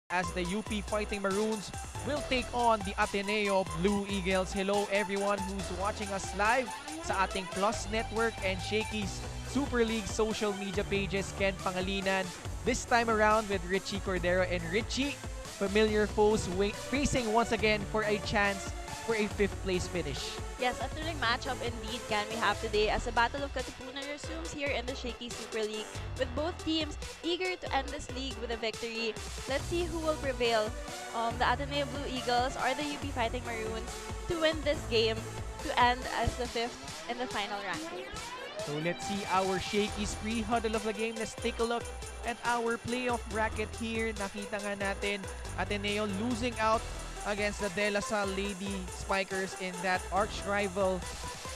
as the UP Fighting Maroons will take on the Ateneo Blue Eagles. Hello everyone who's watching us live sa ating Plus Network and Shakey's Super League social media pages. Ken Pangalinan this time around with Richie Cordero, and Richie, familiar foes facing once again for a chance for a 5th place finish. Yes, a thrilling matchup indeed can we have today as the Battle of Katipunan resumes here in the Shakey Super League, with both teams eager to end this league with a victory. Let's see who will prevail, the Ateneo Blue Eagles or the UP Fighting Maroons, to win this game to end as the 5th in the final rankings. So let's see our Shakey's pre-huddle of the game. Let's take a look at our playoff bracket here. Nakita nga natin Ateneo losing out against the De La Salle Lady Spikers in that arch-rival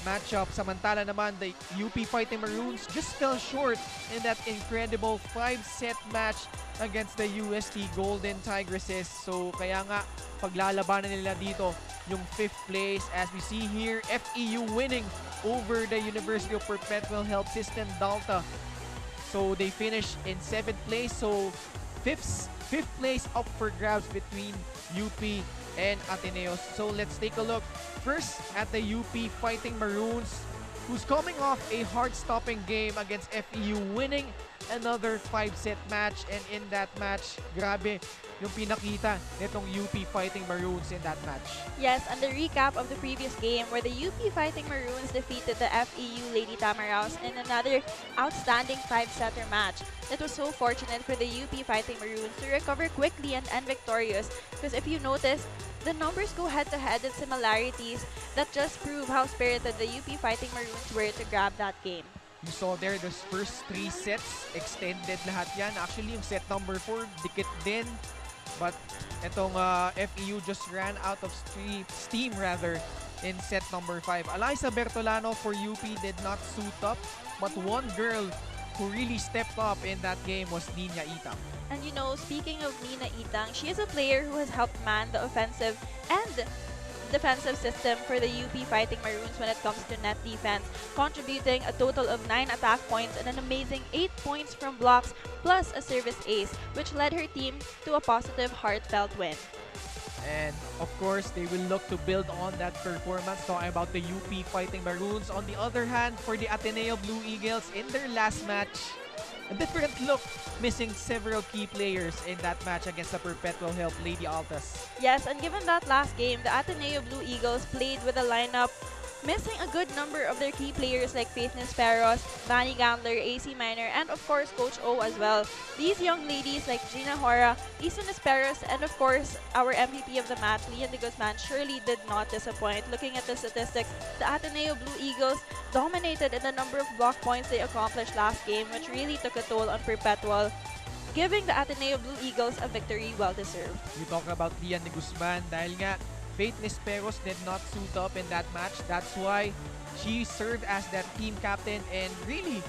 matchup. Samantala naman, the UP Fighting Maroons just fell short in that incredible 5-set match against the UST Golden Tigresses. So kaya nga, paglalabanan nila dito yung 5th place. As we see here, FEU winning over the University of Perpetual Health System Delta. So they finished in 7th place. So 5th place up for grabs between UP and Ateneo. So let's take a look first at the UP Fighting Maroons, who's coming off a heart-stopping game against FEU, winning another 5-set match. And in that match, grabe yung pinakita nitong UP Fighting Maroons in that match. Yes, and the recap of the previous game where the UP Fighting Maroons defeated the FEU Lady Tamaraos in another outstanding 5-setter match. It was so fortunate for the UP Fighting Maroons to recover quickly and end victorious, because if you notice, the numbers go head-to-head in similarities that just prove how spirited the UP Fighting Maroons were to grab that game. You saw there, the first 3 sets, extended lahat yan. Actually, yung set number 4, dikit din. But itong FEU just ran out of steam rather in set number 5. Eliza Bertolano for UP did not suit up, but one girl who really stepped up in that game was Nina Itang. And you know, speaking of Nina Itang, she is a player who has helped man the offensive and defensive system for the UP Fighting Maroons when it comes to net defense, contributing a total of 9 attack points and an amazing 8 points from blocks plus a service ace, which led her team to a positive, heartfelt win. And of course, they will look to build on that performance, talking about the UP Fighting Maroons. On the other hand, for the Ateneo Blue Eagles, in their last match, a different look, missing several key players in that match against the Perpetual Health Lady Altas. Yes, and given that last game, the Ateneo Blue Eagles played with a lineup missing a good number of their key players like Faith Nesperos, Vanny Gandler, AC Minor, and of course Coach O as well. These young ladies like Gina Hora, Isa Nesperos, and of course our MVP of the match, Leon de Guzman, surely did not disappoint. Looking at the statistics, the Ateneo Blue Eagles dominated in the number of block points they accomplished last game, which really took a toll on Perpetual, giving the Ateneo Blue Eagles a victory well-deserved. You talk about Leon de Guzman dahil nga Faith Nesperos did not suit up in that match. That's why she served as that team captain and really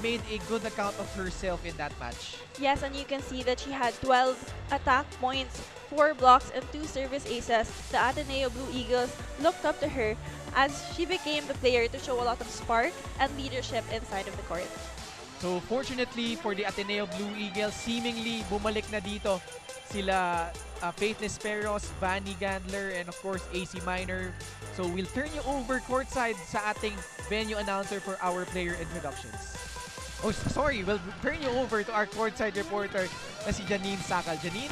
made a good account of herself in that match. Yes, and you can see that she had 12 attack points, 4 blocks, and 2 service aces. The Ateneo Blue Eagles looked up to her as she became the player to show a lot of spark and leadership inside of the court. So fortunately for the Ateneo Blue Eagles, seemingly bumalik na dito sila Faith Nesperos, Vanny Gandler, and of course AC Minor. So we'll turn you over courtside sa ating venue announcer for our player introductions. Oh, sorry, we'll turn you over to our courtside reporter na si Janine Sakal. Janine?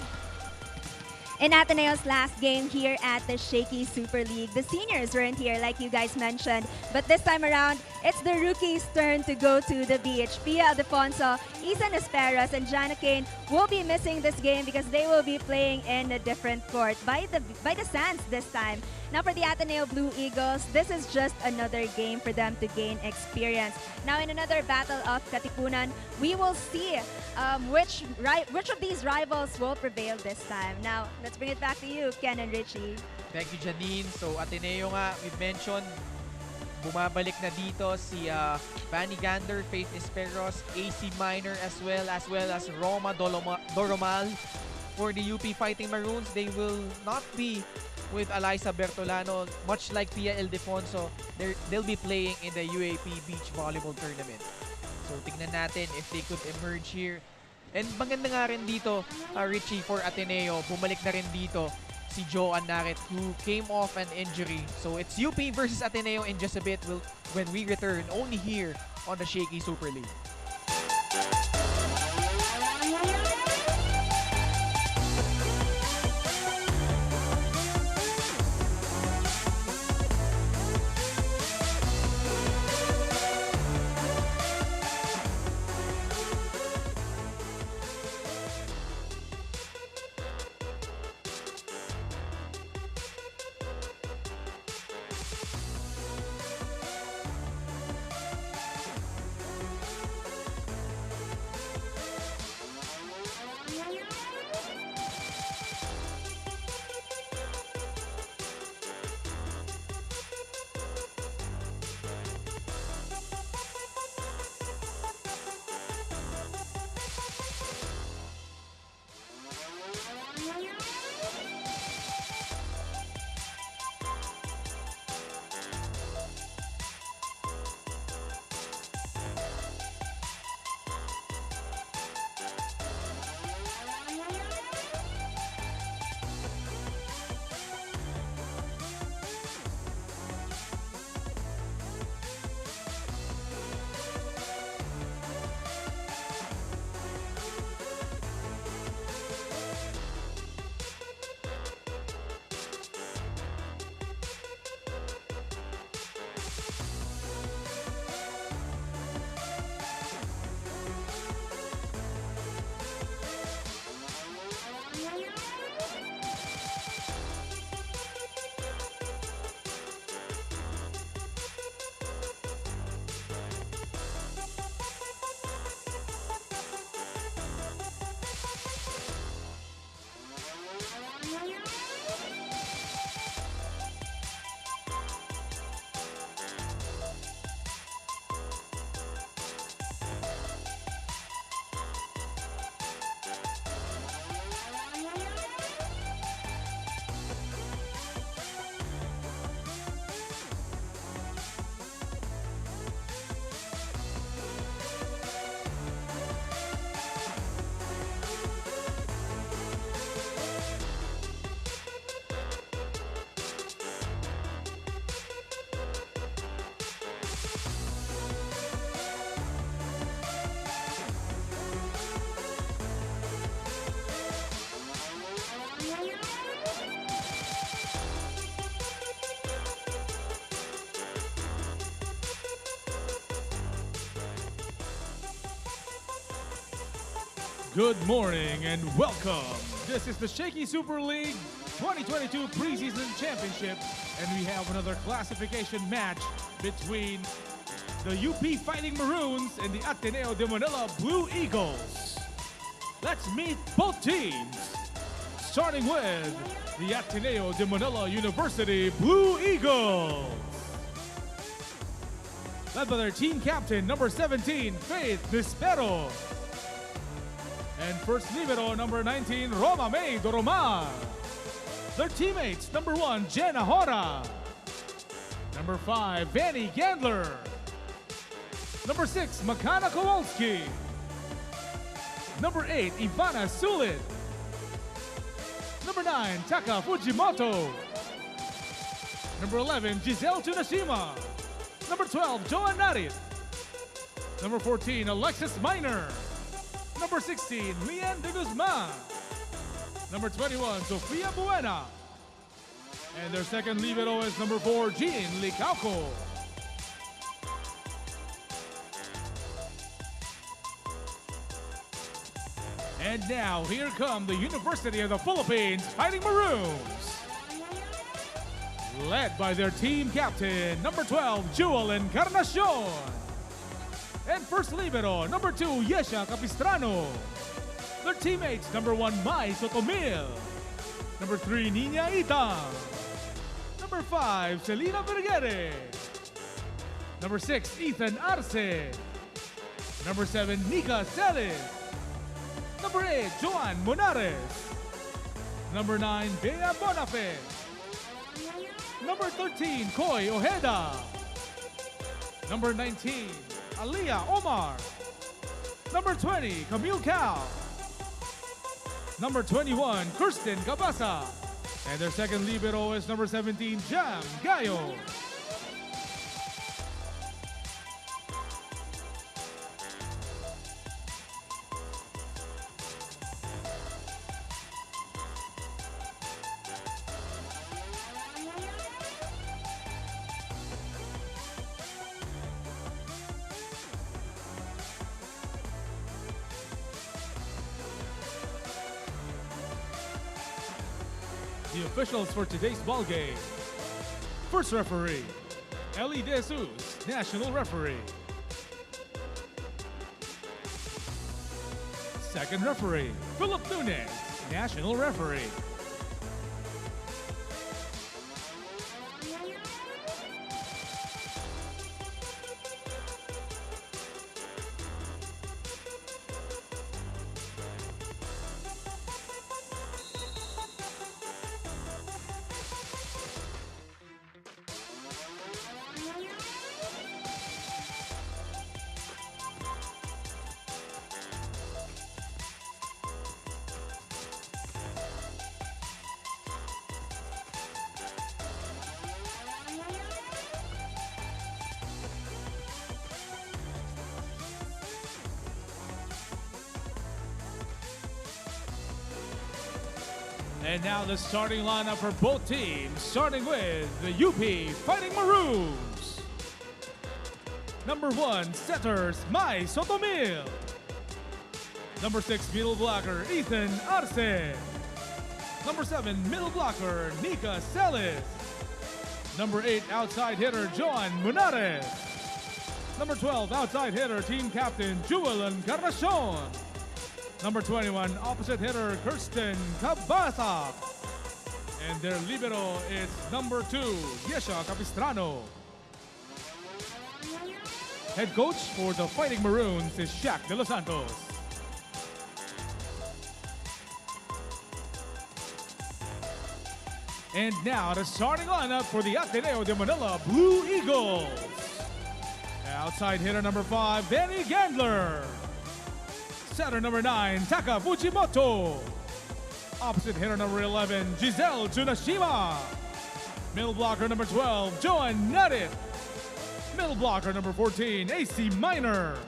In Ateneo's last game here at the Shakey Super League, the seniors weren't here like you guys mentioned, but this time around, it's the rookies' turn to go to the beach. Pia Aldefonso, Isa Nesperos, and Jana Kane will be missing this game because they will be playing in a different court by the Sands this time. Now for the Ateneo Blue Eagles, this is just another game for them to gain experience. Now in another battle of Katipunan, we will see which of these rivals will prevail this time. Now, let's bring it back to you, Ken and Richie. Thank you, Janine. So Ateneo nga, we've mentioned, bumabalik na dito si Vanny Gander, Faith Nesperos, AC Minor, as well as Roma Doromal. For the UP Fighting Maroons, they will not be with Eliza Bertolano, much like Pia Ildefonso. They'll be playing in the UAP Beach Volleyball Tournament. So tingnan natin if they could emerge here And maganda nga rin dito, Richie, for Ateneo, bumalik na rin dito si Joan Naret who came off an injury. So it's UP versus Ateneo in just a bit when we return only here on the Shakey Super League. Good morning and welcome. This is the Shakey Super League 2022 Preseason Championship, and we have another classification match between the UP Fighting Maroons and the Ateneo de Manila Blue Eagles. Let's meet both teams, starting with the Ateneo de Manila University Blue Eagles. Led by their team captain, number 17, Faith Nispero. And first libero, number 19, Roma May Doromar. Their teammates, number 1, Jenna Hora. Number 5, Vanny Gandler. Number 6, Makana Kowalski. Number 8, Ivana Sulit. Number 9, Taka Fujimoto. Number 11, Giselle Tunashima. Number 12, Joan Narit. Number 14, Alexis Miner. Number 16, Lian de Guzman. Number 21, Sofia Buena. And their second libero is number 4, Jean Licauco. And now, here come the University of the Philippines Fighting Maroons. Led by their team captain, number 12, Jewel Encarnacion. And first libero, number 2, Yesha Capistrano. Their teammates, number 1, Mai Sotomil. Number 3, Nina Itang. Number 5, Selena Vergere. Number 6, Ethan Arce. Number 7, Nika Celis. Number 8, Joan Monares. Number 9, Bea Bonafe. Number 13, Koy Ojeda. Number 19, Aliyah Omar. Number 20, Camille Cal. Number 21, Kirsten Cabasa. And their second libero is number 17, Jam Gayo. The officials for today's ball game. First referee, Ellie De Jesus, national referee. Second referee, Philip Nunez, national referee. And now the starting lineup for both teams, starting with the UP Fighting Maroons. Number 1, setters Mai Sotomil. Number 6, middle blocker Ethan Arce. Number 7, middle blocker Nika Celis. Number 8, outside hitter Joan Munares. Number 12, outside hitter team captain Jewel Encarnacion. Number 21, opposite hitter Kirsten Cabasa. And their libero is number 2, Yesha Capistrano. Head coach for the Fighting Maroons is Shaq De Los Santos. And now the starting lineup for the Ateneo de Manila Blue Eagles. Outside hitter number 5, Benny Gandler. Setter number 9, Taka Fujimoto. Opposite hitter number 11, Giselle Tsunashima. Middle blocker number 12, Joan Nuttit. Middle blocker number 14, AC Minor.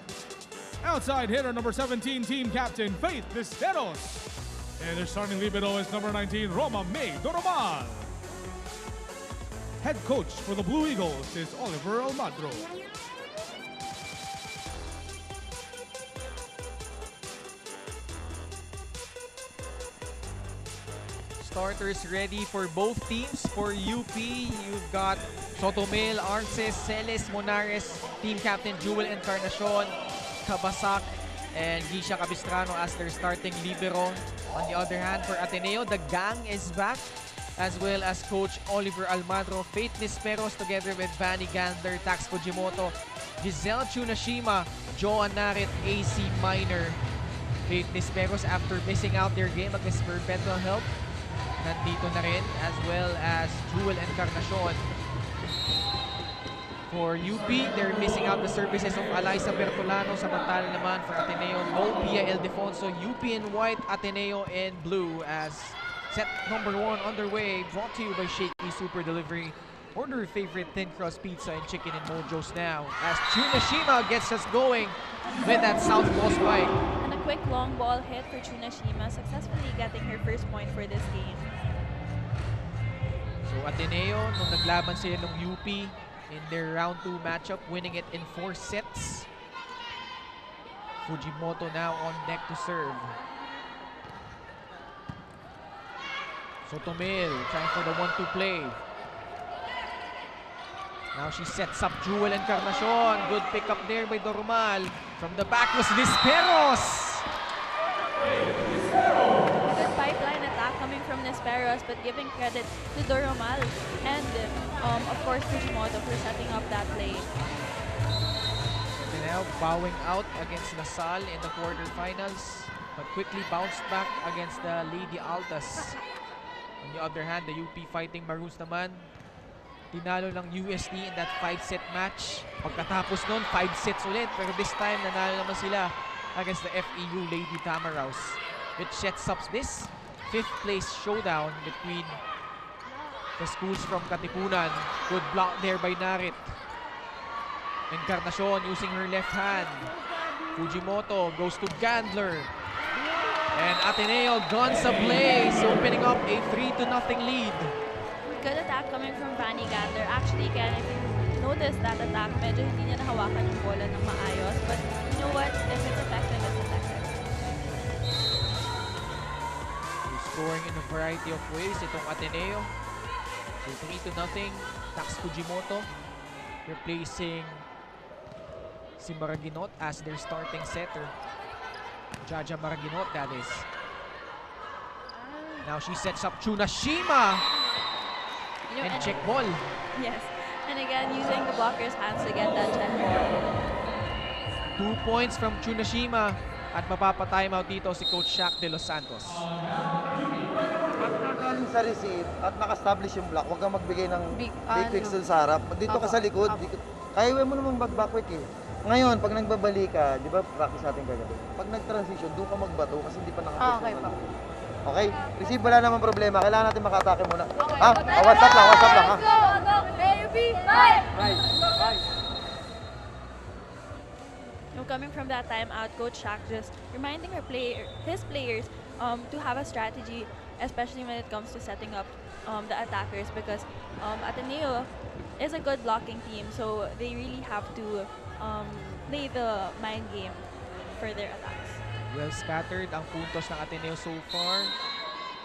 Outside hitter number 17, team captain Faith Visceros. And their starting libero is number 19, Roma May Doromal. Head coach for the Blue Eagles is Oliver Almadro. Starters ready for both teams. For UP, you've got Sotomil, Arce, Celis, Monares, team captain Jewel Encarnacion, Cabasac, and Gisha Capistrano as their starting libero. On the other hand, for Ateneo, the gang is back, as well as Coach Oliver Almadro, Faith Nisperos together with Vanny Gander, Tax Fujimoto, Giselle Tsunashima, Joan Narit, AC Minor. Faith Nisperos, after missing out their game against Perpetual Health, nandito na rin, as well as Jewel Encarnacion. For UP, they're missing out the services of Eliza Bertolano. Samantala naman for Ateneo, no Pia Ildefonso. UP in white, Ateneo in blue as set number 1 underway. Brought to you by Shakey Super Delivery. Order your favorite thin crust pizza and chicken in Mojo's now. As Tsunashima gets us going with that southpaw spike. And a quick long ball hit for Tsunashima, successfully getting her first point for this game. So Ateneo, nung naglaban sila ng UP in their round 2 matchup, winning it in 4 sets. Fujimoto now on deck to serve. Sotomil trying for the 1-2 play. Now she sets up Jewel Encarnacion. Good pick up there by Doromal. From the back was Nisperos. Good pipeline attack coming from Nisperos, but giving credit to Doromal and of course Fujimoto for setting up that play. Now bowing out against Lasal in the quarterfinals, but quickly bounced back against the Lady Altas. On the other hand, the UP Fighting Maroons naman, tinalo ng USD in that 5-set match. Pagkatapos nun, 5 sets ulit. Pero this time, nanalo naman sila against the FEU Lady Tamaraws, which sets up this 5th place showdown between the schools from Katipunan. Good block there by Narit. Encarnacion using her left hand. Fujimoto goes to Gandler. And Ateneo guns ablaze, opening up a 3-0 lead. Good attack coming from Vanny Gandler. Actually, Ken, if you notice that attack, medyo hindi niya nahawakan yung bola ng maayos. But you know what? If it's effective, it's effective. Scoring in a variety of ways itong Ateneo. So 3-0. Tax Fujimoto replacing si Maraginot as their starting setter. Jaja Maraginot, that is. Now she sets up Tsunashima. You know, And check ball. Yes. And again, using the blocker's hands to get that check ball. 2 points from Tsunashima. At mapapa-timeout dito si Coach Shaq de Los Santos. Galing sa receive at naka-establish yung block, huwag kang magbigay ng big kicks dun sa harap. Dito ka sa likod, kaya mo namang back quick eh. Ngayon, pag nagbabalik ka, di ba practice natin kagabi? Pag nag-transition, doon ka magbato kasi hindi pa nakapos. Okay pa. Okay? Receive, wala namang problema. Kailangan natin makatake muna. Ha? WhatsApp lang, WhatsApp lang ha? Coming from that timeout, Coach Shaq just reminding his players to have a strategy, especially when it comes to setting up the attackers, because Ateneo is a good blocking team, so they really have to play the mind game for their attacks. Well scattered ang puntos ng Ateneo so far.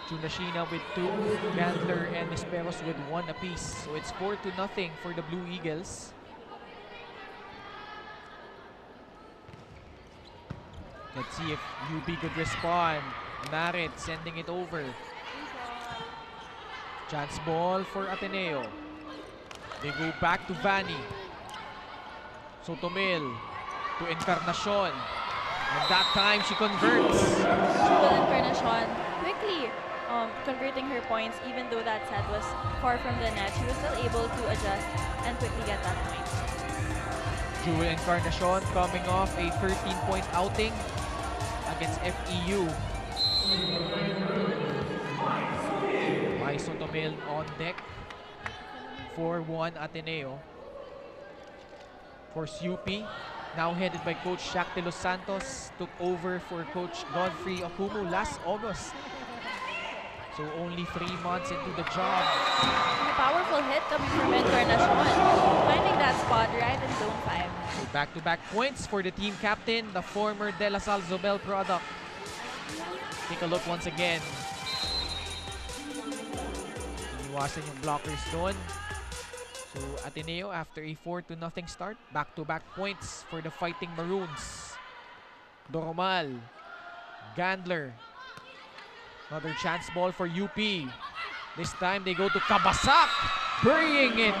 Tsunashima with 2, Gandler and Nisperos with 1 apiece. So it's 4-0 for the Blue Eagles. Let's see if UB could respond. Narit sending it over. Chance ball for Ateneo. They go back to Vanny. Sotomil to Encarnacion. And that time she converts. Encarnacion quickly converting her points, even though that set was far from the net. She was still able to adjust and quickly get that point. Jewel Encarnacion coming off a 13-point outing against FEU. Mai Sotomil on deck. 4-1 Ateneo. For UP, now headed by Coach Shaq de Los Santos, took over for Coach Godfrey Okumu last August. So only 3 months into the job. A powerful hit coming from Encarnacion, finding that spot right in zone 5. So back-to-back points for the team captain, the former De La Salle Zobel product. Take a look once again. Iniwasan yung blockers doon. So Ateneo, after a 4-0 start, back-to-back points for the Fighting Maroons. Doromal, Gandler. Another chance ball for UP. This time they go to Kabasak, burying it.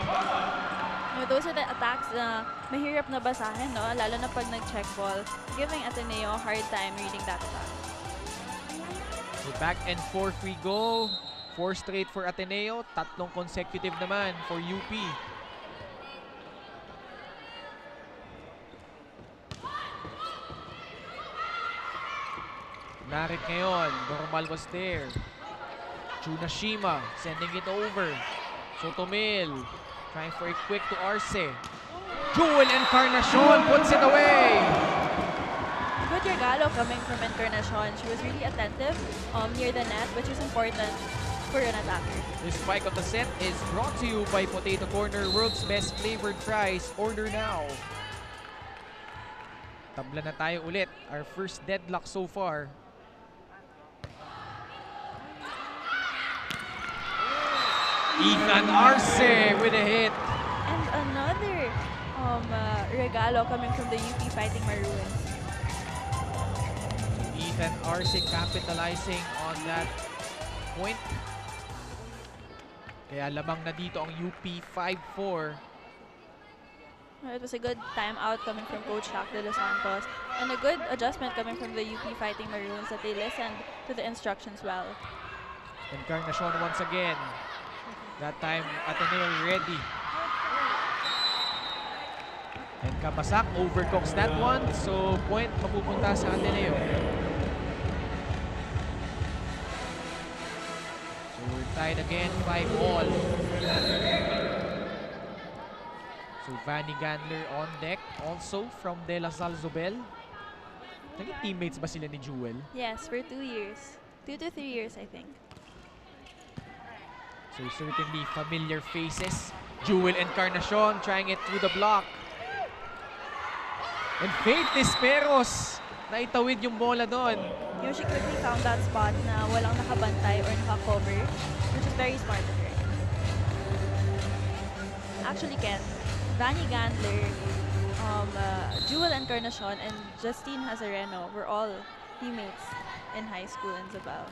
Those are the attacks na mahirap na basahin, no? Lalo na pag nag-check ball, giving Ateneo a hard time reading that attack. So back and forth we go. 4 straight for Ateneo, 3 consecutive naman for UP. Narit ngayon, Normal was there. Tsunashima sending it over. Sotomil trying for a quick to Arce. Jewel Encarnacion puts it away. Good regalo coming from Encarnacion. She was really attentive near the net, which is important for an attacker. This spike of the set is brought to you by Potato Corner, world's best flavored fries. Order now. Tabla na tayo ulit. Our first deadlock so far. Ethan Arce with a hit. And another regalo coming from the UP Fighting Maroons. Ethan Arce capitalizing on that point. Kaya lamang na dito ang UP 5-4. It was a good timeout coming from Coach Shaq de Los Santos. And a good adjustment coming from the UP Fighting Maroons that they listened to the instructions well. Encarnacion once again. That time, Ateneo ready. And Kabasak overcooks that one. So point mapupunta sa Ateneo. So we're tied again, 5-all. So Vanny Gandler on deck. Also from De La Salle Zobel. Naging teammates ba sila ni Jewel? Yes, for 2 years. 2 to 3 years, I think. So certainly familiar faces. Jewel Encarnacion trying it through the block. And Faith Desperos. Naitawid yung bola doon. She quickly found that spot na walang nakabantay or nakakover, which is very smart of her. Actually, Ken, Vanny Gandler, Jewel Encarnacion, and Justine Hazareno were all teammates in high school in Zabao.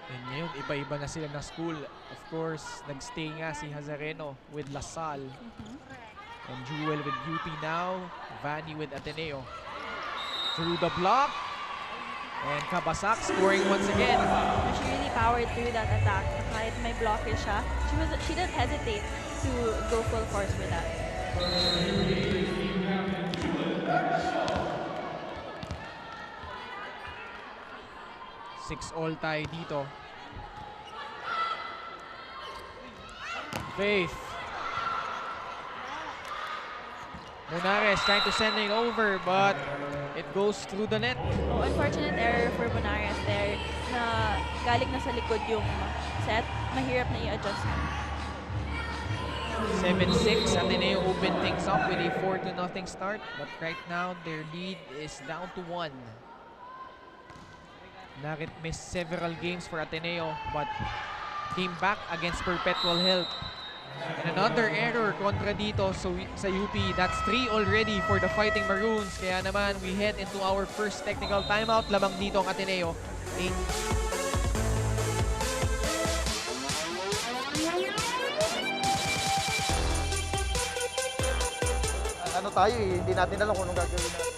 And ngayon, iba-iba na sila ng school. Of course, nagstay nga si Hazareno with La Salle. And Jewel with UP now. Vanny with Ateneo. Through the block. And Kabasak scoring once again. She really powered through that attack. Kahit may blockage siya, she didn't hesitate to go full force with that. 6-all tayo dito. Faith. Munares trying to send it over, but it goes through the net. Oh, unfortunate error for Munares there na galing na sa likod yung set. Mahirap na i-adjust. 7-6, Ateneo open things up with a 4-0 start, but right now their lead is down to 1. Narit missed several games for Ateneo, but came back against Perpetual Health. And another error kontra dito so sa UP. That's 3 already for the Fighting Maroons. Kaya naman we head into our first technical timeout. Lamang dito ang Ateneo. Ano tayo eh, hindi natin alam kung anong gagawin natin.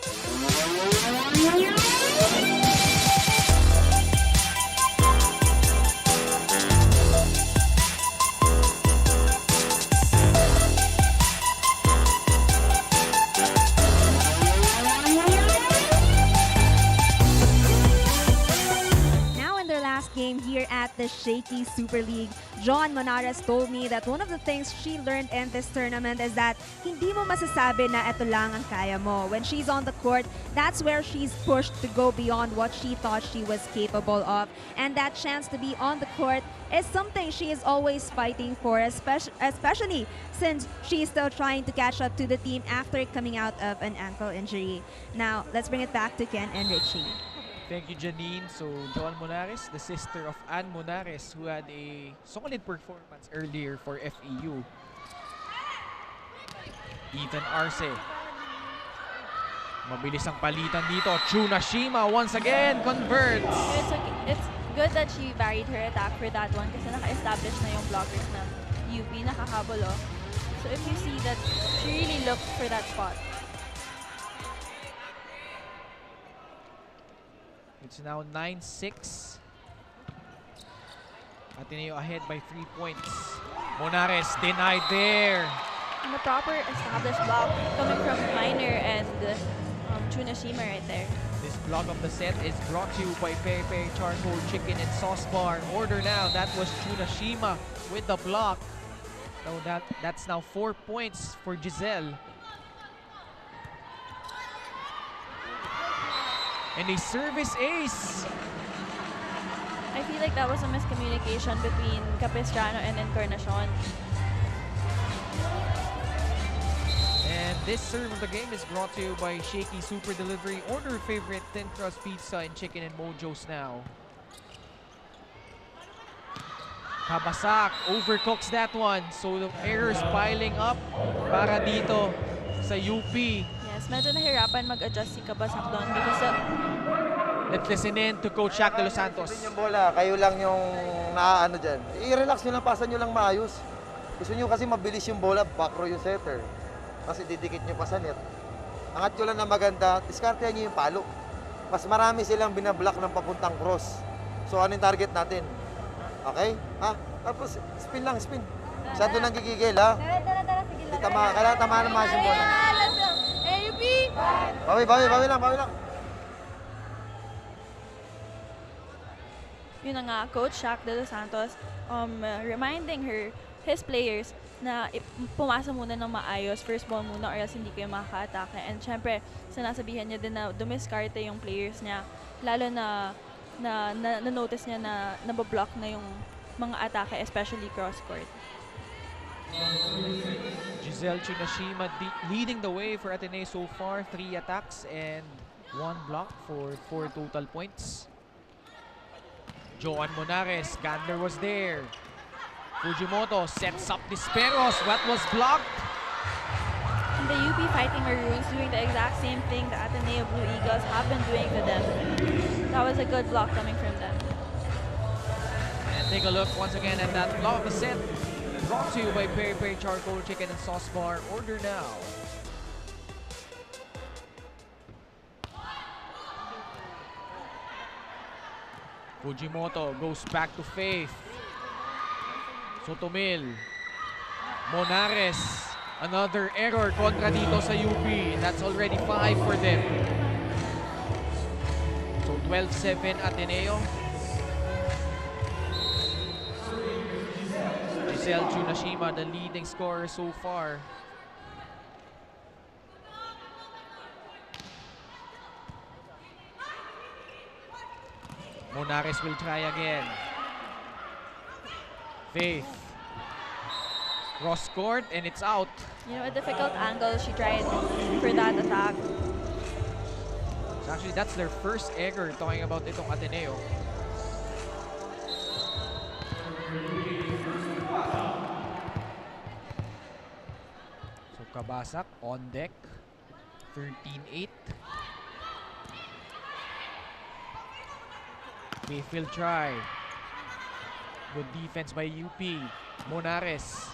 Game here at the Shakey Super League, John Monares told me that one of the things she learned in this tournament is that hindi mo masasabi na ito lang ang kaya mo. When she's on the court, that's where she's pushed to go beyond what she thought she was capable of. And that chance to be on the court is something she is always fighting for, especially since she is still trying to catch up to the team after coming out of an ankle injury. Now, let's bring it back to Ken and Richie. Thank you, Janine. So, Joan Monares, the sister of Ann Monares, who had a solid performance earlier for FEU. Ethan Arce. Mabilis ang palitan dito. Tsunashima once again converts. It's good that she varied her attack for that one kasi naka-establish na yung blockers ng UP, nakakabol. So if you see that, she really looked for that spot. It's now 9-6. Ateneo ahead by 3 points. Monares denied there. And the proper established block coming from Minor and Tsunashima right there. This block of the set is brought to you by Peri Peri Charcoal Chicken and Sauce Bar. Order now. That was Tsunashima with the block. So that's now 4 points for Giselle. And a service ace. I feel like that was a miscommunication between Capistrano and Encarnacion. And this serve of the game is brought to you by Shakey Super Delivery. Order favorite thin crust pizza and chicken and Mojo's now. Kabasak overcooks that one. So the errors piling up para dito sa UP. Yes, medyo nahirapan mag-adjust si Kabasak doon because Let's listen in to Coach Jack de los Santos. Yung bola, kayo lang yung naaano dyan. I-relax nyo lang, pasan nyo lang maayos. Gusto nyo kasi mabilis yung bola, back row yung setter. Kasi didikit nyo pa sa net. Angat nyo lang na maganda, diskartehan nyo yung palo. Mas marami silang binablock ng papuntang cross. So ano yung target natin? Okay? Ha? Tapos spin lang, spin. Masyado nang gigigil, ha? Tara, sige lang. Kailangan tamaan ng mas yung bola. Bawi lang. Yun na nga, Coach Shaq de los Santos reminding his players na pumasa muna ng maayos, first ball muna or else hindi kayo makaka-atake. And syempre, sinasabihan niya din na dumiskarte yung players niya, lalo na na-notice niya na nabablock na yung mga atake, especially cross-court. Giselle Tsunashima leading the way for Ateneo so far. 3 attacks and 1 block for 4 total points. Joan Monares, Gandler was there. Fujimoto sets up Disperos. What was blocked? And the UP Fighting Maroons doing the exact same thing the Ateneo Blue Eagles have been doing to them. That was a good block coming from them. And take a look once again at that block of the set. Brought to you by Peri Peri Charcoal Chicken and Sauce Bar. Order now. Fujimoto goes back to Faith. Sotomil. Monares. Another error kontra dito sa UP. That's already 5 for them. So 12-7 Ateneo. Giselle Tsunashima, the leading scorer so far. Monares will try again. Faith. Cross court and it's out. You know, a difficult angle she tried for that attack. So actually, that's their first error talking about itong Ateneo. So Kabasak on deck. 13-8. Faith will try. Good defense by UP. Monares.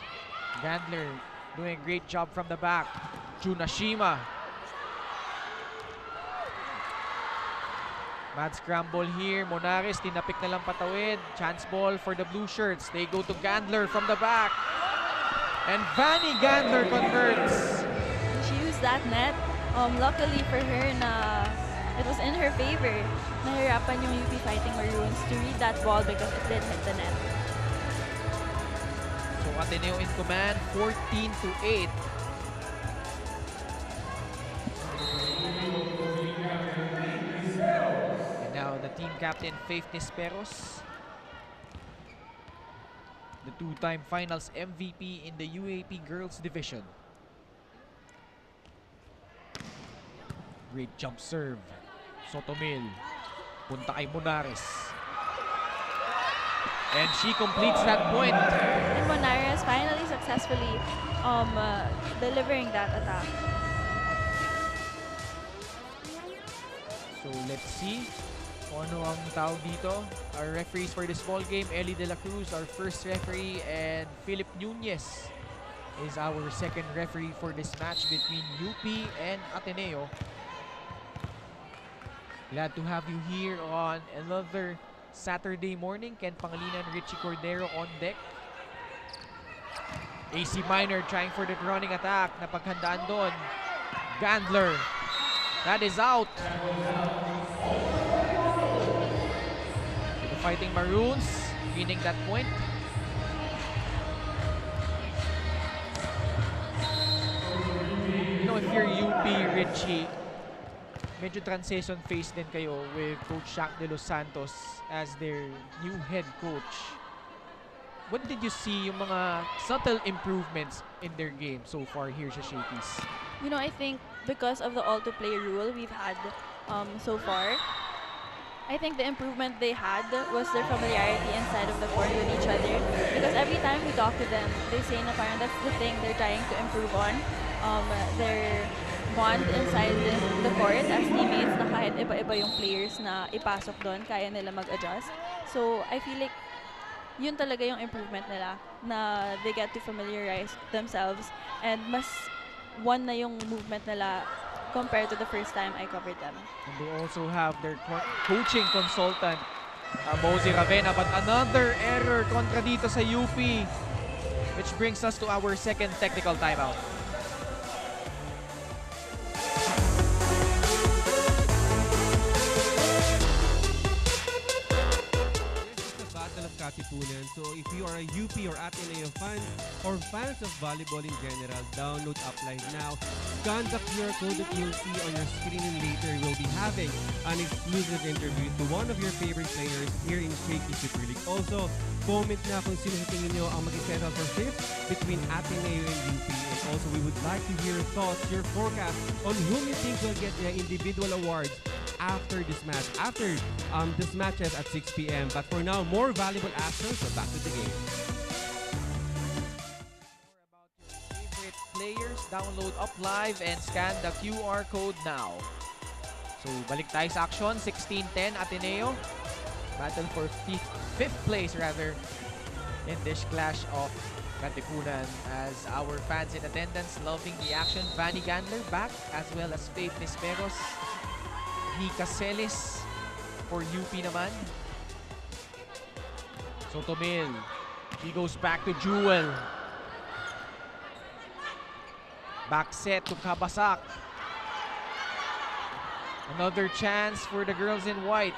Gandler doing a great job from the back. Tsunashima. Mad scramble here. Monares tinapik na lang patawid. Chance ball for the blue shirts. They go to Gandler from the back. And Vanny Gandler converts. She used that net. Luckily for her na it was in her favor. Nahirapan yung UP Fighting Maroons to read that ball because it did hit the net. So Ateneo in command, 14-8. And now the team captain, Faith Nisperos. The two-time finals MVP in the UAP Girls Division. Great jump serve. Sotomil. Punta kay Monares. And she completes that point. And Monares finally successfully delivering that attack. So let's see kung ano ang tawag dito. Our referees for this ball game, Ellie De La Cruz, our first referee, and Philip Nunez is our second referee for this match between UP and Ateneo. Glad to have you here on another Saturday morning. Ken Pangilinan, Richie Cordero on deck. AC Minor trying for the running attack. Napaghandaan doon. Gandler. That is out. The Fighting Maroons winning that point. You know, if you're UP, Richie, medyo transition phase din kayo with Coach Shaq de los Santos as their new head coach. What did you see yung mga subtle improvements in their game so far here sa Shakey's? You know, I think because of the all-to-play rule we've had so far, I think the improvement they had was their familiarity inside of the court with each other. Because every time we talk to them, they say na parang that's the thing they're trying to improve on. Their bond inside the court as teammates na kahit iba-iba yung players na ipasok doon, kaya nila mag-adjust. So, I feel like yun talaga yung improvement nila na they get to familiarize themselves and mas one na yung movement nila compared to the first time I covered them. And they also have their coaching consultant, Mozy Ravena, but another error kontra dito sa UP, which brings us to our second technical timeout. Katipunan. So if you are a UP or Ateneo fan or fans of volleyball in general, download Uplive now. Scan the QR code that you'll see on your screen, and later we'll be having an exclusive interview to one of your favorite players here in Shakey Super League. Also, comment na kung sino sa tingin nyo ang mag-settle for 5th between Ateneo and UP. And also, we would like to hear your thoughts, your forecast on whom you think will get the individual awards after this match, after this matches at 6 p.m. But for now, more valuable action, so back to the game. More about your favorite players, download Uplive and scan the QR code now. So, balik tayo sa action. 16-10 Ateneo. Battle for 5th place rather in this clash of Katipunan, as our fans in attendance loving the action. Vanny Gandler back, as well as Faith Nisperos. Nika Celis for UP naman. Sotomil. He goes back to Jewel. Back set to Kabasak. Another chance for the girls in white.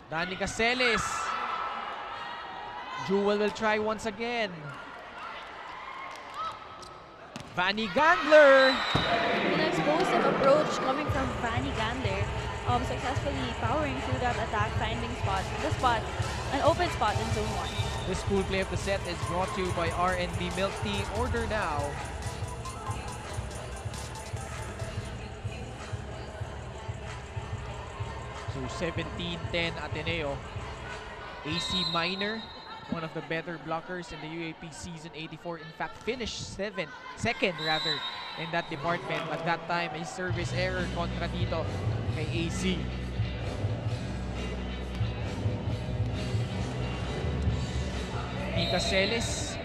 Danica Celis. Jewel will try once again. Vanny Gandler. An explosive approach coming from Vanny Gandler, successfully powering through that attack, finding an open spot in zone 1. This cool play of the set is brought to you by R&B Milk Tea. Order now. So 17-10 Ateneo. AC Minor, one of the better blockers in the UAP season 84. In fact, finished second rather in that department. But that time, a service error kontra dito kay AC. Nika Celis,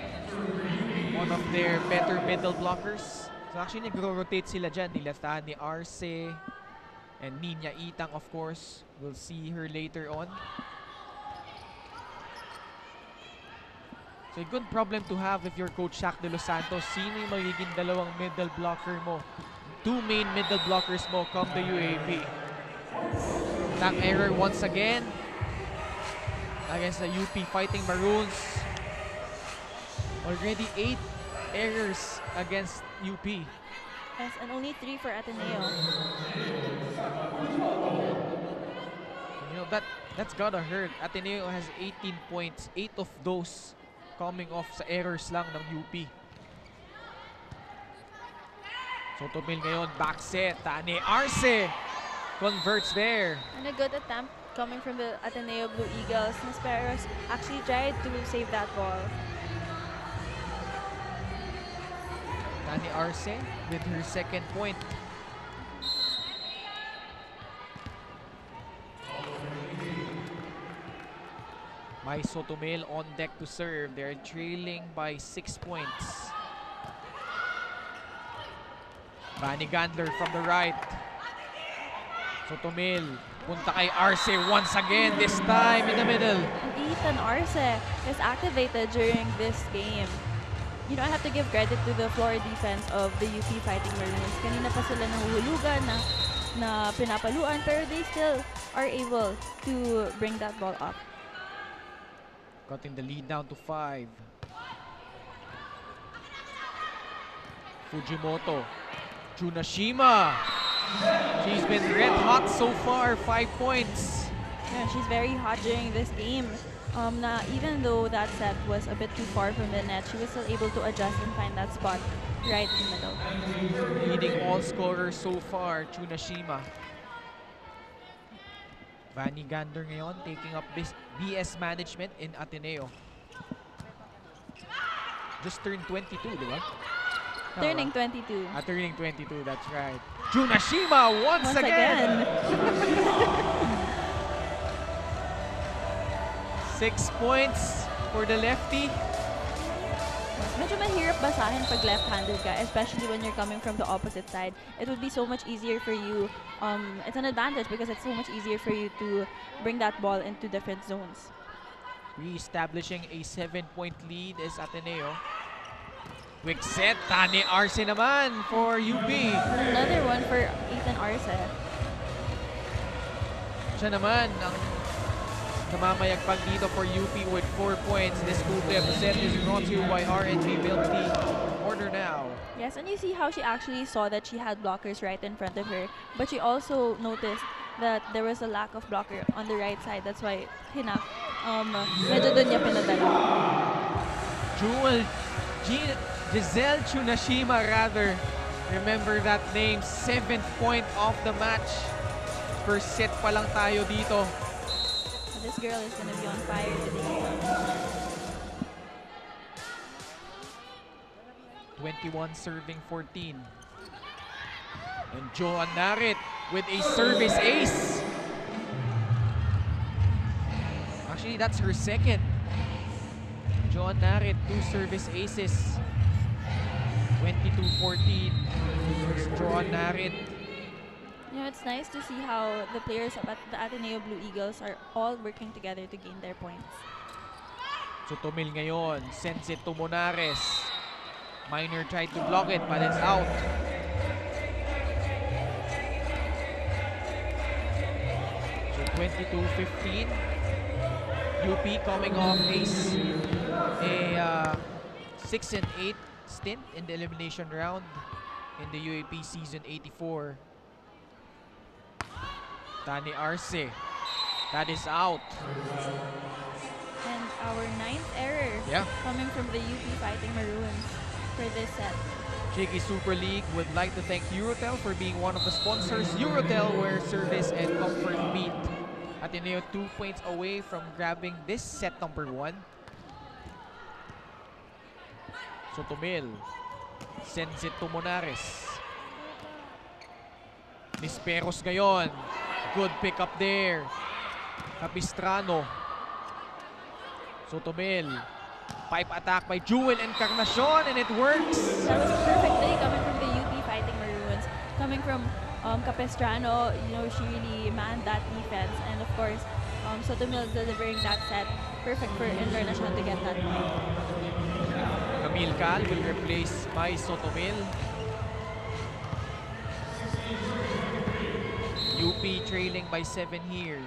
one of their better middle blockers. So actually, nagro-rotate sila dyan. Nilatahan ni Arce and Nina Itang, of course. We'll see her later on. So a good problem to have if you're Coach Shaq de Los Santos. Sino yung magiging dalawang middle blocker mo? Two main middle blockers mo come the UAP. Attack error once again against the UP Fighting Maroons. Already 8 errors against UP. Yes, and only 3 for Ateneo. You know, that's gotta hurt. Ateneo has 18 points. 8 of those coming off sa errors lang ng UP. Sotomil ngayon, back set. Tane Arce converts there. And a good attempt coming from the Ateneo Blue Eagles. Nisperos actually tried to save that ball. Tane Arce with her second point. Mai Sotomil on deck to serve. They're trailing by 6 points. Vanny Gandler from the right. Sotomil punta kay Arce once again, this time in the middle. And Ethan Arce is activated during this game. You know, I have to give credit to the floor defense of the UP Fighting Maroons. Kanina pa sila nahuhulugan na pinapaluan, pero they still are able to bring that ball up. Cutting the lead down to 5. Fujimoto. Junashima. She's been red hot so far. 5 points. Yeah, she's very hot during this game. Even though that set was a bit too far from the net, she was still able to adjust and find that spot right in the middle. Leading all scorers so far, Junashima. Vanny Gandler ngayon taking up BS management in Ateneo. Just turned 22, di ba? Turning 22. Turning 22, that's right. Junashima once again. 6 points for the lefty. Medyo mahirap basahin pag left-handed ka, especially when you're coming from the opposite side. It would be so much easier for you. It's an advantage because it's so much easier for you to bring that ball into different zones. Re-establishing a 7-point lead is Ateneo. Quick set, Tane Arce naman for UP. Another one for Ethan Arce. Siya naman ang namamayagpag dito for UP with 4 points. This full play of the set is brought to you by RNB Milk Tea. Order now. Yes, and you see how she actually saw that she had blockers right in front of her, but she also noticed that there was a lack of blocker on the right side. That's why medyo dun niya pinadala. Giselle Chunashima rather. Remember that name. 7th point of the match. First set pa lang tayo dito. This girl is gonna be on fire today. 21 serving 14. And Joan Narit with a service ace. Actually, that's her second. Joan Narit, 2 service aces. 22-14. Joan Narit. You know, it's nice to see how the players at the Ateneo Blue Eagles are all working together to gain their points. So Tumil ngayon, sends it to Monares. Minor tried to block it, but it's out. So 22-15. UP coming off a 6 and 8 stint in the elimination round in the UAP season 84. Tani Arce, that is out. And our 9th error coming from the UP Fighting Maroons for this set. Shakey Super League would like to thank Eurotel for being one of the sponsors. Eurotel, where service and comfort meet. Ateneo 2 points away from grabbing this set number 1. So Tumil sends it to Monares. Nisperos ngayon. Good pick up there. Capistrano. So Tumil. Pipe attack by Jewel Encarnacion, and it works. That was a perfect play coming from the UP Fighting Maroons. Coming from Capistrano, you know, she really manned that defense. And of course, Sotomil delivering that set. Perfect for Encarnacion to get that point. Camille Cal will replace by Sotomil. UP trailing by 7 here.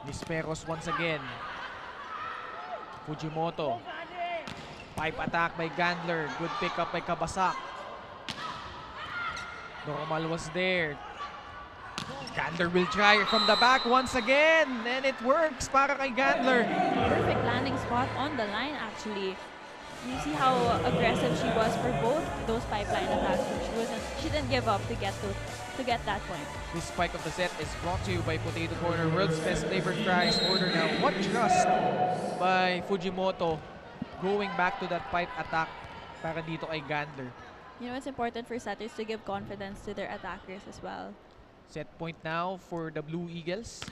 Nisperos once again. Fujimoto. Pipe attack by Gandler. Good pick up by Kabasak. Normal was there. Gandler will try from the back once again. And it works para kay Gandler. Perfect landing spot on the line actually. You see how aggressive she was for both those pipeline attacks. She didn't give up to get that point. This spike of the set is brought to you by Potato Corner, world's best flavored fries. Order now. What trust by Fujimoto, going back to that pipe attack para dito kay Gandler. You know, it's important for setters to give confidence to their attackers as well. Set point now for the Blue Eagles.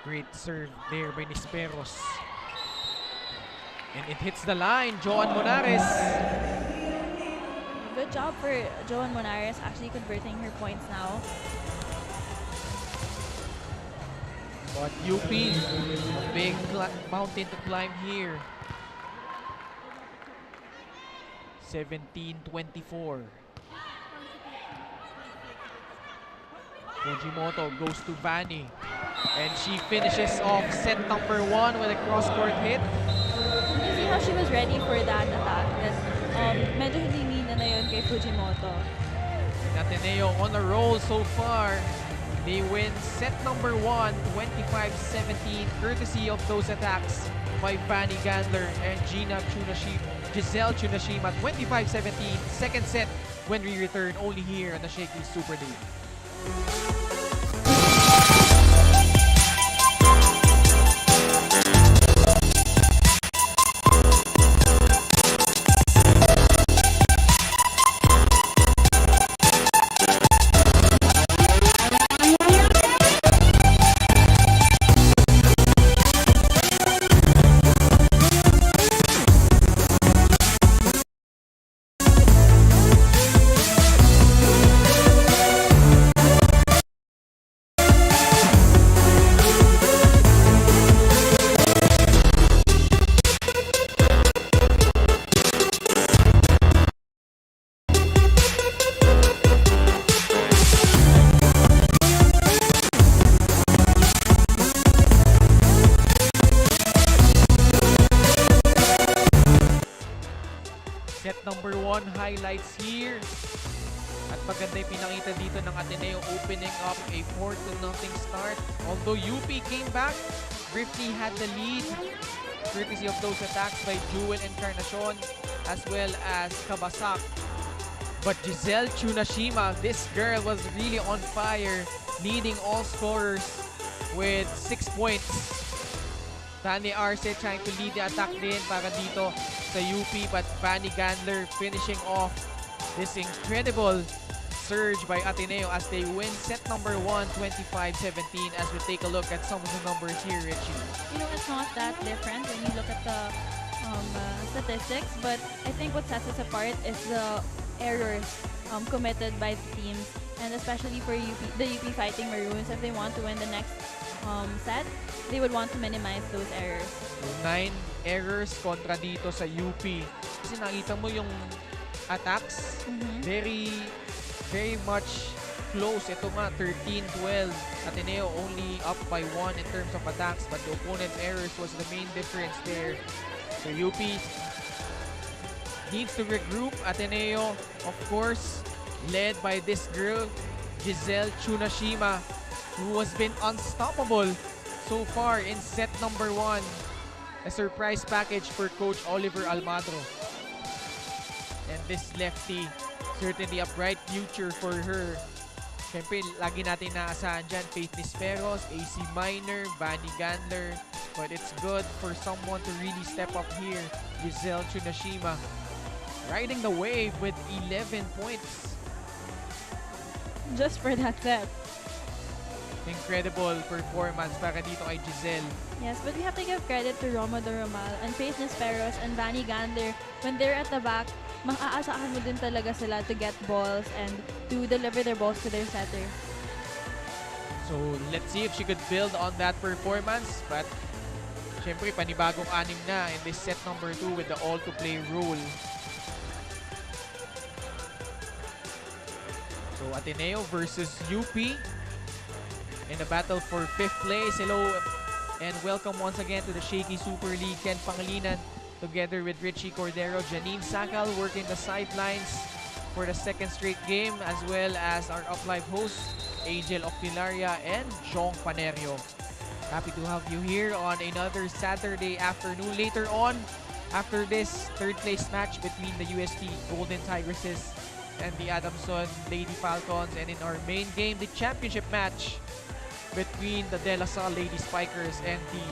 Great serve there by Nisperos. And it hits the line. Joan Monares. Good job for Joan Monares actually converting her points now. But UP, big mountain to climb here. 17-24. Fujimoto goes to Vanny. And she finishes off set number 1 with a cross-court hit. You see how she was ready for that attack. That medyo hindi mina na yun kay Fujimoto. Ateneo on a roll so far. They win set number 1, 25-17, courtesy of those attacks by Fanny Gandler and Giselle Chunashima, 25-17. Second set when we return only here on the Shakey Super League. highlights here. At maganda yung pinakita dito ng Ateneo, opening up a 4-0 start. Although UP came back, briefly had the lead, courtesy of those attacks by Jewel Encarnacion as well as Kabasak. But Giselle Tsunashima, this girl was really on fire, leading all scorers with 6 points. Dani Arce trying to lead the attack din para dito sa UP, but Fanny Gandler finishing off this incredible surge by Ateneo as they win set number 1, 25-17. As we take a look at some of the numbers here, Richie. You know, it's not that different when you look at the statistics, but I think what sets us apart is the errors committed by the teams, and especially for the UP Fighting Maroons. If they want to win the next set, they would want to minimize those errors. 9 errors kontra dito sa UP. Kasi nakita mo yung attacks, very much close. Ito nga, 13-12. Ateneo only up by 1 in terms of attacks, but the opponent's errors was the main difference there. So UP needs to regroup. Ateneo, of course, led by this girl, Giselle Tsunashima, who has been unstoppable so far in set number 1. A surprise package for Coach Oliver Almadro. And this lefty, certainly a bright future for her. Siyempre, lagi natin naasahan dyan, Faith Nisperos, AC Minor, Vanny Gandler. But it's good for someone to really step up here. Giselle Tsunashima riding the wave with 11 points. Just for that set. Incredible performance para dito kay Giselle. Yes, but we have to give credit to Roma Doromal and Faith Nisperos and Vanny Gandler. When they're at the back, maaasahan mo din talaga sila to get balls and to deliver their balls to their setter. So, let's see if she could build on that performance. But, syempre, panibagong anim na in this set number 2 with the all-to-play rule. So, Ateneo versus UP in the battle for 5th place. Hello and welcome once again to the Shakey Super League. Ken Pangilinan together with Richie Cordero, Janine Sakal working the sidelines for the second straight game, as well as our up-live hosts, Angel Octilaria and Jong Panerio. Happy to have you here on another Saturday afternoon. Later on, after this third place match between the UST Golden Tigresses and the Adamson Lady Falcons, and in our main game, the championship match between the De La Salle Lady Spikers and the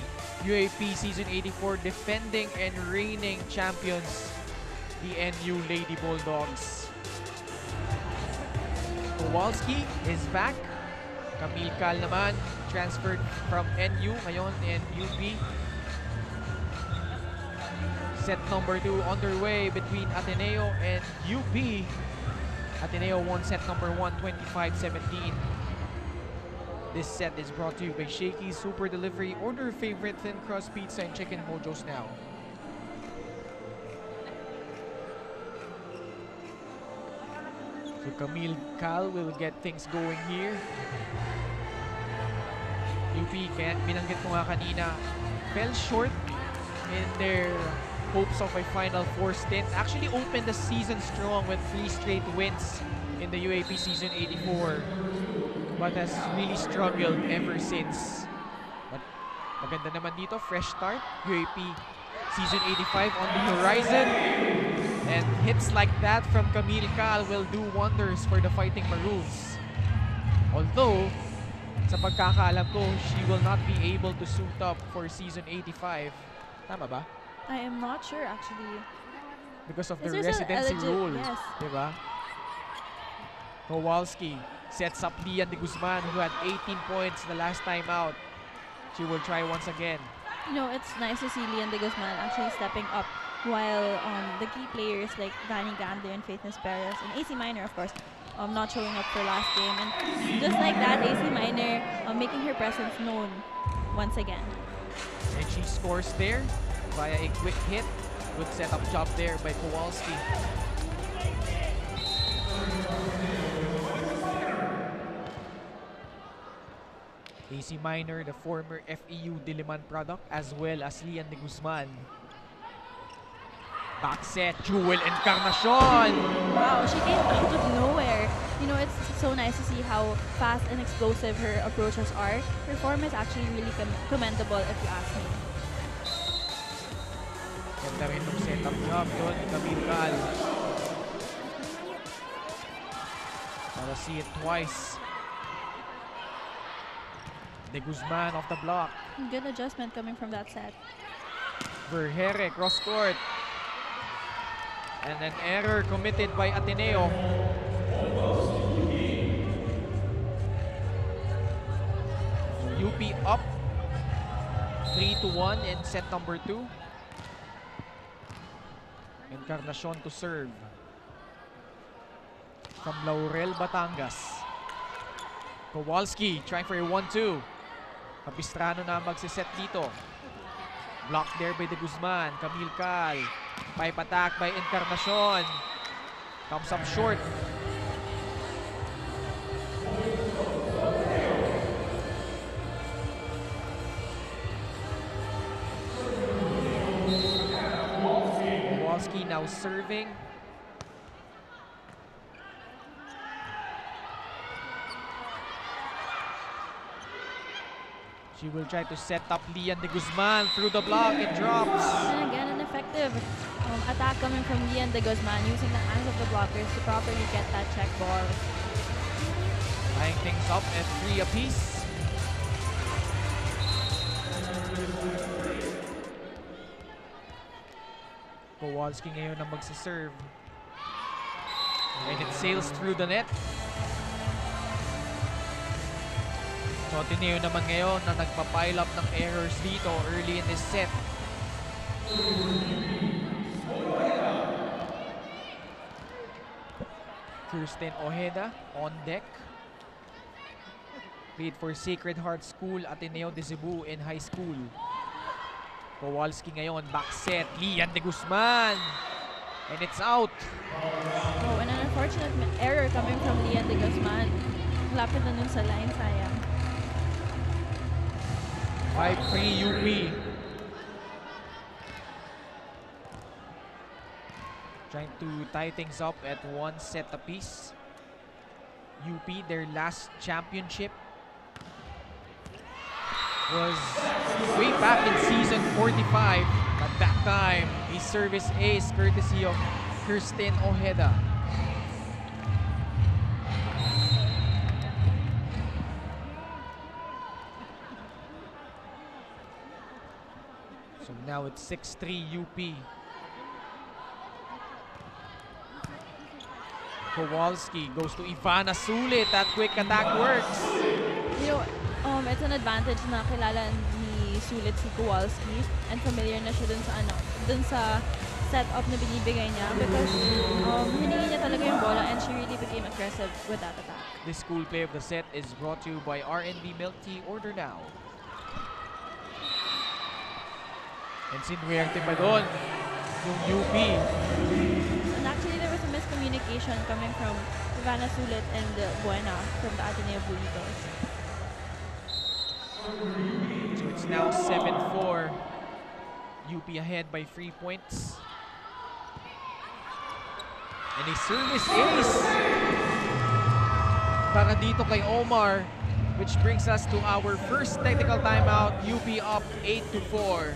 UAP Season 84 defending and reigning champions, the NU Lady Bulldogs. Kowalski is back. Camille Cal naman, transferred from NU, ngayon in UP. Set number 2 underway between Ateneo and UP. Ateneo won set number 1, 25-17. This set is brought to you by Shakey Super Delivery. Order favorite thin crust pizza and chicken mojos now. So Camille Cal will get things going here. UP, kaya binanggit ko nga kanina, fell short in their hopes of a Final Four stint. Actually opened the season strong with 3 straight wins in the UAP Season 84. But has really struggled ever since. But maganda naman dito, fresh start. UAP Season 85 on the horizon. And hits like that from Camille Cal will do wonders for the Fighting Maroons. Although, sa pagkakaalam ko, she will not be able to suit up for Season 85. Tama ba? I am not sure actually. Because of the This is residency rule. yes. Diba? Kowalski sets up Lian de Guzman, who had 18 points the last time out. She will try once again. You know, it's nice to see Lian de Guzman actually stepping up while the key players like Vanny Gandler and Faith Nisperos and AC Minor, of course, not showing up for last game. And just like that, AC Minor making her presence known once again. And she scores there via a quick hit. Good setup job there by Kowalski. AC Minor, the former FEU Diliman product, as well as Lian de Guzman. Back set, Jewel Encarnacion. Wow, she came out of nowhere. You know, it's so nice to see how fast and explosive her approaches are. Her form is actually really commendable if you ask me. Ganda rin yung setup job doon ni Camille Cal. Para see it twice. De Guzman off the block. Good adjustment coming from that set. Vergere cross court. And an error committed by Ateneo. UP up 3-1 in set number 2. Encarnacion to serve. From Laurel, Batangas. Kowalski trying for a 1-2. Capistrano na magsiset dito. Blocked there by De Guzman. Camille Cal. Pipe attack by Encarnacion. Comes up short. Kowalski now serving. She will try to set up Lian De Guzman through the block. It drops. And again, an effective attack coming from Lian De Guzman, using the hands of the blockers to properly get that check ball. Tying things up at 3 apiece. Kowalski ngayon ang magsaserve. And it sails through the net. So Ateneo naman ngayon na nagpa-pile up ng errors dito early in this set. Kirsten Ojeda on deck. Played for Sacred Heart School, Ateneo de Cebu in high school. Kowalski ngayon, back set, Lian De Guzman. And it's out. Oh, and an unfortunate error coming from Lian De Guzman. Lapit na nun sa line, sayang. 5-3 UP. Trying to tie things up at 1 set apiece. UP, their last championship was way back in season 45. At that time, a service ace courtesy of Kirsten Ojeda. So now it's 6-3 UP. Kowalski goes to Ivana Sulit. That quick attack works. You know, it's an advantage na kilala ni Sulit si Kowalski and familiar na siya dun sa setup na binibigay niya because hiningi niya talaga yung bola and she really became aggressive with that attack. This school play of the set is brought to you by RNB Milk Tea. Order now. And sinuwerte pa doon yung UP. And actually, there was a miscommunication coming from Ivana Sulit and Buena from the Ateneo Blue Eagles. So it's now 7-4. UP ahead by 3 points. And a service ace para dito kay Omar, which brings us to our first technical timeout. UP up 8-4.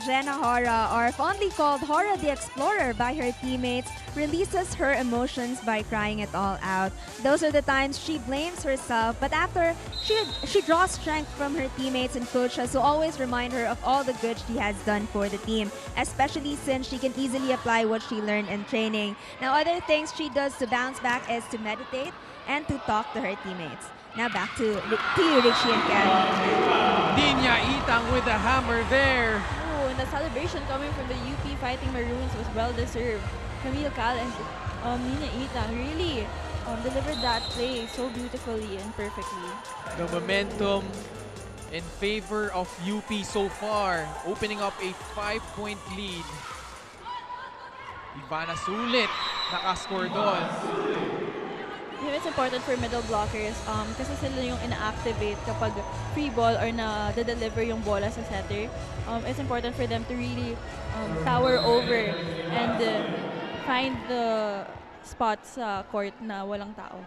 Jenna Hora, or fondly called Hora the Explorer by her teammates, releases her emotions by crying it all out. Those are the times she blames herself, but after, she draws strength from her teammates and coaches who always remind her of all the good she has done for the team, especially since she can easily apply what she learned in training. Now, other things she does to bounce back is to meditate and to talk to her teammates. Now back to you, Richie and Ken. Ninya Itang with the hammer there. Oh, and the celebration coming from the UP Fighting Maroons was well deserved. Camille Cal and Nina Itang really delivered that play so beautifully and perfectly. The momentum in favor of UP so far, opening up a 5-point lead. Ivana Sulit nakascore doon. You know, it's important for middle blockers kasi sila yung ina-activate kapag free ball or na-deliver yung bola sa setter. It's important for them to really tower over and find the spots sa court na walang tao.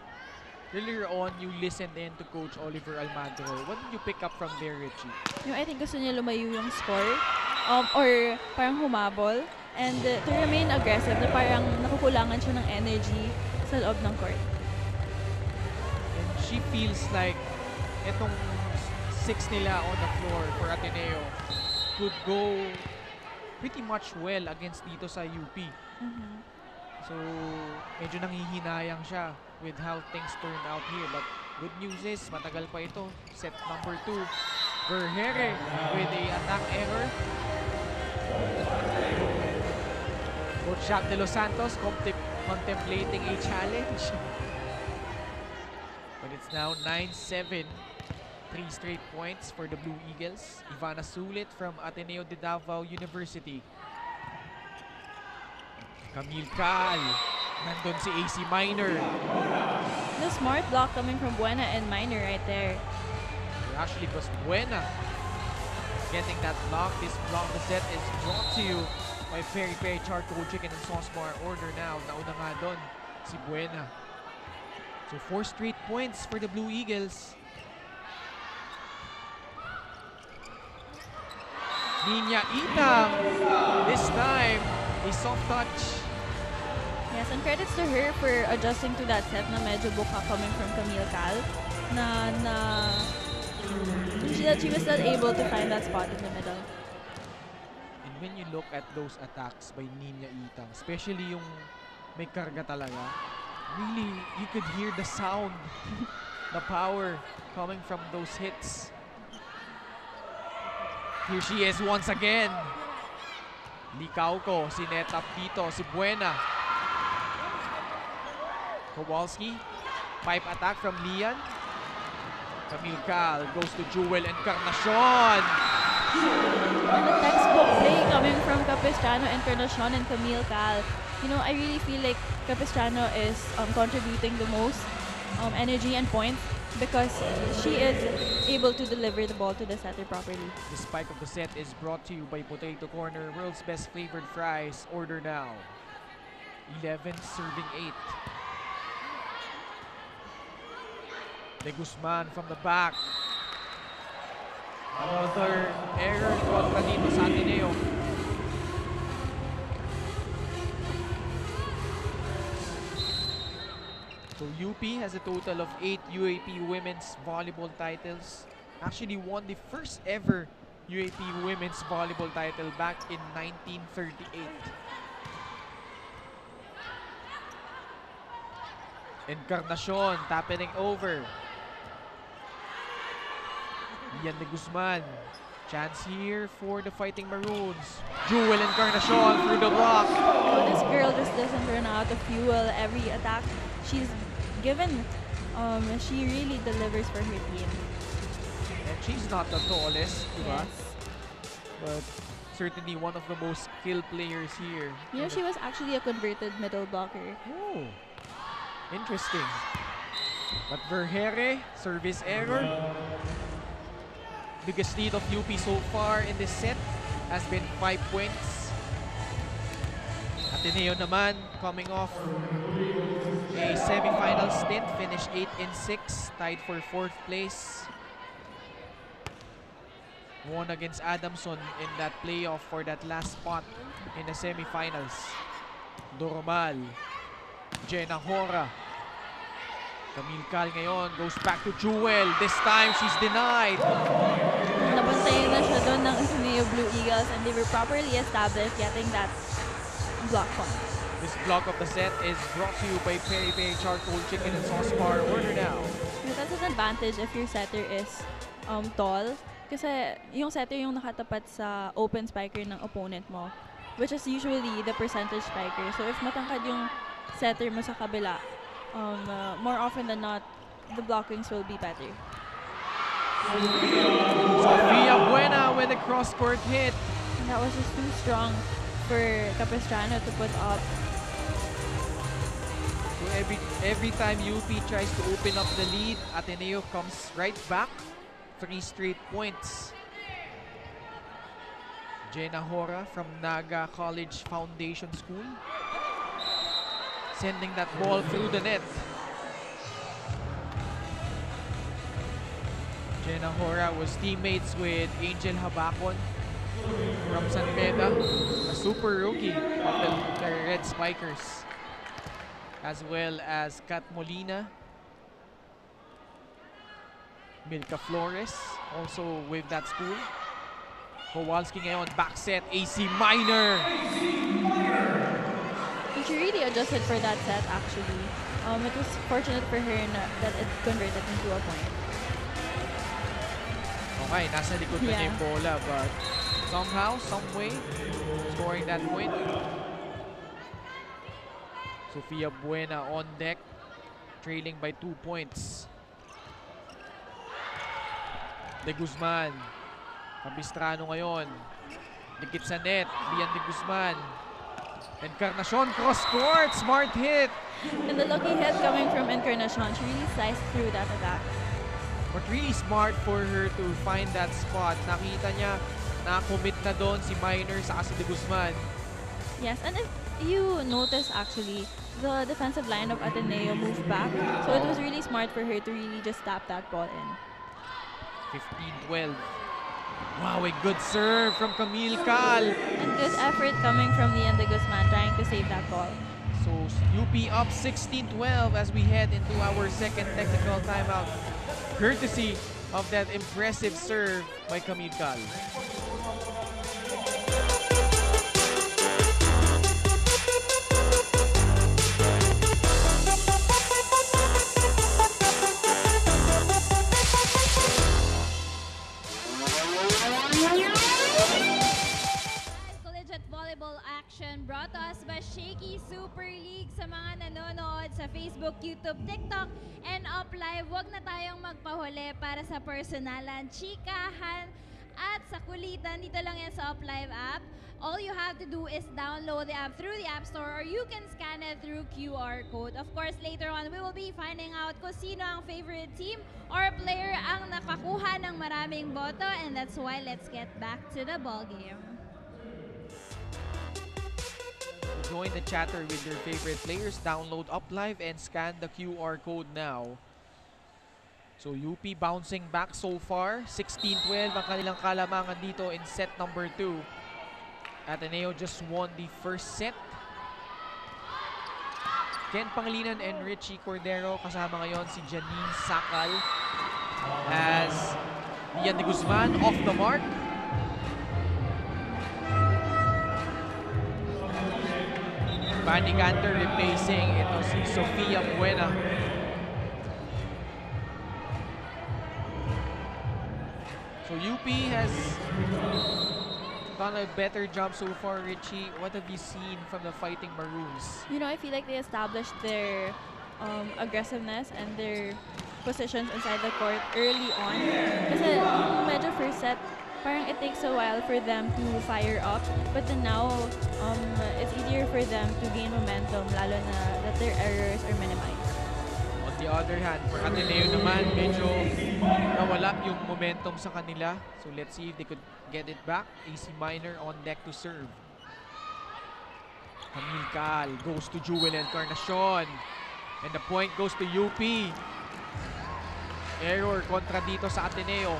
Earlier on, you listened in to Coach Oliver Almagro. What did you pick up from there, Richie? Yung I think gusto niya lumayo yung score or parang humabol and to remain aggressive na parang nakukulangan siya ng energy sa loob ng court. She feels like itong 6 nila on the floor for Ateneo could go pretty much well against dito sa UP. So, medyo nanghihinayang siya with how things turned out here. But good news is, matagal pa ito. Set number 2. Verhere with a attack error. Coach Jack De Los Santos contemplating a challenge. But it's now 9-7. 3 straight points for the Blue Eagles. Ivana Sulit from Ateneo de Davao University. Camille Cal. Nandun si AC Minor. The smart block coming from Buena and Minor right there. Actually, it was Buena getting that block. This block the set is brought to you by Peri Peri Charcoal Chicken and Sauce Bar. Order now. Nauna nga doon si Buena. So 4 straight points for the Blue Eagles. Ninya Itang. This time, a soft touch. Yes, and credits to her for adjusting to that set na medyo buka coming from Camille Cal. She was not able to find that spot in the middle. And when you look at those attacks by Ninya Itang, especially yung may karga talaga, really, you could hear the sound, the power coming from those hits. Here she is once again. Likauko, si net up dito, si Buena. Kowalski, pipe attack from Lian. Camille Cal goes to Jewel Encarnacion. And the textbook play coming from Capistrano, Encarnacion, and Camille Cal. You know, I really feel like Capistrano is contributing the most energy and points because she is able to deliver the ball to the setter properly. The spike of the set is brought to you by Potato Corner, world's best flavored fries. Order now. 11 serving 8. De Guzman from the back. Another error kontra dito sa Ateneo. So UP has a total of 8 UAP women's volleyball titles. Actually won the first ever UAP women's volleyball title back in 1938. Encarnacion tapping over. Ian de Guzman. Chance here for the Fighting Maroons. Jewel Encarnacion through the block. Oh, this girl just doesn't run out of fuel every attack she's given. She really delivers for her team. And she's not the tallest, diba? Yes. But certainly one of the most skilled players here. You know, she was actually a converted middle blocker. Oh, interesting. But Verhere, service error. Biggest lead of UP so far in this set has been 5 points. Ateneo naman coming off a semi-final stint, finished 8-6, tied for 4th place. won against Adamson in that playoff for that last spot in the semifinals. Doromal, Jenna Hora. Camille Cal ngayon goes back to Jewel. This time she's denied. Nabantayan na siya doon ng Ateneo Blue Eagles and they were properly established getting that block point. This block of the set is brought to you by Peri Peri Charcoal Chicken and Sauce Bar. Order now. That's an advantage if your setter is tall. Kasi yung setter yung nakatapat sa open spiker ng opponent mo, which is usually the percentage spiker. So if matangkad yung setter mo sa kabila, more often than not, the blockings will be better. Sofia Buena with a cross-court hit. And that was just too strong for Capistrano to put up. So every time UP tries to open up the lead, Ateneo comes right back. 3 straight points. Jenna Hora from Naga College Foundation School. Sending that ball through the net. Jenna Hora was teammates with Angel Habacon from San Beda, a super rookie of the Red Spikers, as well as Kat Molina, Milka Flores, also with that school. Kowalski ngayon, back set, AC Minor. She really adjusted for that set actually. It was fortunate for her that it converted into a point. Okay, nasa likod na niya yung bola, but somehow, some way, scoring that point. Sofia Buena on deck, trailing by 2 points. De Guzman, Capistrano ngayon, dikit sa net, Lian De Guzman. Encarnacion, cross-court, smart hit. And the lucky hit coming from Encarnacion, she really sliced through that attack. But really smart for her to find that spot. Nakita niya, na-commit na doon si Minor sa si De Guzman. Yes, and if you notice actually, the defensive line of Ateneo moved back. So it was really smart for her to really just tap that ball in. 15-12. Wow, a good serve from Camille Cal. And good effort coming from Lian De Guzman trying to save that ball. So UP up 16-12 as we head into our second technical timeout. Courtesy of that impressive serve by Camille Cal. Brought to us by Shakey Super League. Sa mga nanonood sa Facebook, YouTube, TikTok, and Up Live, huwag na tayong magpahuli para sa personalan, chikahan, at sa kulitan. Dito lang yan sa Up Live app. All you have to do is download the app through the App Store or you can scan it through QR code. Of course, later on, we will be finding out kung sino ang favorite team or player ang nakakuha ng maraming boto, and that's why let's get back to the ball game. Join the chatter with your favorite players. Download Up Live and scan the QR code now. So UP bouncing back so far. 16-12 ang kanilang kalamangan dito in set number 2. Ateneo just won the first set. Ken Pangilinan and Richie Cordero kasama ngayon si Janine Sakal as Lian De Guzman off the mark. Fanny Cantor replacing ito si Sofia Buena. So UP has done a better job so far, Richie. What have you seen from the Fighting Maroons? You know, I feel like they established their aggressiveness and their positions inside the court early on. Kasi medyo first set, parang it takes a while for them to fire up. But then now, it's easier for them to gain momentum, lalo na that their errors are minimized. On the other hand, for Ateneo naman, medyo nawala yung momentum sa kanila. So let's see if they could get it back. AC Minor on deck to serve. Camille Cal goes to Jewel Encarnacion. And the point goes to UP. Error kontra dito sa Ateneo.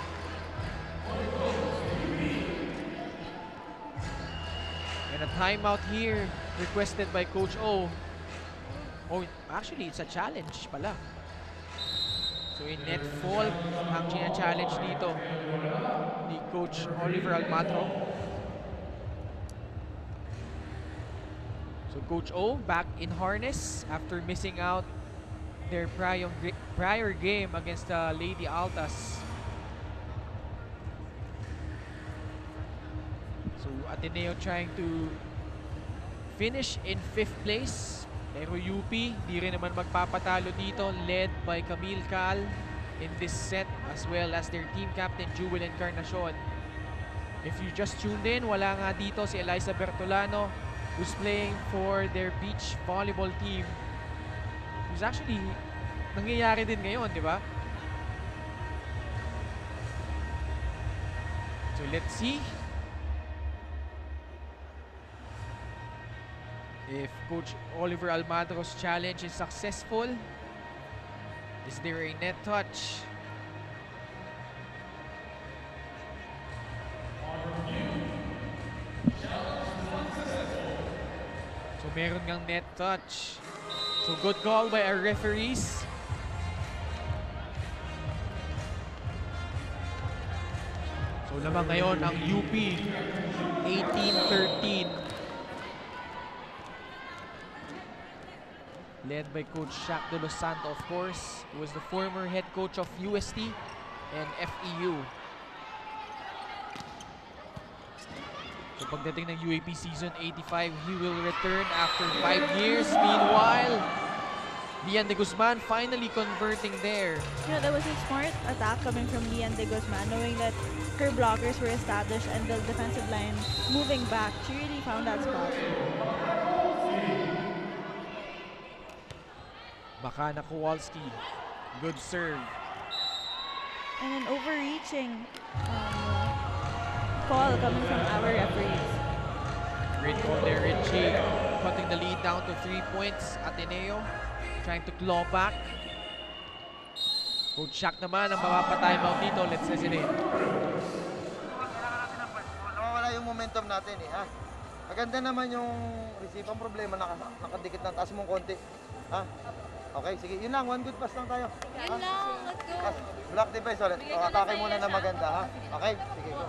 And a timeout here requested by Coach O. Oh, actually, it's a challenge pala. So in net fall, ang challenge dito ni Coach Oliver Almatro. So Coach O back in harness after missing out their prior game against the Lady Altas. So Ateneo trying to finish in 5th place. Pero UP, di rin naman magpapatalo dito, led by Camille Cal in this set as well as their team captain Jewel Encarnacion. If you just tuned in, wala nga dito si Eliza Bertolano who's playing for their beach volleyball team. Who's actually nangyayari din ngayon, di ba? So let's see if Coach Oliver Almatro's challenge is successful. Is there a net touch? So meron ngang net touch. So good call by our referees. So lamang ngayon ang UP 18-13. Led by Coach Shaq de Los Santos, of course, who was the former head coach of UST and FEU. So pagdating ng UAP Season 85, he will return after 5 years. Meanwhile, Lian de Guzman finally converting there. You know, that was a smart attack coming from Lian de Guzman, knowing that her blockers were established and the defensive line moving back. She really found that spot. Makana Kowalski, good serve. And an overreaching call coming from our referees. Great call there, Richie. Cutting the lead down to 3 points. Ateneo trying to claw back. Coach Shaq naman ang mapapatimeout dito. Let's listen in. Nawawala yung momentum natin eh, ha? Maganda naman yung receive. Ang problema, nakadikit ng taas mong konti. Ha? Okay, sige. Yun lang. One good pass lang tayo. Yun lang, let's go. Block device ulit. O, atake muna na maganda, ha? Okay, sige. Go.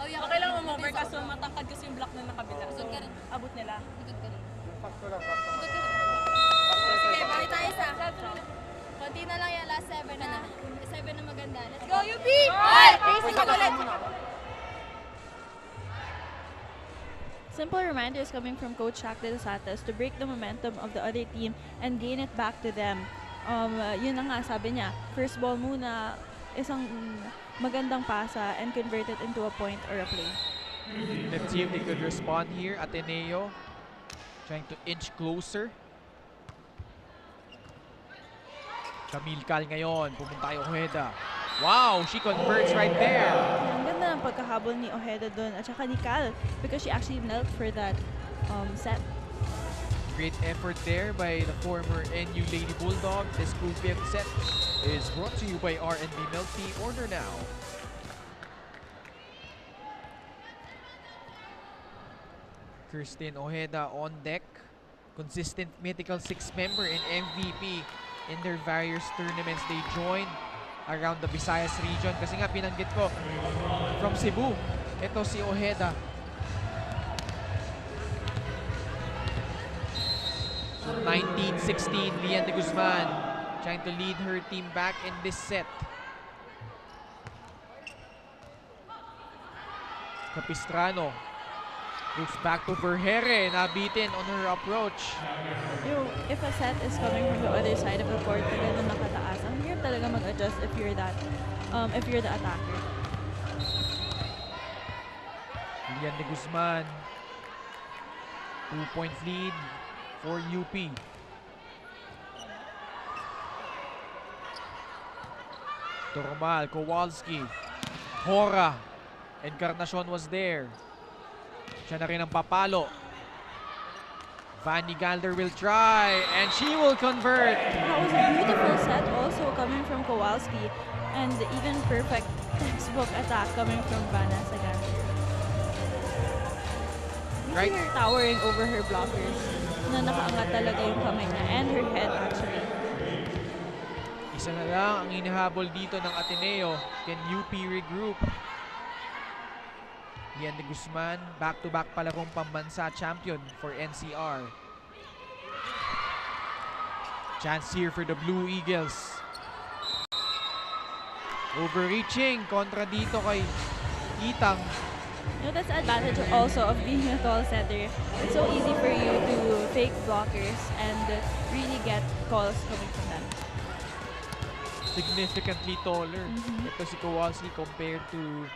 Okay lang umover kaso matangkad kasi yung block na nakabila. So, abot nila. Pass ko lang, pass ko lang. Sige, balik tayo sa. Konti na lang yan, last 7 na. 7 na maganda. Let's go, UP! Racing ulit! Simple reminders coming from Coach Shaq de Los Santos to break the momentum of the other team and gain it back to them. Yun na nga, sabi niya, first ball muna, isang magandang pasa and convert it into a point or a play. Let's see if they could respond here. Ateneo trying to inch closer. Camille Cal ngayon, pumunta yung Ojeda. Wow, she converts right there. Ang ganda ng pagkahabol ni Ojeda dun at saka ni Cal because she actually knelt for that set. Great effort there by the former NU Lady Bulldog. This School 5th set is brought to you by R&B Milk Tea. Order now. Kirsten Ojeda on deck. Consistent mythical 6 member and MVP in their various tournaments they joined around the Visayas region. Kasi nga binanggit ko, from Cebu, ito si Ojeda. So 19-16, Lian de Guzman trying to lead her team back in this set. Capistrano moves back to Vergere, nabitin on her approach. If a set is coming from the other side of the court, tagal na nakataas, ang hirap talaga mag-adjust if you're the attacker. Lian de Guzman, 2-point lead for UP. Tormal, Kowalski, Hora, Encarnacion was there. Siya na rin ang papalo. Vanny Galder will try, and she will convert. That was a beautiful set also coming from Kowalski, and even perfect textbook attack coming from Vanessa Galder. Right. see her towering over her blockers. Na nakaangat talaga yung kamay niya and her head actually. Isa na lang ang hinahabol dito ng Ateneo. Can UP regroup? Ian de Guzman, back-to-back palarong pambansa champion for NCR. Chance here for the Blue Eagles. Overreaching kontra dito kay Itang. You know, that's the advantage also of being a tall setter. It's so easy for you to fake blockers and really get calls coming from them. Significantly taller. Ito si Kowalski compared to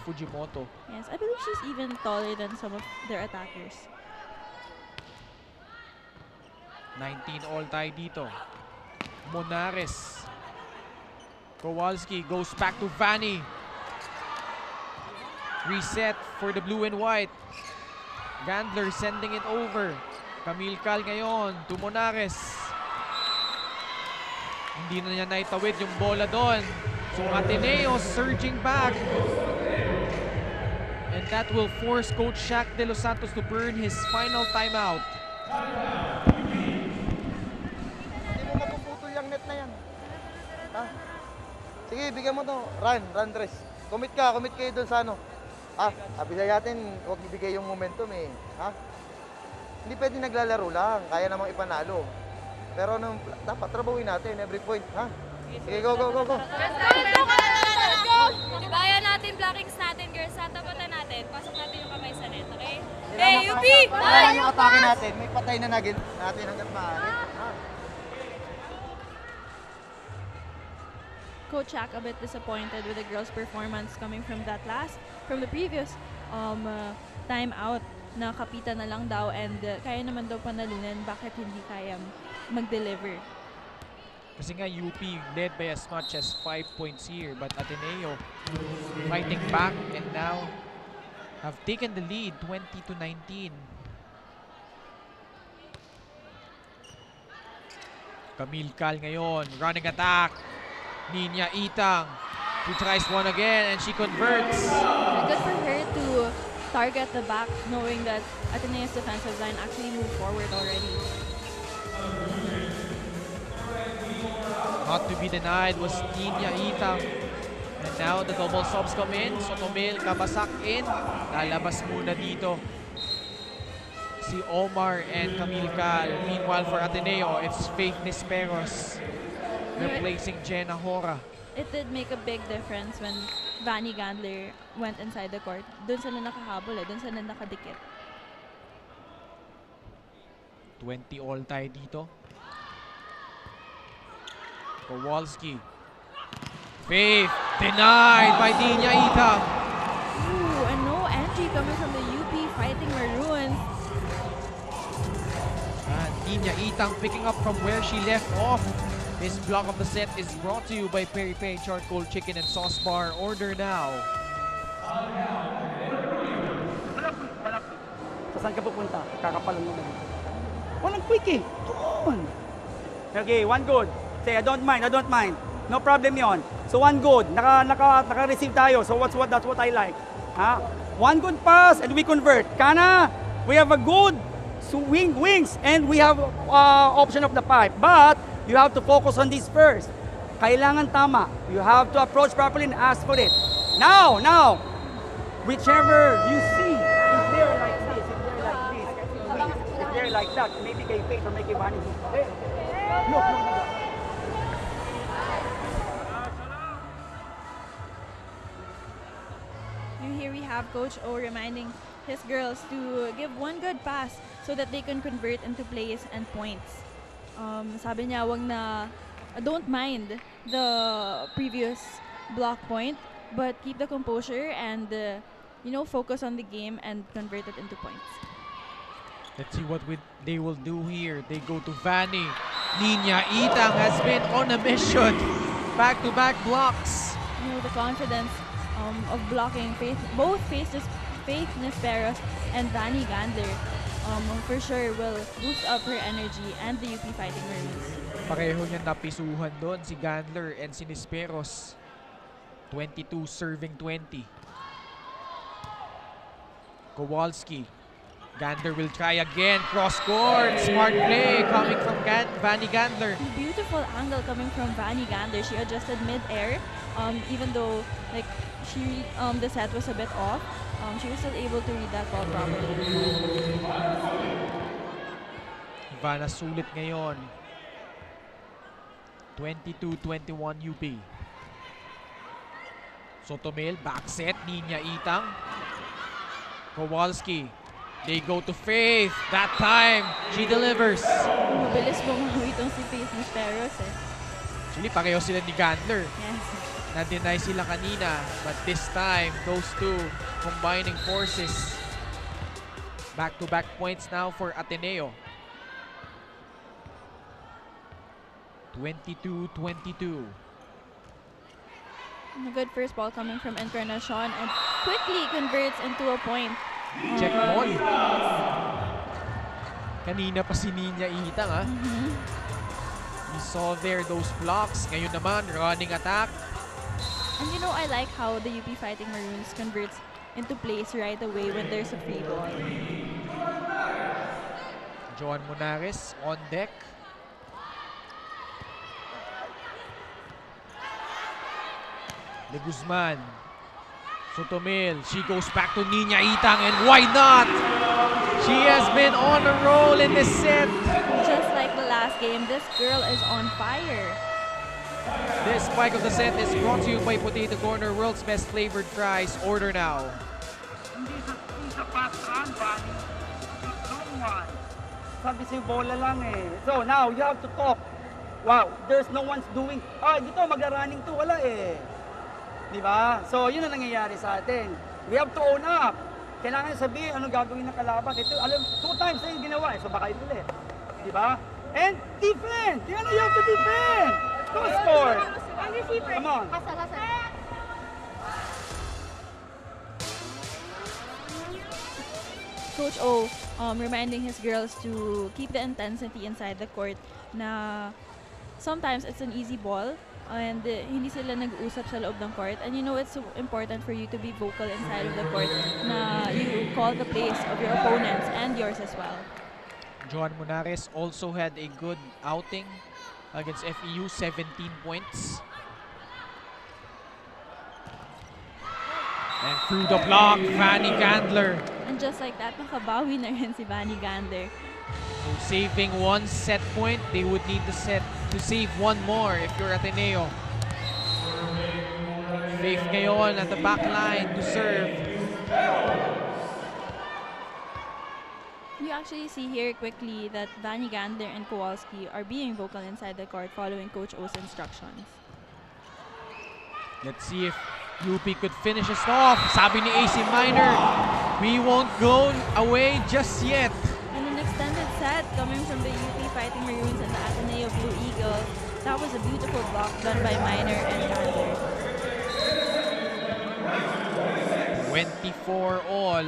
Fujimoto. Yes, I believe she's even taller than some of their attackers. 19 all tie dito. Monares. Kowalski goes back to Vanny. Reset for the blue and white. Gandler sending it over. Camille Cal ngayon to Monares. Hindi na niya naitawid yung bola doon. So Ateneo surging back. And that will force Coach Shaq de Los Santos to burn his final timeout. Hindi mo mapuputol yung net na yan. Ha? Sige, bigyan mo to. Run, Dres. Commit kayo doon sa ano. Sabi natin, huwag ibigay yung momentum eh. Ha? Hindi pwede naglalaro lang. Kaya namang ipanalo. Pero dapat trabahuin natin every point. Ha? Sige, go. Let's go! Tibayan natin blockings natin, girls. Tapatan natin. Pasok natin yung kamay sa net, okay? Hey, UP! Kaya yung atake natin, may patay na natin hanggat maaari. Ha? Coach Shaq a bit disappointed with the girls' performance coming from the previous timeout na kapitan na lang daw and kaya naman daw panalunan, bakit hindi kaya mag-deliver? Kasi nga UP led by as much as 5 points here, but Ateneo fighting back and now have taken the lead 20-19. Camille Cal ngayon, running attack. Ninya Itang, she tries one again and she converts. Good for her to target the back, knowing that Ateneo's defensive line actually moved forward already. Not to be denied was Ninya Itang. And now the double subs come in. Sotomil, kabasak in. Lalabas muna dito si Omar and Camille Cal. Meanwhile for Ateneo, it's Faith Nisperos replacing Jenna Hora. It did make a big difference when Vanny Gandler went inside the court. Doon sila nakahabol doon sila nakadikit. 20 all tie dito. Kowalski. Faith denied by Ninya Itang. Ooh, and no entry coming from the UP Fighting Maroons. And Ninya Itang picking up from where she left off. This block of the set is brought to you by Peri Peri Charcoal Chicken and Sauce Bar. Order now. Saan ka pupunta? Kakapalan mo na dito. Walang quick eh. Doon. Okay, one good. Say, I don't mind. No problem yon. So one good. Naka-receive tayo. So that's what I like. Ha? One good pass and we convert. Kana, we have a good wings and we have option of the pipe. But you have to focus on this first. Kailangan tama. You have to approach properly and ask for it. Now, whichever you see, if they're like this, if they're like that, maybe kay Faith or maybe kay Vanny. Hey, look. Here we have Coach O reminding his girls to give one good pass so that they can convert into plays and points. Sabi niya, don't mind the previous block point, but keep the composure and focus on the game and convert it into points. Let's see what they will do here. They go to Vanny. Ninya Itang has been on a mission. Back-to-back blocks. The confidence of blocking both Faith Nisperos and Vanny Gandler for sure will boost up her energy and the UP Fighting Maroons. Pareho niya napisuhan doon si Gandler and si Nisperos. 22 serving 20. Kowalski. Gandler will try again. Cross court. Smart play coming from Vanny Gandler. Beautiful angle coming from Vanny Gandler. She adjusted mid-air, even though like the set was a bit off. She was still able to read that ball properly. Ivana sulit ngayon. 22-21 UP. Sotomil, back set. Ninya Itang. Kowalski. They go to Faith. That time, she delivers. Mabilis bumawi itong si Faith Nisperos eh. Actually, pareho sila ni Gandler. Yes. Na-deny sila kanina. But this time, those two combining forces. Back-to-back points now for Ateneo. 22-22. A good first ball coming from Encarnacion and quickly converts into a point. Check ball. Kanina pa si Ninya Itang ha. We saw there those blocks. Ngayon naman, running attack. And you know, I like how the UP Fighting Maroons converts into plays right away when there's a free ball. Joan Monares on deck. De Guzman. Sotomil. She goes back to Ninya Itang, and why not? She has been on a roll in this set. Just like the last game, this girl is on fire. This spike of the set is brought to you by Potato Corner, world's best flavored fries. Order now. Sabi sa'yo, bola lang eh. So now, you have to talk. Wow, there's no one's doing, dito mag-running to, wala eh. Diba? So, yun ang nangyayari sa atin. We have to own up. Kailangan sabihin ano gagawin ng kalaban. Ito, alam, 2 times na yung ginawa. So, baka ito ulit. Diba? And defend! You have to defend! Don't score! Come on. Coach O reminding his girls to keep the intensity inside the court na sometimes it's an easy ball and hindi sila nag-usap sa loob ng court. And you know, it's so important for you to be vocal inside of the court na you call the plays of your opponents and yours as well. Joan Monares also had a good outing against FEU, 17 points. And through the block, Vanny Gandler. And just like that, nakabawi na rin si Vanny Gandler. So saving 1 set point, they would need to save 1 more if you're Ateneo. Faith ngayon at the back line to serve. You actually see here quickly that Vanny Gandler and Kowalski are being vocal inside the court following Coach O's instructions. Let's see if UP could finish us off. Sabi ni AC Minor, we won't go away just yet. And an extended set coming from the UP Fighting Maroons and the Ateneo Blue Eagles. That was a beautiful block done by Minor and Gandler. 24 all.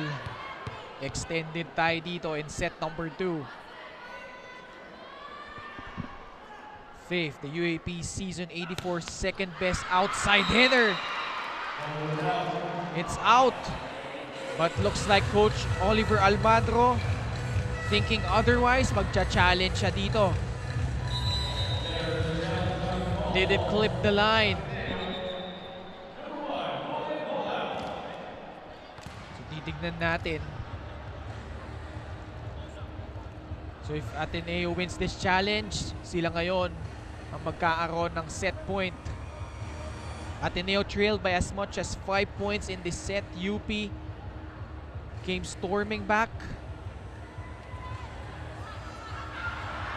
Extended tie dito in set number 2. Faith, the UAP season 84 second best outside hitter. It's out. But looks like Coach Oliver Almandro thinking otherwise. Magcha-challenge siya dito. Did it clip the line? So titignan natin. So if Ateneo wins this challenge, sila ngayon ang magkaaroon ng set point. Ateneo trailed by as much as 5 points in this set. UP came storming back.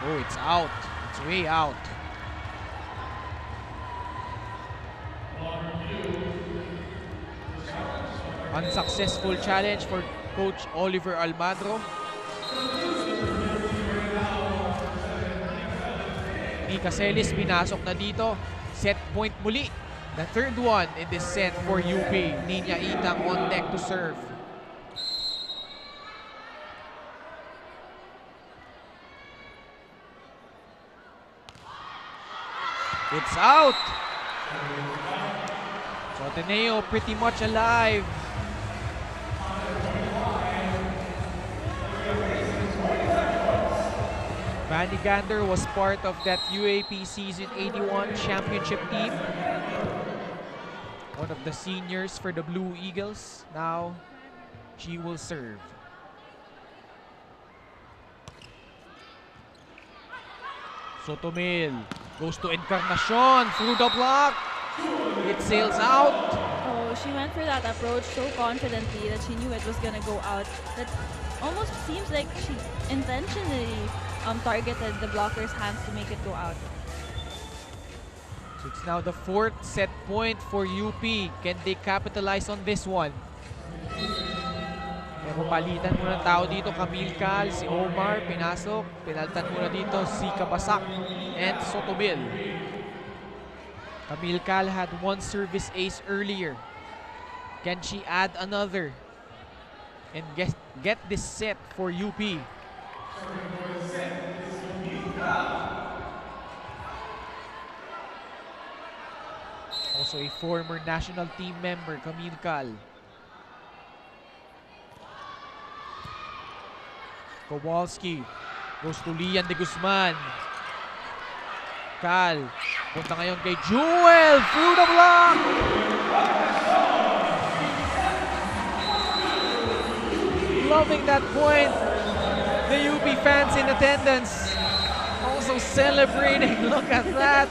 Oh, it's out. It's way out. Unsuccessful challenge for Coach Oliver Almandro. Mika Celis pinasok na dito. Set point muli. The third one in this set for UP. Ninya Itang on deck to serve. It's out. So Ateneo pretty much alive. Vanny Gander was part of that UAP Season 81 championship team. One of the seniors for the Blue Eagles. Now, she will serve. Sotomil goes to Encarnacion through the block. It sails out. Oh, she went for that approach so confidently that she knew it was gonna go out. That almost seems like she intentionally targeted the blocker's hands to make it go out. So it's now the 4th set point for UP. Can they capitalize on this one? Pero palitan muna ng tao dito. Camille Cal, si Omar, pinasok. Pinaltan muna dito si Kabasak and Sotomil. Camille Cal had one service ace earlier. Can she add another and get this set for UP? Also a former national team member, Camille Cal. Kowalski goes to Lian de Guzman. Cal, punta ngayon kay Jewel through the block. Loving that point. The UP fans in attendance also celebrating. Look at that.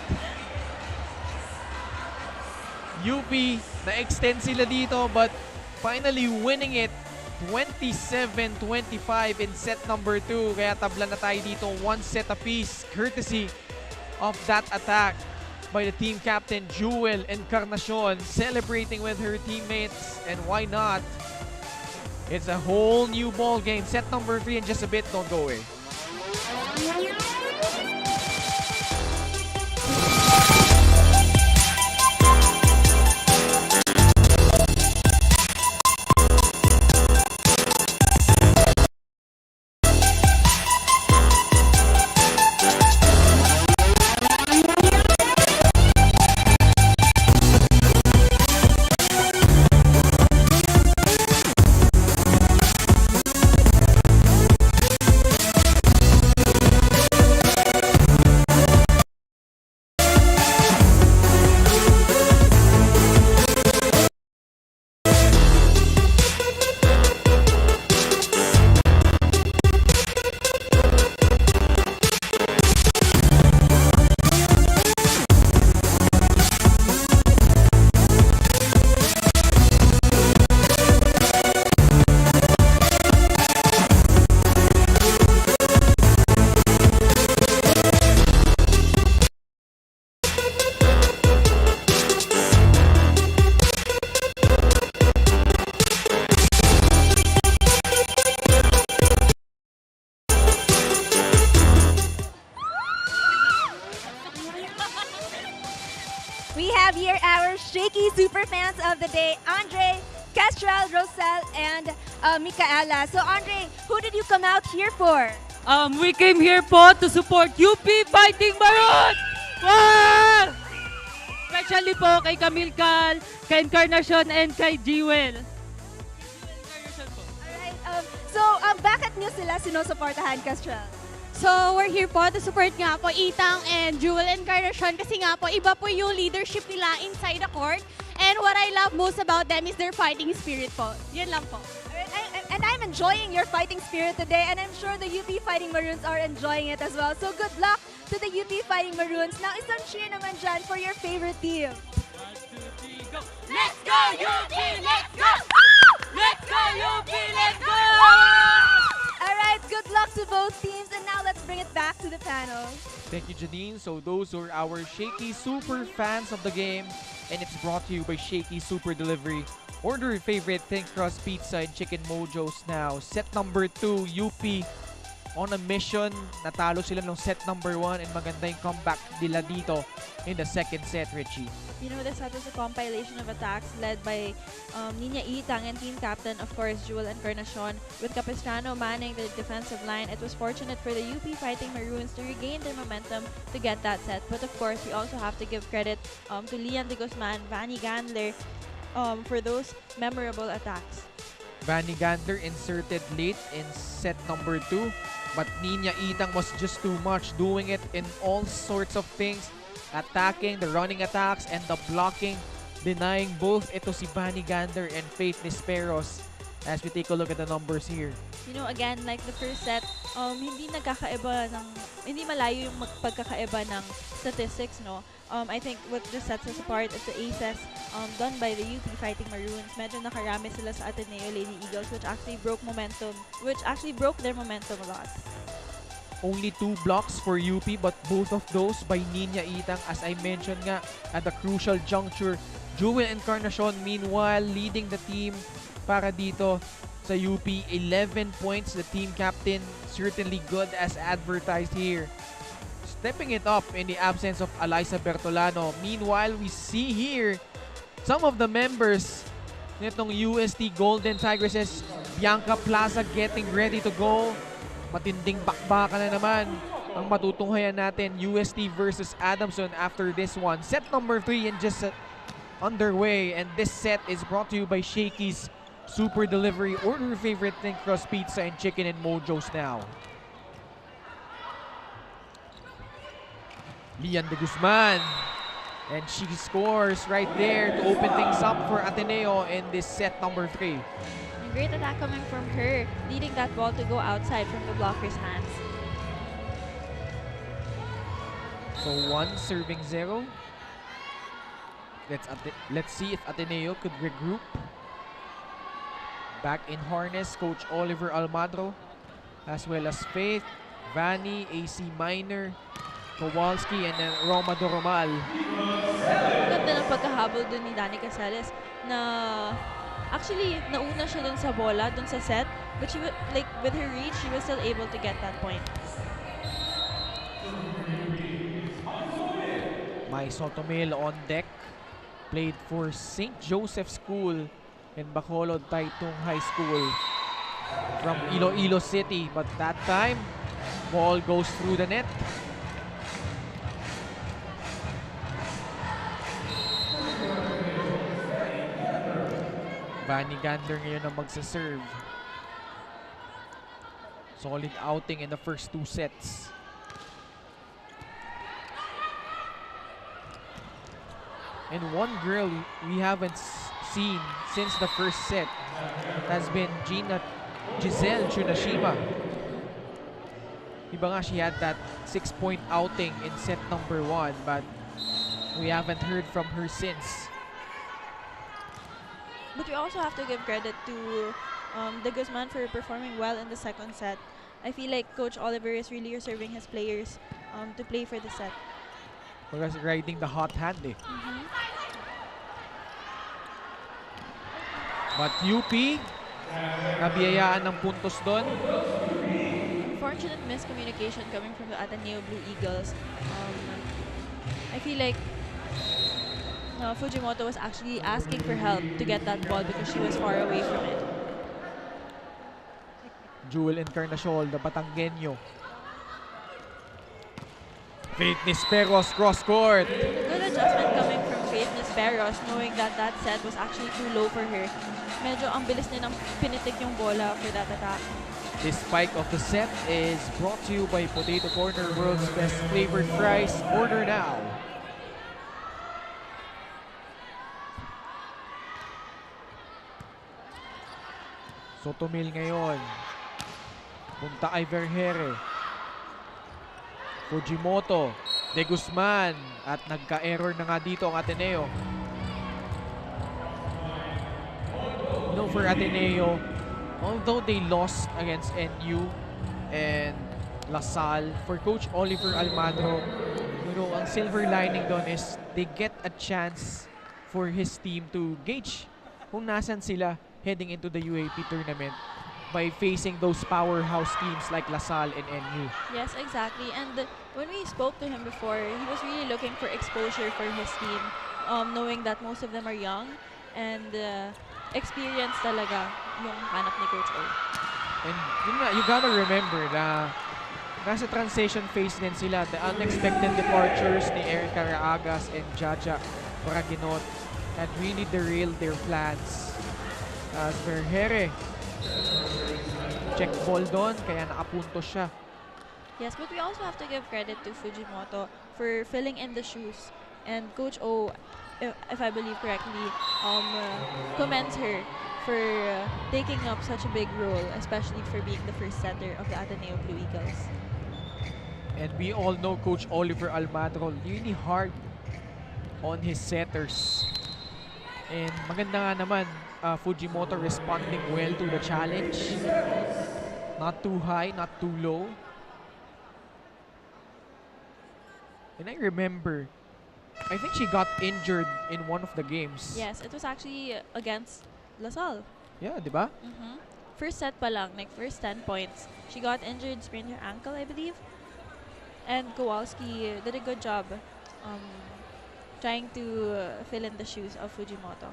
UP, na-extend sila dito but finally winning it 27-25 in set number 2. Kaya tabla na tayo dito, 1 set apiece courtesy of that attack by the team captain Jewel Encarnacion, celebrating with her teammates, and why not? It's a whole new ball game. Set number 3 in just a bit. Don't go away. We have here our Shakey super fans of the day, Andre, Castral, Rosal, and Micaela. So Andre, who did you come out here for? We came here po to support UP Fighting Maroons! Wow! Especially po kay Camille Cal, kay Encarnacion, and kay Jewel. Alright, so bakit nyo sila sinusuportahan, Castral? So, we're here po to support nga po Itang and Jewel Encarnacion kasi nga po iba po yung leadership nila inside the court. And what I love most about them is their fighting spirit po. Yan lang po. And I'm enjoying your fighting spirit today, and I'm sure the UP Fighting Maroons are enjoying it as well. So good luck to the UP Fighting Maroons. Now, isang cheer naman dyan for your favorite team. 1, 2, 3, go! Let's go UP! Let's go! Let's go UP! Let's go! Alright, good luck to both teams, and now let's bring it back to the panel. Thank you, Janine. So those are our Shakey Super fans of the game, and it's brought to you by Shakey Super Delivery. Order your favorite thin crust pizza and chicken mojos now. Set number 2, UP on a mission. Natalo sila nung set number 1, and maganda yung comeback nila dito in the second set, Richie. You know, this set was a compilation of attacks led by Nina Itang and team captain, of course, Jewel Encarnacion, with Capistrano manning the defensive line. It was fortunate for the UP Fighting Maroons to regain their momentum to get that set. But of course, we also have to give credit to Lian de Guzman, Vanny Gandler, for those memorable attacks. Vanny Gander inserted late in set number 2. But Ninya Itang was just too much, doing it in all sorts of things. Attacking, the running attacks, and the blocking. Denying both ito si Bunny Gander and Faith Nisperos as we take a look at the numbers here. You know, again, like the first set, hindi malayo yung pagkakaiba ng statistics, no? I think what just sets us apart is the aces done by the UP Fighting Maroons. Medyo nakarami sila sa Ateneo Lady Eagles, which actually broke their momentum a lot. Only 2 blocks for UP, but both of those by Ninya Itang. As I mentioned nga, at the crucial juncture, Jewel Encarnacion meanwhile leading the team para dito sa UP. 11 points, the team captain certainly good as advertised here. Stepping it up in the absence of Alyssa Bertolano. Meanwhile, we see here some of the members nitong UST Golden Tigresses. Bianca Plaza getting ready to go. Matinding bakbakan na naman ang matutunghayan natin. UST versus Adamson after this one. Set number 3 and just underway. And this set is brought to you by Shakey's Super Delivery. Order your favorite thin crust pizza and chicken and mojos now. Lian de Guzman. And she scores right there to open things up for Ateneo in this set number 3. Great attack coming from her, leading that ball to go outside from the blocker's hands. So 1 serving 0. Let's see if Ateneo could regroup. Back in harness, Coach Oliver Almadro, as well as Faith, Vanny, AC Minor, Kowalski, and then Roma Doromal. Ganda ng pagkahabol dun ni Dani Casales na actually, nauna siya dun sa bola, dun sa set, but she like with her reach, she was still able to get that point. Mai Sotomil on deck, played for St. Joseph School in Bacolod Taitung High School from Iloilo City, but that time, ball goes through the net. Vanny Gander ngayon ang magsaserve. Solid outing in the first 2 sets. And one girl we haven't seen since the first set has been Giselle Chunashima. Diba nga, she had that 6-point outing in set number 1, but we haven't heard from her since. But we also have to give credit to De Guzman for performing well in the second set. I feel like Coach Oliver is really reserving his players to play for the set. Because riding the hot hand eh. But UP, nabiyayaan ng puntos doon. Unfortunate miscommunication coming from the Ateneo Blue Eagles. I feel like Fujimoto was actually asking for help to get that ball because she was far away from it. Jewel Encarnacion, the Batanggenyo. Faith Nisperos cross court. Good adjustment coming from Faith Nisperos, knowing that that set was actually too low for her. Medyo ang bilis nilang pinitik yung bola for that attack. This spike of the set is brought to you by Potato Corner, world's best flavored fries. Order now. Sotomil ngayon. Punta kay Vergere. Fujimoto. De Guzman. At nagka-error na nga dito ang Ateneo. You know, for Ateneo, although they lost against NU and LaSalle, for Coach Oliver Almadro, you know, ang silver lining doon is they get a chance for his team to gauge kung nasan sila heading into the UAP tournament by facing those powerhouse teams like LaSalle and NU. Yes, exactly. And when we spoke to him before, he was really looking for exposure for his team, knowing that most of them are young and experience talaga yung hanap ni Coach O. And yun nga, you gotta remember na nasa transition phase din sila. The unexpected departures ni Erica Raagas and Jaja Paraginot had really derailed their plans. As Vergere, check ball doon, kaya nakapunto siya Yes, but we also have to give credit to Fujimoto for filling in the shoes. And Coach O, if I believe correctly, commends her for taking up such a big role, especially for being the first setter of the Ateneo Blue Eagles. And we all know Coach Oliver Almadro really hard on his setters. And maganda nga naman, Fujimoto responding well to the challenge. Not too high, not too low. And I remember, I think she got injured in one of the games. Yes, it was actually against LaSalle. Yeah, di ba? First set pa lang, like first 10 points. She got injured, sprained her ankle, I believe. And Kowalski did a good job trying to fill in the shoes of Fujimoto.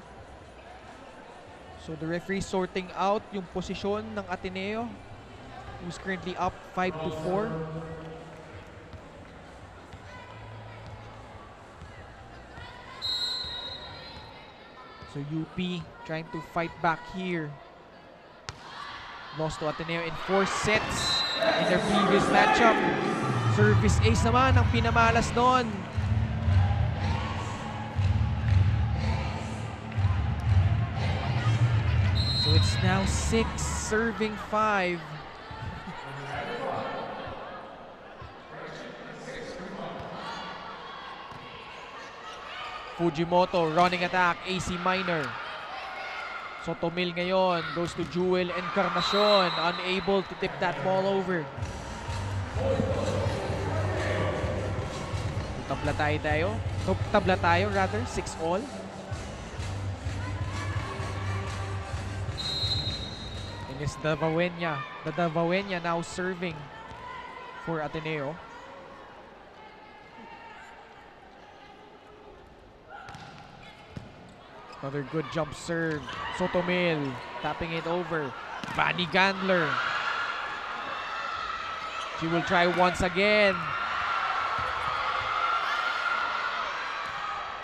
So the referee sorting out yung posisyon ng Ateneo, who's currently up 5-4. So UP trying to fight back here. Lost to Ateneo in 4 sets in their previous matchup. Service ace naman ang pinamalas doon. So it's now 6 serving 5. Fujimoto running attack, AC minor. Sotomil ngayon goes to Jewel Encarnacion, unable to tip that ball over. Tabla tayo rather, 6-all. And it's the Davawenya now serving for Ateneo. Another good jump serve. Sotomil tapping it over. Vanny Gandler. She will try once again.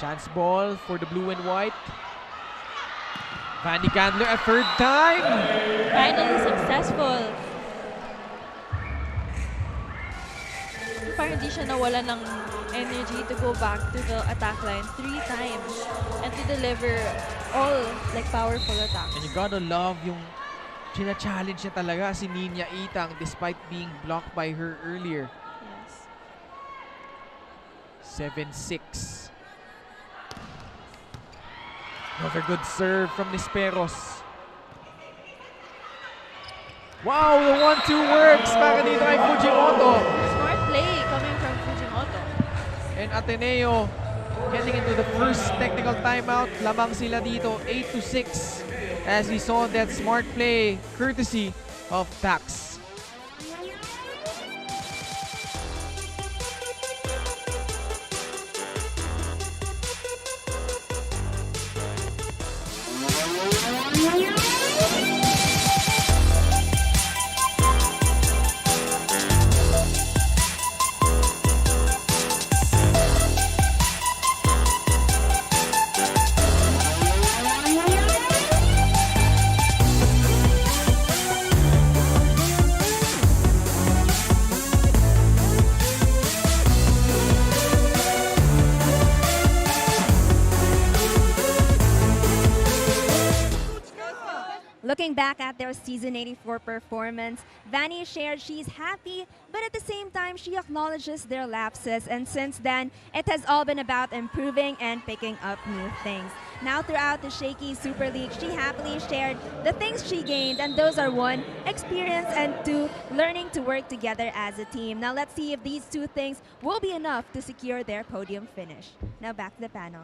Chance ball for the blue and white. Vanny Gandler a third time. Finally successful. Parang hindi siya nawala ng energy to go back to the attack line 3 times and to deliver all like powerful attacks. And you gotta love yung china-challenge niya talaga si Ninya Itang despite being blocked by her earlier. Yes. 7-6. Another good serve from Nisperos. Wow, the 1-2 works para dito kay Fujimoto. Smart play coming from Fujimoto. And Ateneo getting into the first technical timeout. Lamang sila dito, 8-6. As we saw that smart play courtesy of Tax. Looking back at their season 84 performance, Vanny shared she's happy, but at the same time, she acknowledges their lapses. And since then, it has all been about improving and picking up new things. Now throughout the Shakey Super League, she happily shared the things she gained, and those are 1, experience, and 2, learning to work together as a team. Now let's see if these 2 things will be enough to secure their podium finish. Now back to the panel.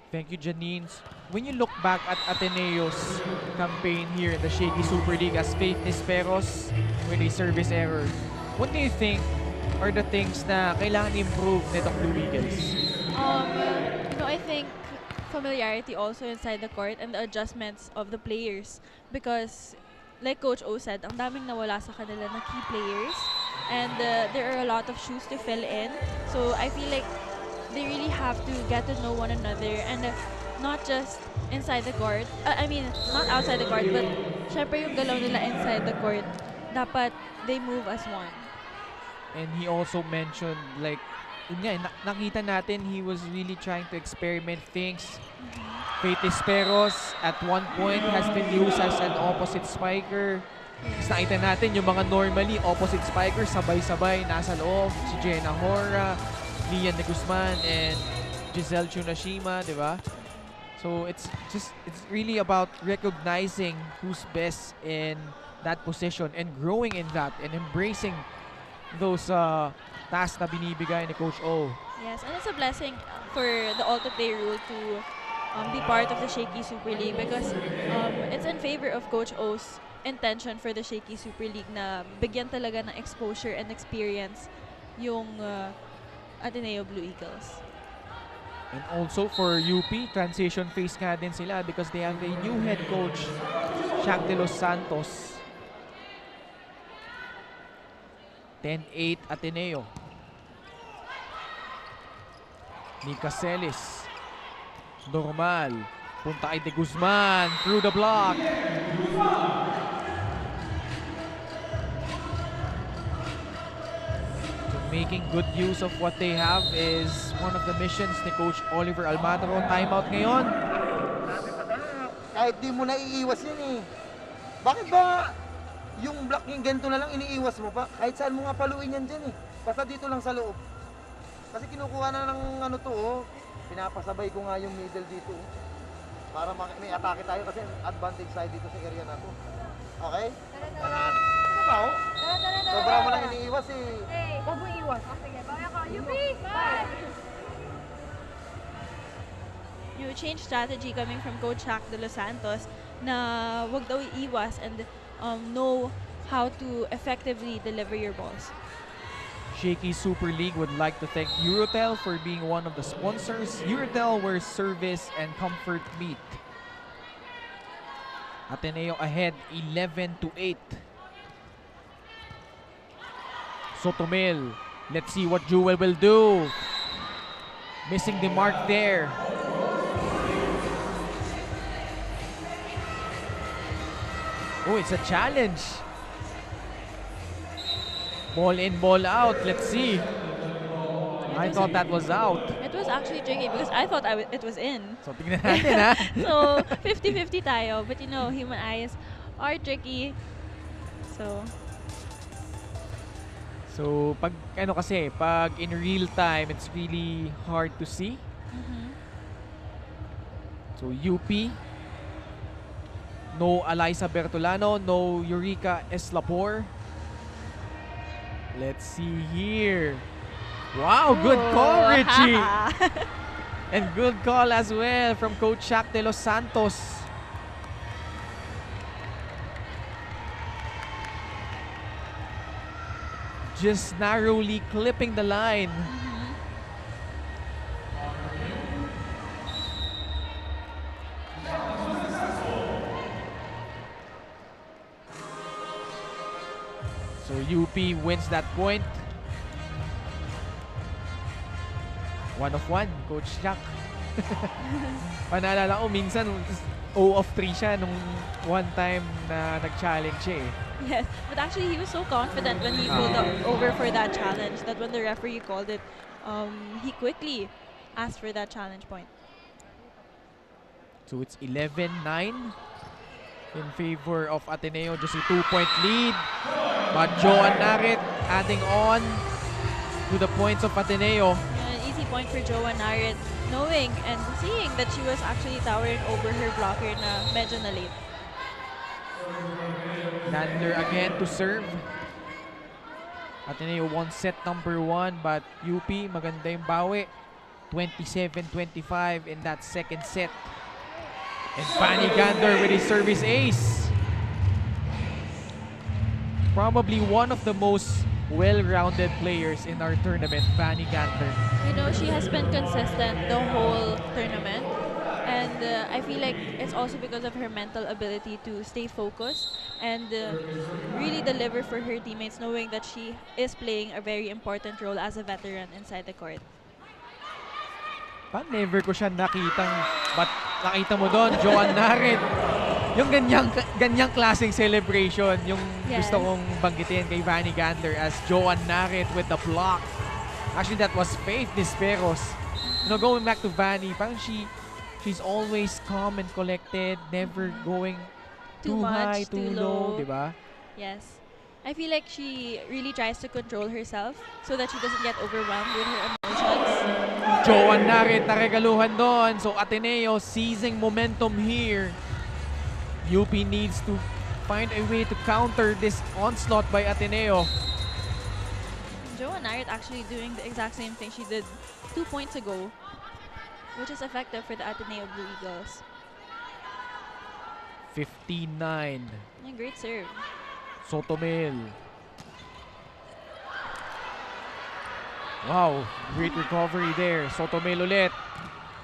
Thank you, Janine. When you look back at Ateneo's campaign here in the Shakey Super League as Faith Nisperos with a service error, what do you think are the things na kailangan improve nitong Blue Eagles? I think familiarity also inside the court and the adjustments of the players, because like Coach O said, ang daming nawala sa kanila na key players, and there are a lot of shoes to fill in. So I feel like they really have to get to know one another, and not just inside the court. I mean, not outside the court, but syempre yung galaw nila inside the court, dapat they move as one. And he also mentioned, like, yun nga, nakita natin he was really trying to experiment things. Faith Esperos at one point has been used as an opposite spiker. Tapos nakita natin yung mga normally opposite spikers sabay-sabay nasa loob. Si Jenna Hora, Lian de Guzman, and Giselle Chunashima, di ba? So it's really about recognizing who's best in that position and growing in that and embracing those tasks na binibigay ni Coach O. Yes, and it's a blessing for the all-to-play rule to be part of the Shakey Super League because it's in favor of Coach O's intention for the Shakey Super League na bigyan talaga ng exposure and experience yung Ateneo Blue Eagles. And also for UP, transition phase nga din sila because they have a new head coach, Shakey de los Santos. 10-8 Ateneo. Nika Celis. Normal. Punta kay De Guzman through the block. So making good use of what they have is one of the missions ni Coach Oliver Almadro. Timeout ngayon. Kahit di mo na iiwas yan eh. Bakit ba yung block yung ganito na lang iniiwas mo pa? Kahit saan mo nga paluin yan dyan eh. Basta dito lang sa loob. Kasi kinukuha na ng ano to oh. Pinapasabay ko nga yung middle dito oh. Para may atake tayo kasi advantage side dito sa area na to. Okay? Ano ba oh? Sobra mo lang iniiwas eh. Hey, huwag mo iwas. Sige, baya ka. UP! Bye! New change strategy coming from Coach Shakey de los Santos na wag daw iiwas and know how to effectively deliver your balls. Shakey Super League would like to thank Eurotel for being one of the sponsors. Eurotel, where service and comfort meet. Ateneo ahead 11-8. Sotomil. Let's see what Jewel will do. Missing the mark there. Oh, it's a challenge. Ball in, ball out. Let's see. I thought that was out. It was actually tricky because I thought it was in. So, tingnan natin ha. So, 50-50 tayo. But you know, human eyes are tricky. So, pag ano kasi, pag in real time, it's really hard to see. So, UP. No Eliza Bertolano. No Eureka Eslapor. Let's see here. Wow, good call, Richie. And good call as well from Coach Shakey de los Santos. Just narrowly clipping the line. So UP wins that point. 1 of 1, Coach Jack. Panalala ko, minsan 0 of 3 siya nung one time na nag-challenge siya eh. Yes, but actually he was so confident when he pulled over for that challenge that when the referee called it, he quickly asked for that challenge point. So it's 11-9 in favor of Ateneo. Just a 2-point lead. But Joan Narit adding on to the points of Ateneo. An easy point for Joan Narit, knowing and seeing that she was actually towering over her blocker na medyo na late. Landler again to serve. Ateneo won set number 1, but UP maganda yung bawi. 27-25 in that second set. And Fanny Gander with his service ace. Probably one of the most well-rounded players in our tournament, Fanny Gander. You know, she has been consistent the whole tournament. And I feel like it's also because of her mental ability to stay focused and really deliver for her teammates, knowing that she is playing a very important role as a veteran inside the court. Never ko siya nakitang, but nakita mo doon, Joan Narit Yung ganyang klaseng celebration, yung Yes. gusto kong banggitin kay Vanny Gandler as Joan Narit with the block. Actually, that was Faith Nisperos. You know, going back to Vanny, parang she's always calm and collected, never going too high, much, too low, di ba? Yes. I feel like she really tries to control herself so that she doesn't get overwhelmed with her emotions. Joan Narit naregaluhan doon. So Ateneo seizing momentum here. UP needs to find a way to counter this onslaught by Ateneo. Joan Narit actually doing the exact same thing she did 2 points ago, which is effective for the Ateneo Blue Eagles. 59. A great serve. Sotomil. Wow, great recovery there. Sotomil ulit.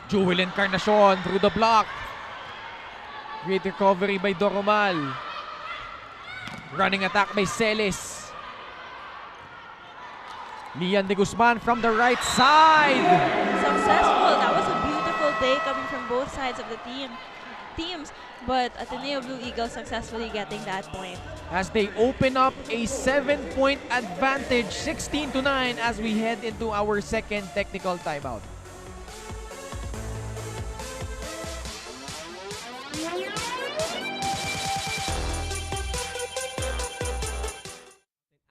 Jewel Encarnacion through the block. Great recovery by Doromal. Running attack by Celis. Lian de Guzman from the right side. Successful. That was a beautiful play coming from both sides of the teams. But Ateneo Blue Eagles successfully getting that point. As they open up a 7-point advantage, 16-9 as we head into our second technical timeout.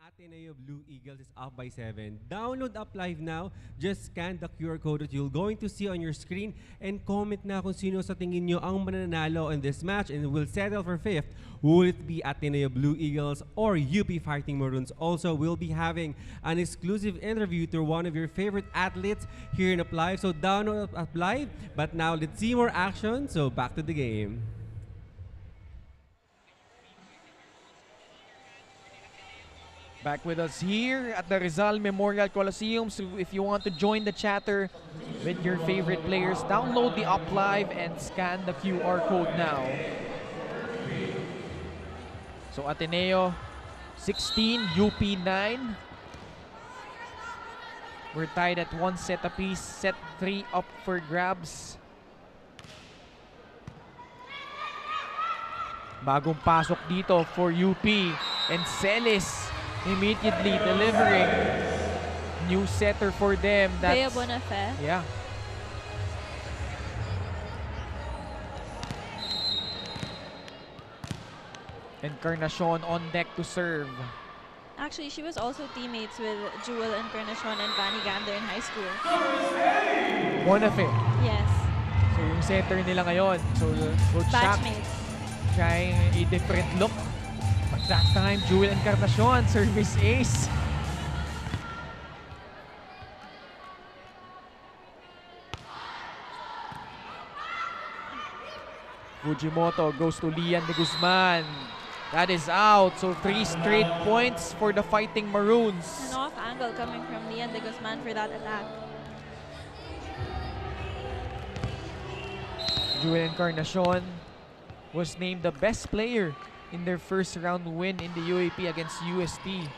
Ateneo Blue Eagles is up by 7. Download Up Live now. Just scan the QR code that you're going to see on your screen and comment na kung sino sa tingin nyo ang mananalo in this match and will settle for 5th. Will it be Ateneo Blue Eagles or UP Fighting Maroons? Also, we'll be having an exclusive interview to one of your favorite athletes here in Up Live. So download Up Live. But now let's see more action. So back to the game. Back with us here at the Rizal Memorial Coliseum. So if you want to join the chatter with your favorite players, download the Up Live and scan the QR code now. So Ateneo 16, UP 9. We're tied at 1 set apiece. Set 3 up for grabs. Bagong pasok dito for UP. And Celis immediately delivering. New setter for them. Bea Bonafé. Yeah. Encarnacion on deck to serve. Actually, she was also teammates with Jewel Encarnacion and Vanny Gander in high school. Bonafé. Yes. So yung setter nila ngayon. So Coach Shak Batchmates. trying a different look. But that time, Jewel Encarnacion, service ace. Fujimoto goes to Lian de Guzman. That is out. So 3 straight points for the Fighting Maroons. An off angle coming from Lian de Guzman for that attack. Jewel Encarnacion was named the best player in their first round win in the UAP against UST.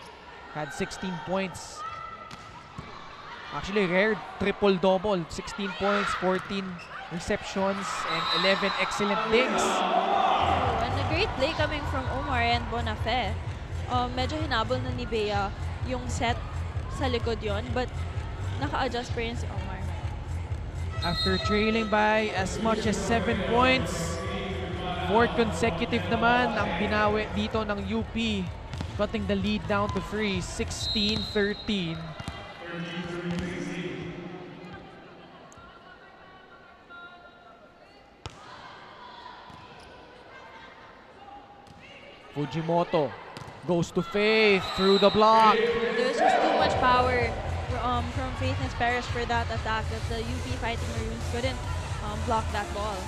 Had 16 points. Actually, rare triple-double. 16 points, 14 receptions, and 11 excellent digs. Oh, and a great play coming from Omar and Bonafé. Medyo hinabol na ni Bea yung set sa likod yon, but naka-adjust pa rin si Omar. After trailing by as much as 7 points, 4th consecutive naman ang binawi dito ng UP, cutting the lead down to 3, 16-13. Fujimoto goes to Faith through the block. There was just too much power from Faith Nisperos for that attack that the UP Fighting Maroons couldn't block that ball.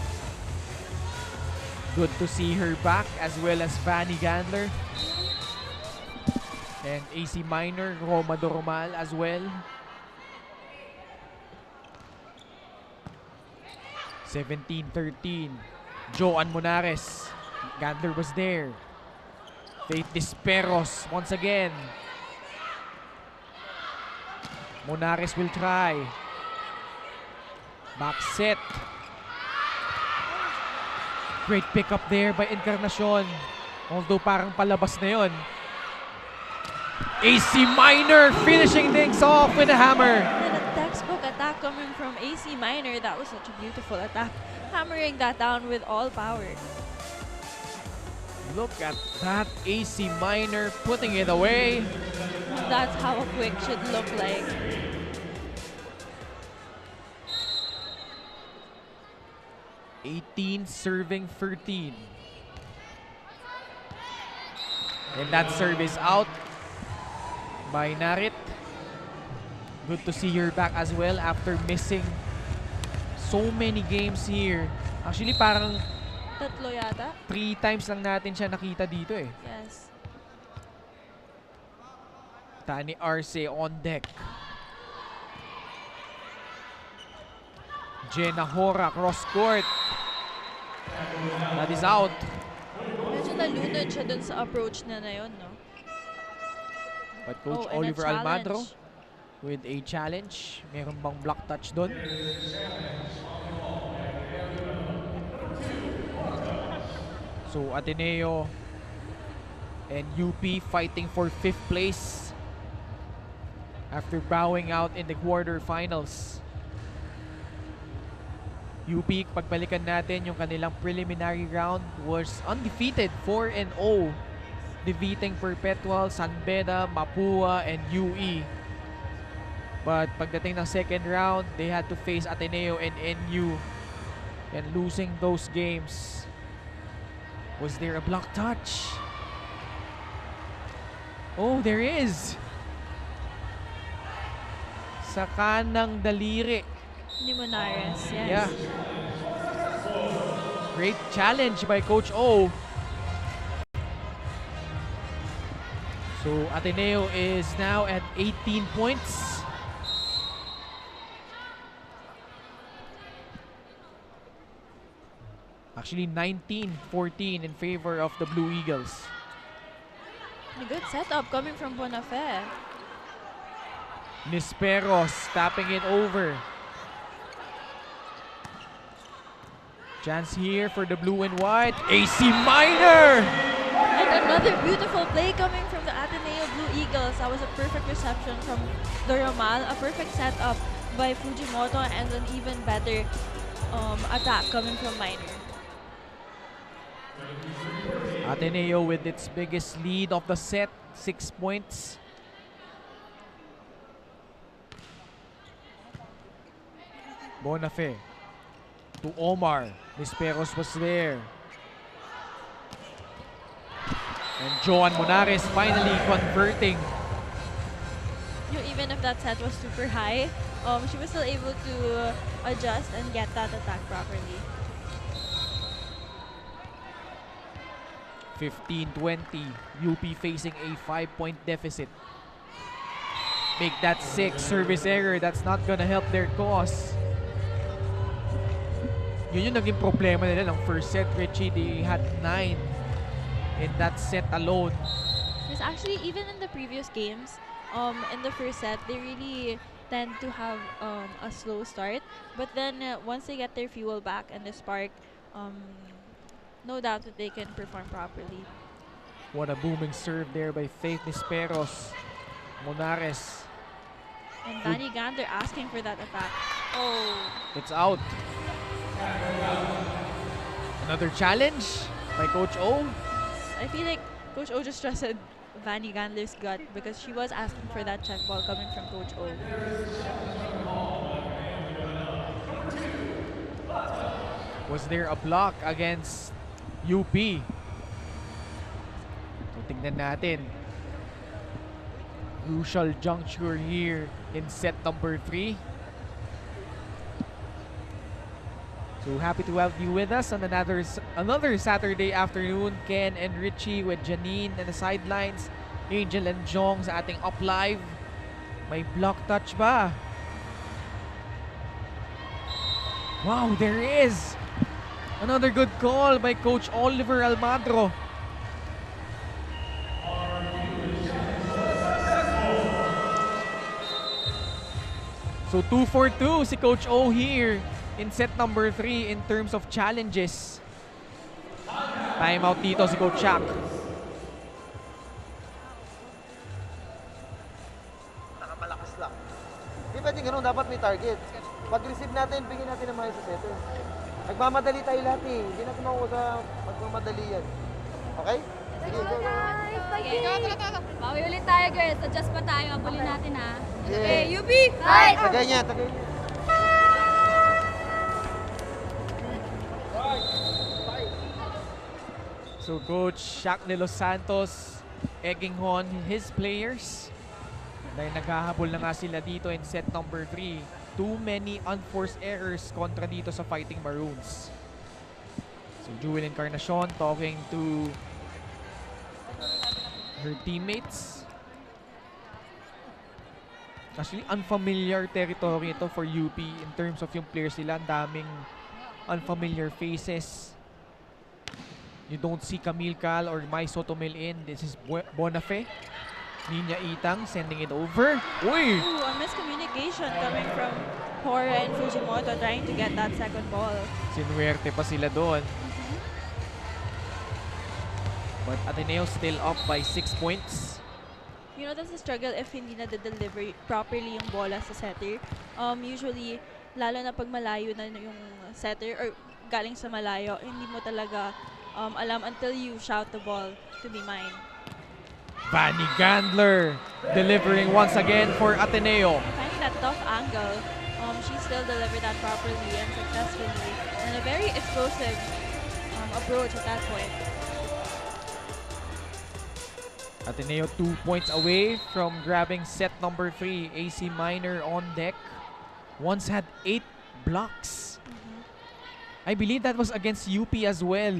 Good to see her back as well as Vanny Gandler. And AC Minor, Roma Doromal as well. 17-13. Joan Monares. Gandler was there. Faith Disperos once again. Monares will try. Back set. Great pickup there by Encarnacion. Although parang palabas na yun. AC Minor finishing things off with a hammer. And a textbook attack coming from AC Minor. That was such a beautiful attack. Hammering that down with all power. Look at that AC Minor putting it away. That's how a quick should look like. Serving 13. And that serve is out by Narit. Good to see her back as well after missing so many games here. Actually, parang Tatlo yata? 3 times lang natin siya nakita dito eh. Yes. Tani Arce on deck. Jenna Hora cross court. That is out. Medyo nalunod siya dun sa approach na yun, no? But Coach and a Oliver Almagro challenge. with a challenge. Meron bang block touch doon? So Ateneo and UP fighting for 5th place after bowing out in the quarterfinals. UP, pagbalikan natin yung kanilang preliminary round, was undefeated, 4-0, defeating Perpetual, San Beda, Mapua, and UE. But pagdating ng second round, they had to face Ateneo and NU, and losing those games. Was there a block touch? Oh, there is! Sa kanang daliri. Ni Monares, yes. Yeah. Great challenge by Coach O. So Ateneo is now at 18 points. Actually 19-14 in favor of the Blue Eagles. A good setup coming from Bonafé. Nisperos tapping it over. Chance here for the blue and white. AC Minor! And another beautiful play coming from the Ateneo Blue Eagles. That was a perfect reception from Doromal. A perfect setup by Fujimoto and an even better attack coming from Minor. Ateneo with its biggest lead of the set, 6 points. Bonafé to Omar. Nisperos was there. And Joan Monares finally converting. Even if that set was super high, she was still able to adjust and get that attack properly. 15-20. UP facing a 5-point deficit. Make that 6. Service error. That's not gonna help their cause. Yun yung naging problema nila ng first set, Richie. They had 9 in that set alone. Yes, actually, even in the previous games, in the first set, they really tend to have a slow start. But then, once they get their fuel back and the spark, no doubt that they can perform properly. What a booming serve there by Faith Nisperos. Monares. And Danny Gander asking for that attack. Oh. It's out. Another challenge by Coach O. I feel like Coach O just trusted Vanny Gandler's gut because she was asking for that check ball coming from Coach O. Was there a block against UP? So tingnan natin. Crucial juncture here in set number 3. So happy to have you with us on another Saturday afternoon. Ken and Richie with Janine and the sidelines. Angel and Jong sa ating up live. May block touch ba? Wow, there is! Another good call by Coach Oliver Almagro. So 2 for 2 si Coach O here in set number 3 in terms of challenges. Timeout dito si Coach Shaq. Nakamalakas lang. Hindi pwede ganun, dapat may target. Pag-receive natin, bigyan natin ng mga sa setter. Nagmamadali tayo lahat eh. Hindi natin makuha sa pagmamadali yan. Okay? Sige, go, go. Bawi ulit tayo, girls. Adjust pa tayo. Abulin natin, ha? Yeah. Okay, UP! Fight! Tagay niya, tagay niya. So Coach Shaq de Los Santos egging on his players. Dahil naghahabol na nga sila dito in set number 3. Too many unforced errors kontra dito sa Fighting Maroons. So Jewel Encarnacion talking to her teammates. Actually, unfamiliar territory ito for UP in terms of yung players nila. Ang daming unfamiliar faces. You don't see Camille Cal or Mai Sotomil in. This is Bonafe. Ninya Itang sending it over. Uy! Ooh, a miscommunication coming from Hora and Fujimoto trying to get that second ball. Sinuwerte pa sila doon. But Ateneo still up by 6 points. You know, that's a struggle if hindi na deliver properly yung bola sa setter. Usually, lalo na pag malayo na yung setter or galing sa malayo, hindi mo talaga alam until you shout the ball to be mine. Vanny Gandler delivering once again for Ateneo. Finding that tough angle, she still delivered that properly and successfully. And a very explosive approach at that point. Ateneo 2 points away from grabbing set number 3. AC Minor on deck. Once had 8 blocks. I believe that was against UP as well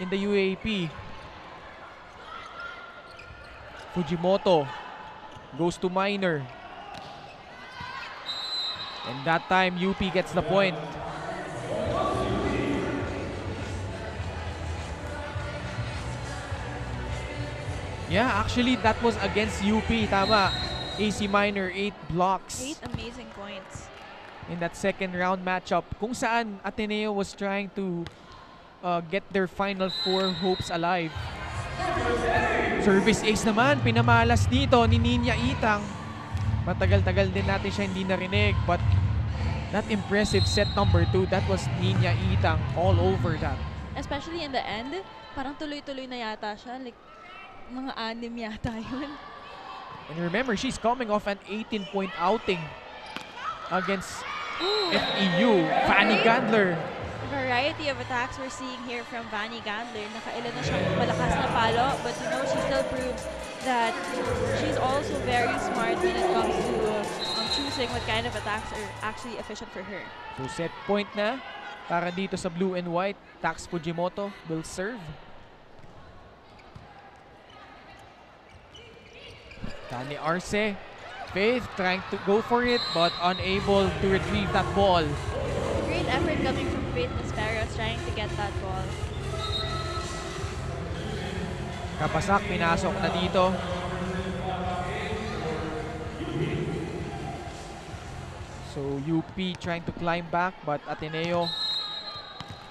in the UAP. Fujimoto goes to Minor. And that time UP gets the point. Yeah, actually that was against UP. Tama. AC Minor 8 blocks. 8 amazing points. In that second round matchup kung saan Ateneo was trying to get their final 4 hopes alive. Service ace naman, pinamalas dito ni Ninya Itang. Matagal-tagal din natin siya hindi narinig, but that impressive set number 2, that was Ninya Itang all over that. Especially in the end, parang tuloy-tuloy na yata siya. Like, mga 6 yata yun. And remember, she's coming off an 18-point outing against FEU. Vanny Gandler. Variety of attacks we're seeing here from Vanny Gandler. Nakailan na siyang malakas na palo, but you know, she still proves that she's also very smart when it comes to choosing what kind of attacks are actually efficient for her. So set point na para dito sa blue and white. Tax Fujimoto will serve. Dani Arce, Faith trying to go for it but unable to retrieve that ball. Great effort coming from Faith Nisperos trying to get that ball. Kapasak, pinasok na dito. So UP trying to climb back but Ateneo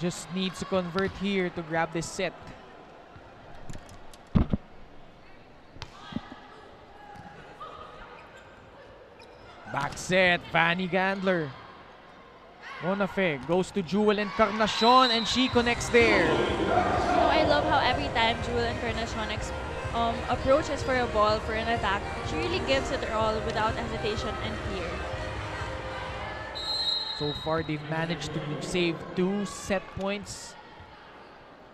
just needs to convert here to grab this set. Back set, Vanny Gandler. Bonafe goes to Jewel Encarnacion and she connects there. You know, I love how every time Jewel Encarnacion approaches for a ball for an attack, she really gives it her all without hesitation and fear. So far, they've managed to save 2 set points.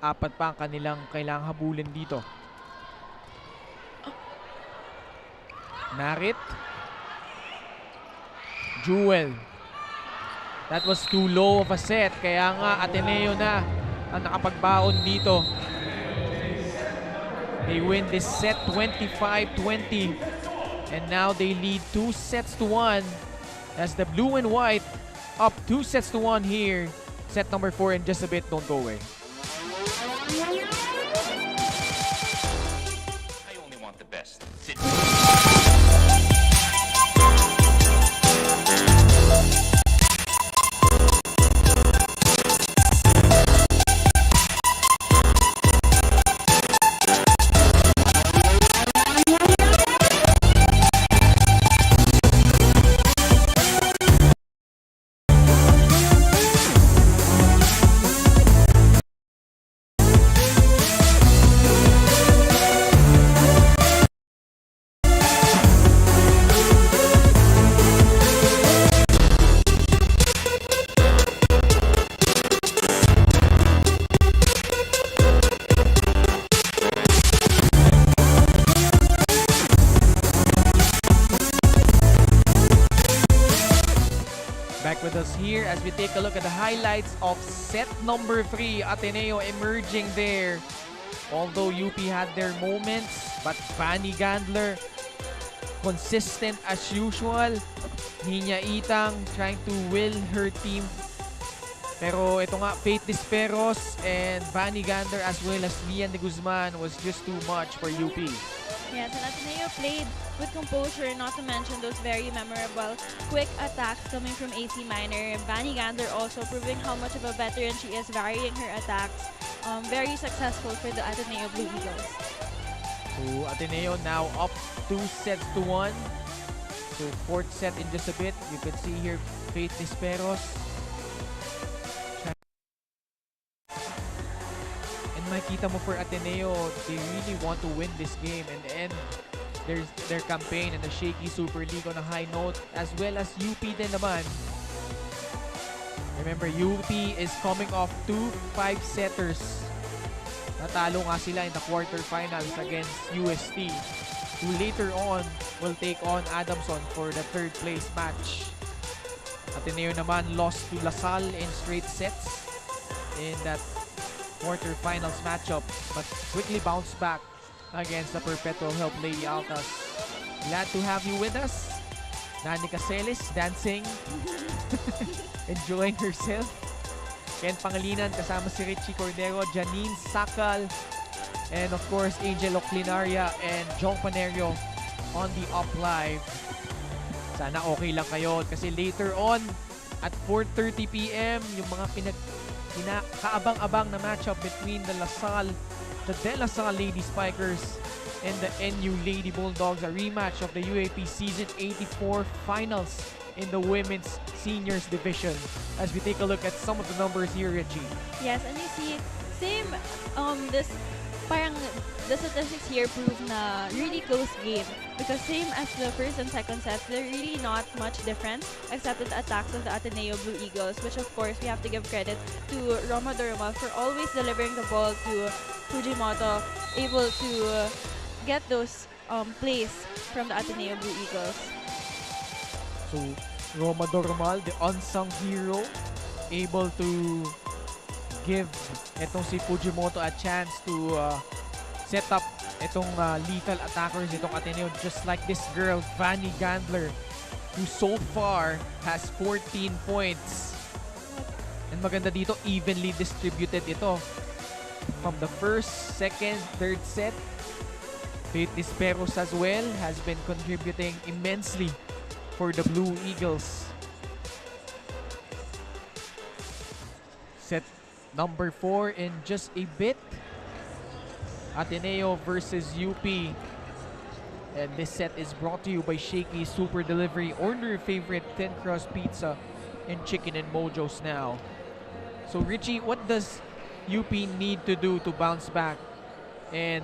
4 pa ang kanilang kailangang habulin dito. Narit. Jewel. That was too low of a set. Kaya nga Ateneo na ang nakapagbaon dito. They win this set 25-20. And now they lead 2 sets to 1. As the blue and white up 2 sets to 1 here. Set number 4 in just a bit. Don't go away. I only want the best. Back with us here as we take a look at the highlights of set number 3. Ateneo emerging there. Although UP had their moments, but Fanny Gandler consistent as usual. Niña Itang trying to will her team. Pero ito nga, Faith Disperos and Fanny Gandler as well as Lian de Guzman was just too much for UP. Yes, and Ateneo played with composure, not to mention those very memorable quick attacks coming from AC Minor. Fanny Gandler also proving how much of a veteran she is, varying her attacks. Very successful for the Ateneo Blue Eagles. So Ateneo now up 2-1. So fourth set in just a bit. You can see here Faith Disperos. And makita mo for Ateneo, they really want to win this game and end their campaign in the Shakey Super League on a high note, as well as UP din naman. Remember, UP is coming off 2 5-setters. Natalo nga sila in the quarterfinals against UST, who later on will take on Adamson for the third place match. Ateneo naman lost to LaSalle in straight sets in that quarterfinals matchup, but quickly bounced back against the Perpetual Help Lady Altas. Glad to have you with us. Nani Caceres dancing, enjoying herself. Ken Pangalinan kasama si Richie Cordero, Janine Sakal, and of course Angel Oclinaria and Jong Panerio on the up live. Sana okay lang kayo kasi later on at 4:30 p.m. yung mga kaabang-abang na matchup between the De La Salle Lady Spikers and the NU Lady Bulldogs, a rematch of the UAP Season 84 Finals in the Women's Seniors Division. As we take a look at some of the numbers here, Richie. Yes, and you see, same, the statistics here prove na really close game because same as the first and second sets, they're really not much different except the attacks of the Ateneo Blue Eagles, which of course we have to give credit to Roma Duruma for always delivering the ball to Fujimoto, able to get those plays from the Ateneo Blue Eagles. So, Roma Dormal, the unsung hero, able to give etong si Fujimoto a chance to set up itong lethal attackers, itong Ateneo, just like this girl, Fanny Gandler, who so far has 14 points. And maganda dito, evenly distributed ito. From the first, second, third set, Faith Disperos as well has been contributing immensely for the Blue Eagles. Set number 4 in just a bit. Ateneo versus UP. And this set is brought to you by Shakey Super Delivery. Order your favorite thin crust pizza and chicken and mojos now. So Richie, what does UP need to do to bounce back and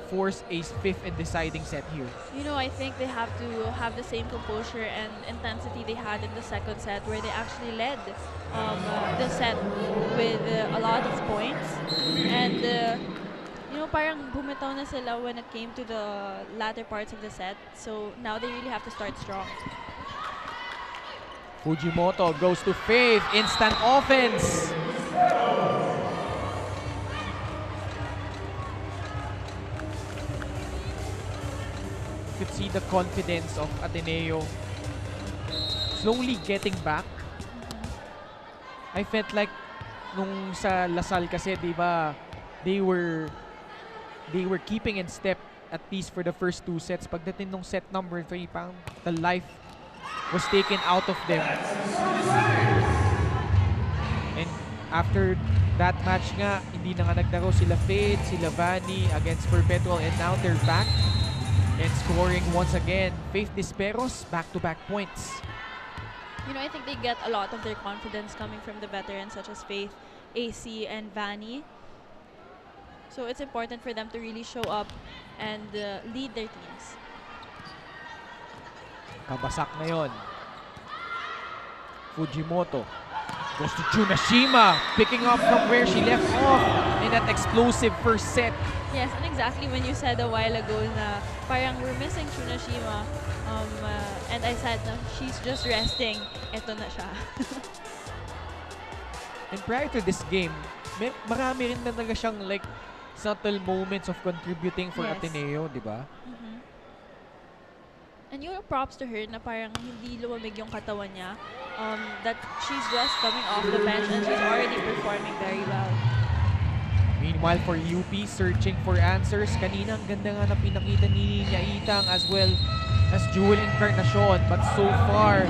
force a fifth and deciding set here? You know, I think they have to have the same composure and intensity they had in the second set, where they actually led the set with a lot of points. And you know, parang bumitaw na sila when it came to the latter parts of the set. So now they really have to start strong. Fujimoto goes to Faith. Instant offense. You could see the confidence of Ateneo slowly getting back. I felt like nung sa LaSalle kasi, di ba, they were keeping in step at least for the first 2 sets. Pagdating nung set number 3, parang the life was taken out of them. And after that match nga, hindi na nga naglaro sila Faith, sila Vanny against Perpetual, and now they're back and scoring once again. Faith Disperos, back-to-back points. You know, I think they get a lot of their confidence coming from the veterans such as Faith, AC, and Vanny. So it's important for them to really show up and lead their teams. Kabasak na yon. Fujimoto. Goes to Tsunashima, picking up from where she left off in that explosive first set. Yes, and exactly when you said a while ago na parang we're missing Tsunashima, and I said na she's just resting, eto na siya. And prior to this game, marami rin talaga siyang like subtle moments of contributing for Yes. Ateneo, di ba? And yung props to her na parang hindi lumamig yung katawan niya, that she's just coming off the bench and she's already performing very well. Meanwhile, for UP, searching for answers. Kanina, ang ganda nga na pinakita ni Nya Itang as well as Jewel Encarnacion. But so far,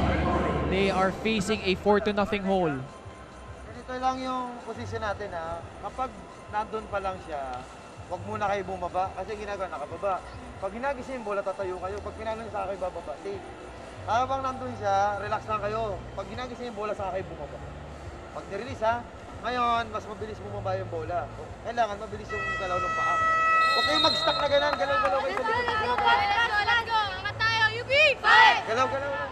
they are facing a 4-0 hole. Ganito lang yung position natin ha. Kapag nandun pa lang siya, huwag muna kayo bumaba kasi ginagawa nakababa. Pag ginagising yung bola, tatayo kayo. Pag pinalo niyo sa akin, bababa. Habang nandun siya, relax lang kayo. Pag ginagising yung bola, sa akin bumaba. Pag nirelease ha, ngayon, mas mabilis bumaba yung bola. Kailangan mabilis yung galaw ng paa. Huwag kayong mag-stuck na ganun. Galaw-galaw kayo sa likod. Let's go! Angat tayo! UP! Fight! Galaw-galaw lang.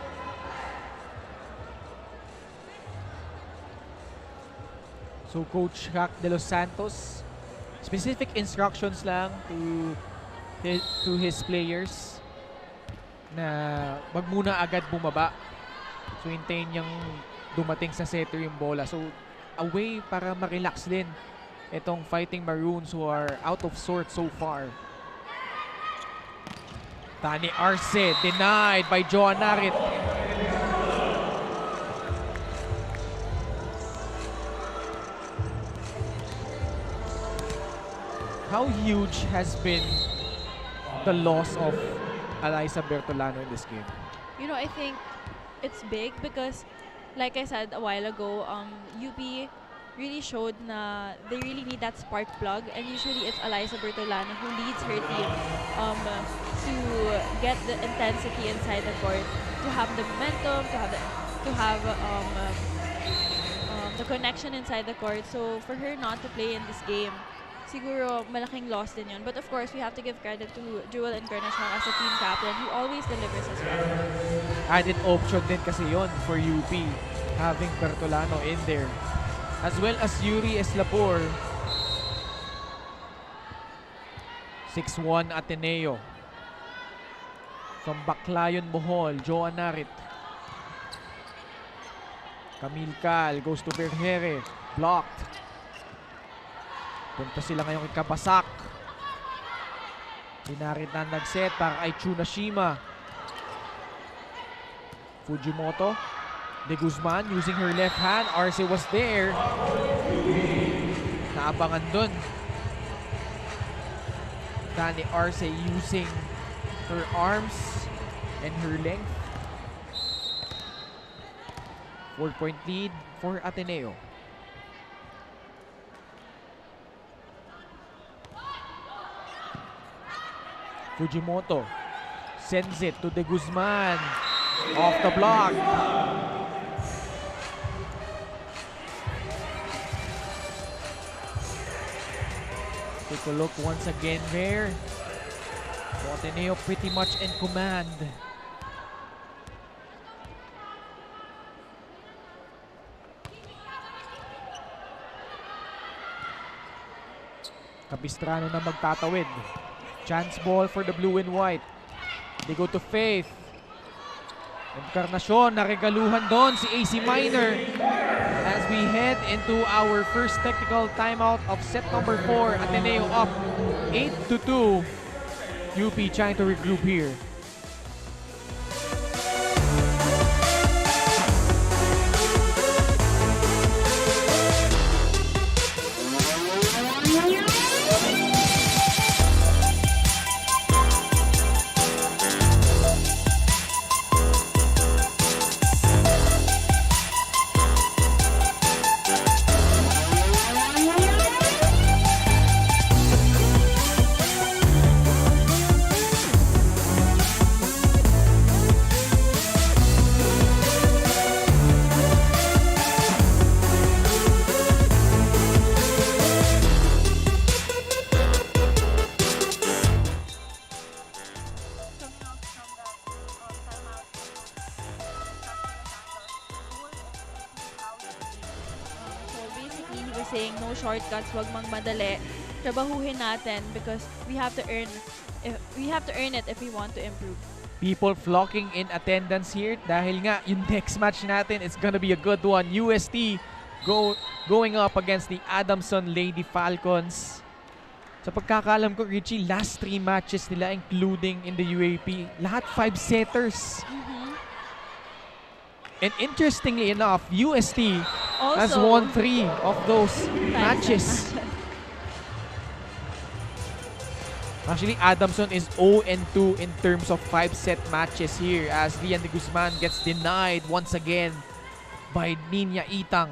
So Coach Hack de los Santos, specific instructions lang to his players na wag muna agad bumaba. So hintayin niyang dumating sa setter yung bola. So a way para ma-relax din itong Fighting Maroons who are out of sorts so far. Tani Arce denied by Joan Narit. How huge has been the loss of Alyssa Bertolano in this game? You know, I think it's big because, like I said a while ago, UP really showed na they really need that spark plug, and usually it's Alyssa Bertolano who leads her team to get the intensity inside the court, to have the momentum, to have the connection inside the court. So for her not to play in this game, siguro malaking loss din yun. But of course, we have to give credit to Jewel Encarnacion as a team captain who always delivers as well. Added option din kasi yon for UP, having Bertolano in there. As well as Yuri Eslapor. 6-1 Ateneo. From Baclayon, Bohol, Joan Narit. Camille Cal goes to Bergere. Blocked. Punta sila ngayong ikabasak. Dinarit na nag-set para kay Tsunashima. Fujimoto. De Guzman using her left hand. Arce was there. Naabangan dun. Tani Arce using her arms and her length. 4-point lead for Ateneo. Fujimoto sends it to De Guzman. Off the block. Take a look once again there. So Ateneo pretty much in command. Capistrano na magtatawid. Chance ball for the blue and white. They go to Faith. Encarnacion, naregaluhan doon si AC Minor as we head into our first technical timeout of set number 4. Ateneo up 8-2. UP trying to regroup here. always saying, no shortcuts, wag magmadali. Trabahuhin natin because we have to earn it if we want to improve. People flocking in attendance here dahil nga yung next match natin is gonna be a good one. UST going up against the Adamson Lady Falcons. Sa pagkakaalam ko, Richie, last 3 matches nila including in the UAP, lahat 5-setters. And interestingly enough, UST has won 3 of those matches. Actually, Adamson is 0-2 in terms of 5-set matches here as Lian de Guzman gets denied once again by Ninya Itang.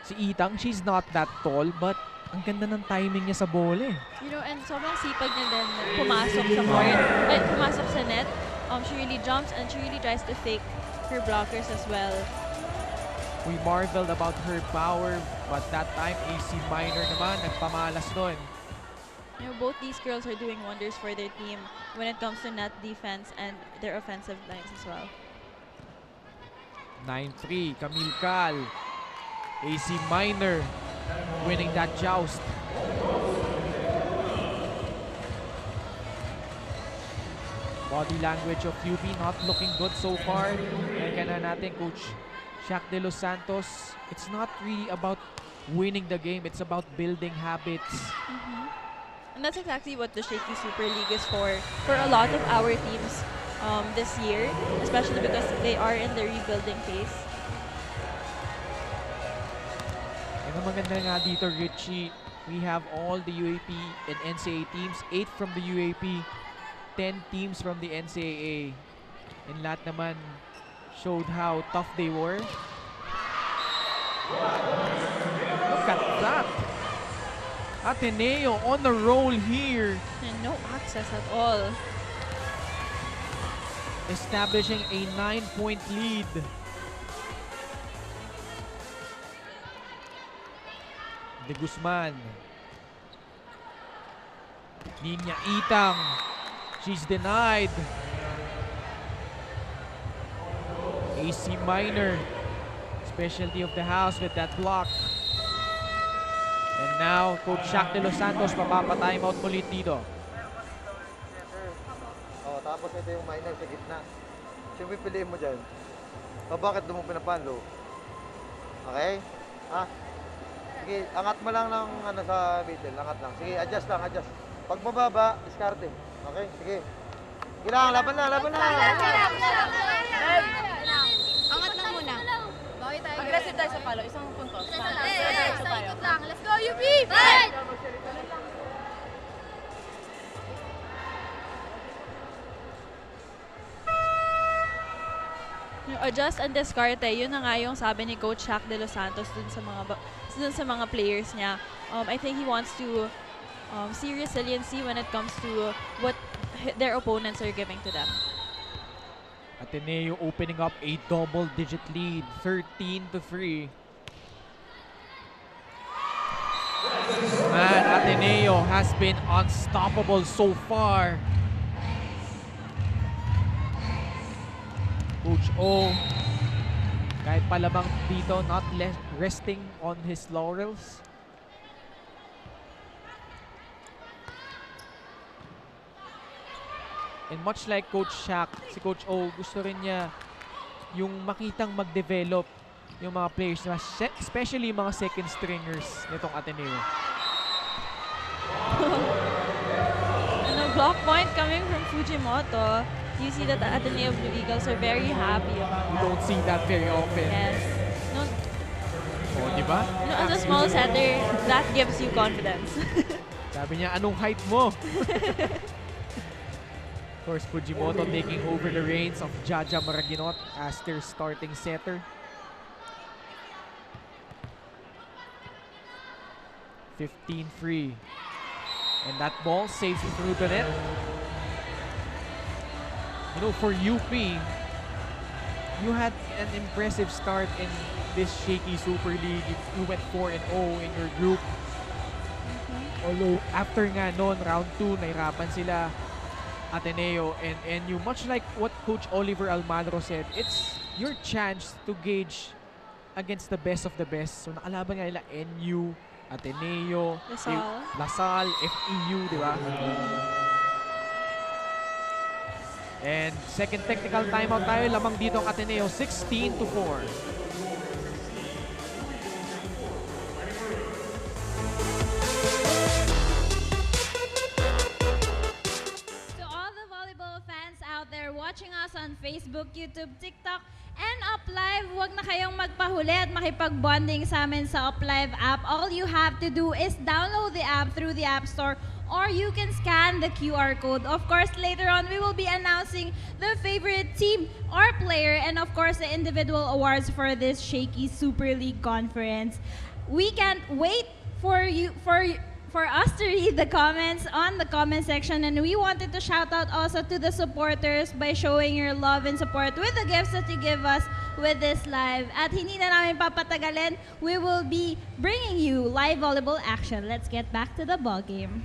Si Itang, she's not that tall but ang ganda ng timing niya sa bola eh. You know, and sobrang sipag niya din pumasok sa court, pumasok sa net. She really jumps and she really tries to fake her blockers as well. We marveled about her power, but that time AC Minor naman nagpamalas doon. You know, both these girls are doing wonders for their team when it comes to net defense and their offensive lines as well. 9-3, Camille Cal. AC Minor winning that joust. Body language of UP not looking good so far. Kaya na natin, Coach Shakey de los Santos, it's not really about winning the game, it's about building habits. And that's exactly what the Shakey Super League is for a lot of our teams this year, especially because they are in the rebuilding phase. And ang maganda nga dito, Richie, we have all the UAP and NCAA teams, 8 from the UAP, 10 teams from the NCAA. And lahat naman showed how tough they were. Look at that! Ateneo on the roll here. And no access at all. Establishing a 9-point lead. De Guzman. Ninya Itang. She's denied. AC Minor, specialty of the house with that block. And now, Coach Shakey de los Santos, mapapa-time out ulit dito. Oh, tapos ito yung minor sa gitna. Siyempre piliin mo dyan. O bakit doon mo pinapalo? Okay? Ha? Sige, angat mo lang ng ano sa middle. Angat lang. Sige, adjust lang, adjust. Pag mababa, diskarte. Okay? Sige. Kailangan, laban na, laban na. Angat lang muna. Bawi tayo. Aggressive tayo sa palo. Isang punto. Ikot lang. Let's go, UP! Fight! Yung adjust and discarte, yun na nga yung sabi ni Coach Shakey de los Santos dun sa mga players niya. I think he wants to see resiliency when it comes to what their opponents are giving to them. Ateneo opening up a double-digit lead, 13-3. Man, Ateneo has been unstoppable so far. Coach O, kahit palamang dito, not resting on his laurels. And much like Coach Shaq, si Coach O, gusto rin niya yung makitang mag-develop yung mga players na, especially yung mga second stringers nitong Ateneo. And a block point coming from Fujimoto. You see that the Ateneo Blue Eagles are very happy about You don't see that very often. Yes. No, O, di ba? you know, as a small setter, that gives you confidence. Sabi niya, anong height mo? Of course, Fujimoto taking over the reins of Jaja Maraginot as their starting setter. 15-3. And that ball saves through the net. You know, for UP, you had an impressive start in this Shakey Super League. You went 4-0 in your group. Although, after nga noon, round 2, nahirapan sila Ateneo and NU. Much like what Coach Oliver Almagro said, it's your chance to gauge against the best of the best. So nakalaban nga nila NU, Ateneo, Lasal, FEU, di ba? And second technical timeout tayo. Lamang dito ang Ateneo, 16-4. Watching us on Facebook, YouTube, TikTok, and UpLive. Huwag na kayong magpahuli at makipag-bonding sa amin sa UpLive app. All you have to do is download the app through the App Store, or you can scan the QR code. Of course, later on, we will be announcing the favorite team or player, and of course, the individual awards for this Shakey Super League Conference. We can't wait for us to read the comments on the comment section, and we wanted to shout out also to the supporters by showing your love and support with the gifts that you give us with this live. At hindi na namin papatagalin, we will be bringing you live volleyball action. Let's get back to the ball game.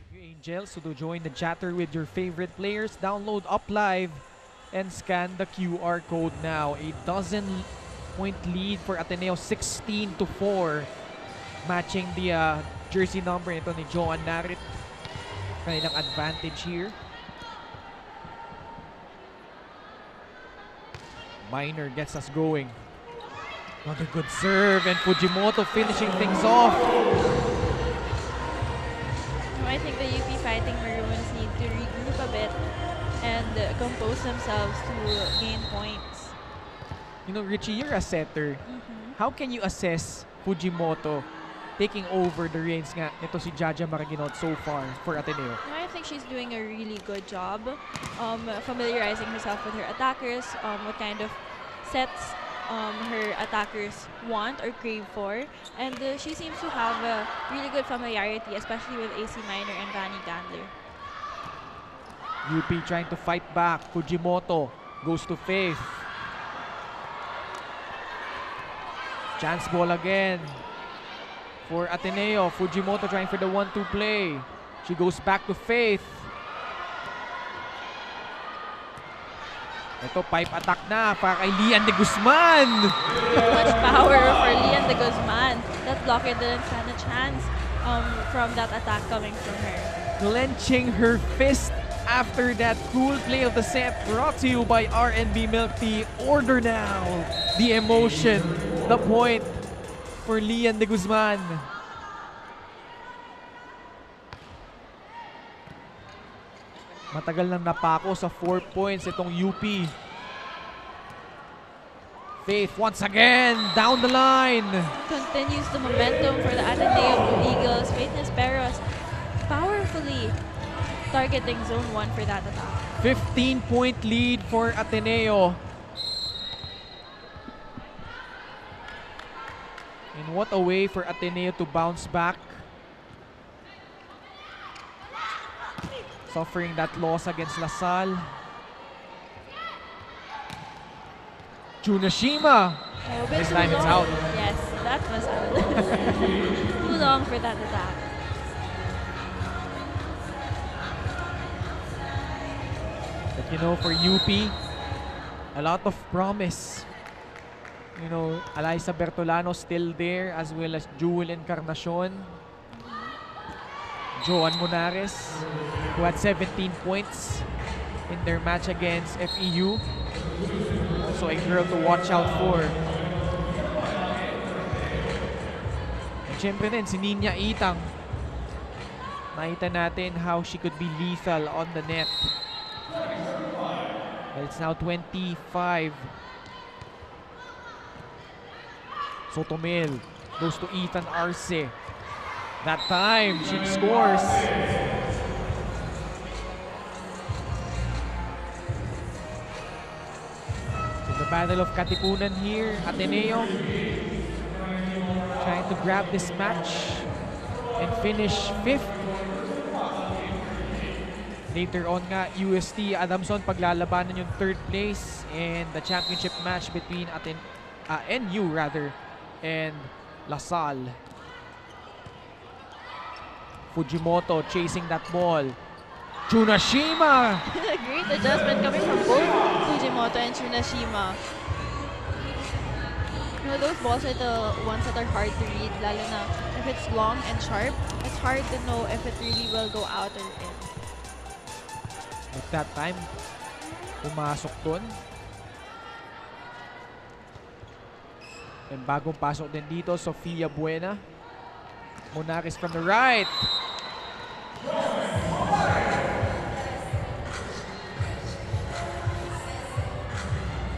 Angels, so to join the chatter with your favorite players, download UpLive and scan the QR code now. A dozen-point lead for Ateneo, 16-4, matching the jersey number nito ni Joan Narit. Kanilang advantage here. Minor gets us going. Another good serve, and Fujimoto finishing things off. I think the UP Fighting Maroons need to regroup a bit and compose themselves to gain points. You know, Richie, you're a setter. How can you assess Fujimoto taking over the reins nga nito si Jaja Maraginot so far for Ateneo? I think she's doing a really good job familiarizing herself with her attackers, what kind of sets her attackers want or crave for, and she seems to have a really good familiarity, especially with AC Minor and Vanny Gandler. UP trying to fight back. Fujimoto goes to Faith. Chance ball again for Ateneo. Fujimoto trying for the 1-2 play. She goes back to Faith. Ito, pipe attack na para kay Lian de Guzman. Too much power for Lian de Guzman. That blocker didn't stand a chance from that attack coming from her. Clenching her fist after that cool play of the set. Brought to you by R&B Milk Tea. Order now. The emotion, the point for Lian de Guzman. Matagal nang napako sa 4 points itong UP. Faith once again down the line. Continues the momentum for the Ateneo Blue Eagles. Faith Nisperos powerfully targeting zone 1 for that attack. 15-point lead for Ateneo. And what a way for Ateneo to bounce back. Suffering that loss against Lasal. Junashima. This time it's out. Yes, that was out. Too long for that attack. But you know, for UP, a lot of promise. You know, Alyssa Bertolano still there, as well as Jewel Encarnacion. Joan Monares, who had 17 points in their match against FEU. Also a girl to watch out for. And syempre din, si Ninya Itang. Nakita natin how she could be lethal on the net. Well, it's now 25. Sotomel goes to Ethan Arce. That time, she scores. So the Battle of Katipunan here, Ateneo trying to grab this match and finish 5th. Later on nga, UST Adamson paglalabanan yung 3rd place and the championship match between NU and Lasal. Fujimoto chasing that ball. Tsunashima! Great adjustment coming from both Fujimoto and Tsunashima. know, those balls are the ones that are hard to read, lalo na if it's long and sharp, it's hard to know if it really will go out or in. At that time, pumasok dun. And bagong pasok din dito, Sofia Buena. Monares from the right.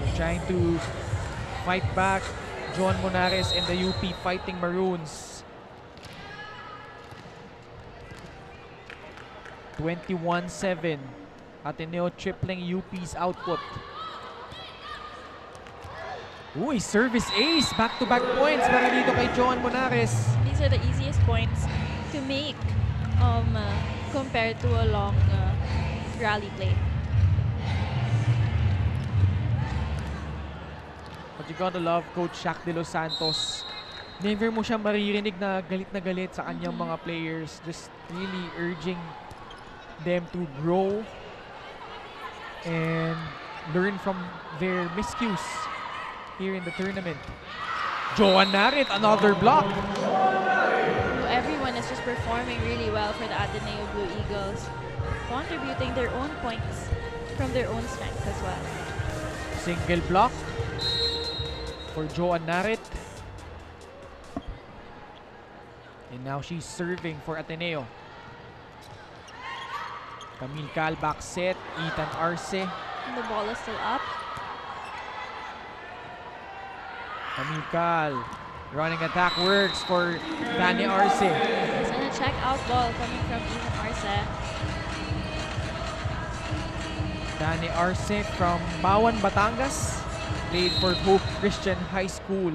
They're trying to fight back John Monares and the UP Fighting Maroons. 21-7. Ateneo tripling UP's output. Uy, service ace. Back-to-back points para dito kay John Monares. These are the easiest points to make compared to a long rally play. But you gotta love Coach Shaq de Los Santos. Never mo siya maririnig na galit sa kanyang mga players. Just really urging them to grow and learn from their miscues here in the tournament. Joan Narit, another block. Everyone is just performing really well for the Ateneo Blue Eagles, contributing their own points from their own strengths as well. Single block for Joan Narit. And now she's serving for Ateneo. Camille Cal back set, Ethan Arce. And the ball is still up. Camille Cal, running attack works for Dani Arce. And a check out ball coming from Ethan Arce. Dani Arce from Bawan, Batangas. Played for Hope Christian High School.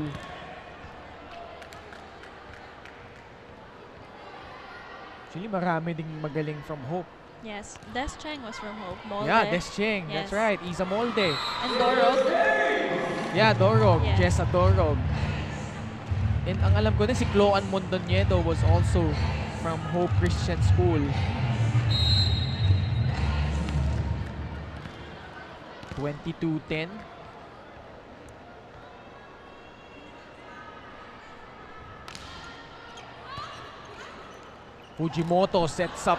Actually, marami ding magaling from Hope. Yes, Des Cheng was from Hope. Molde. Yeah, Des Cheng. Yes. That's right. Isa Molde. And Dorog. Yeah, Dorog. Yes. Jessa Dorog. And ang alam ko din, si Cloan Mondoñedo was also from Hope Christian School. 22-10. Fujimoto sets up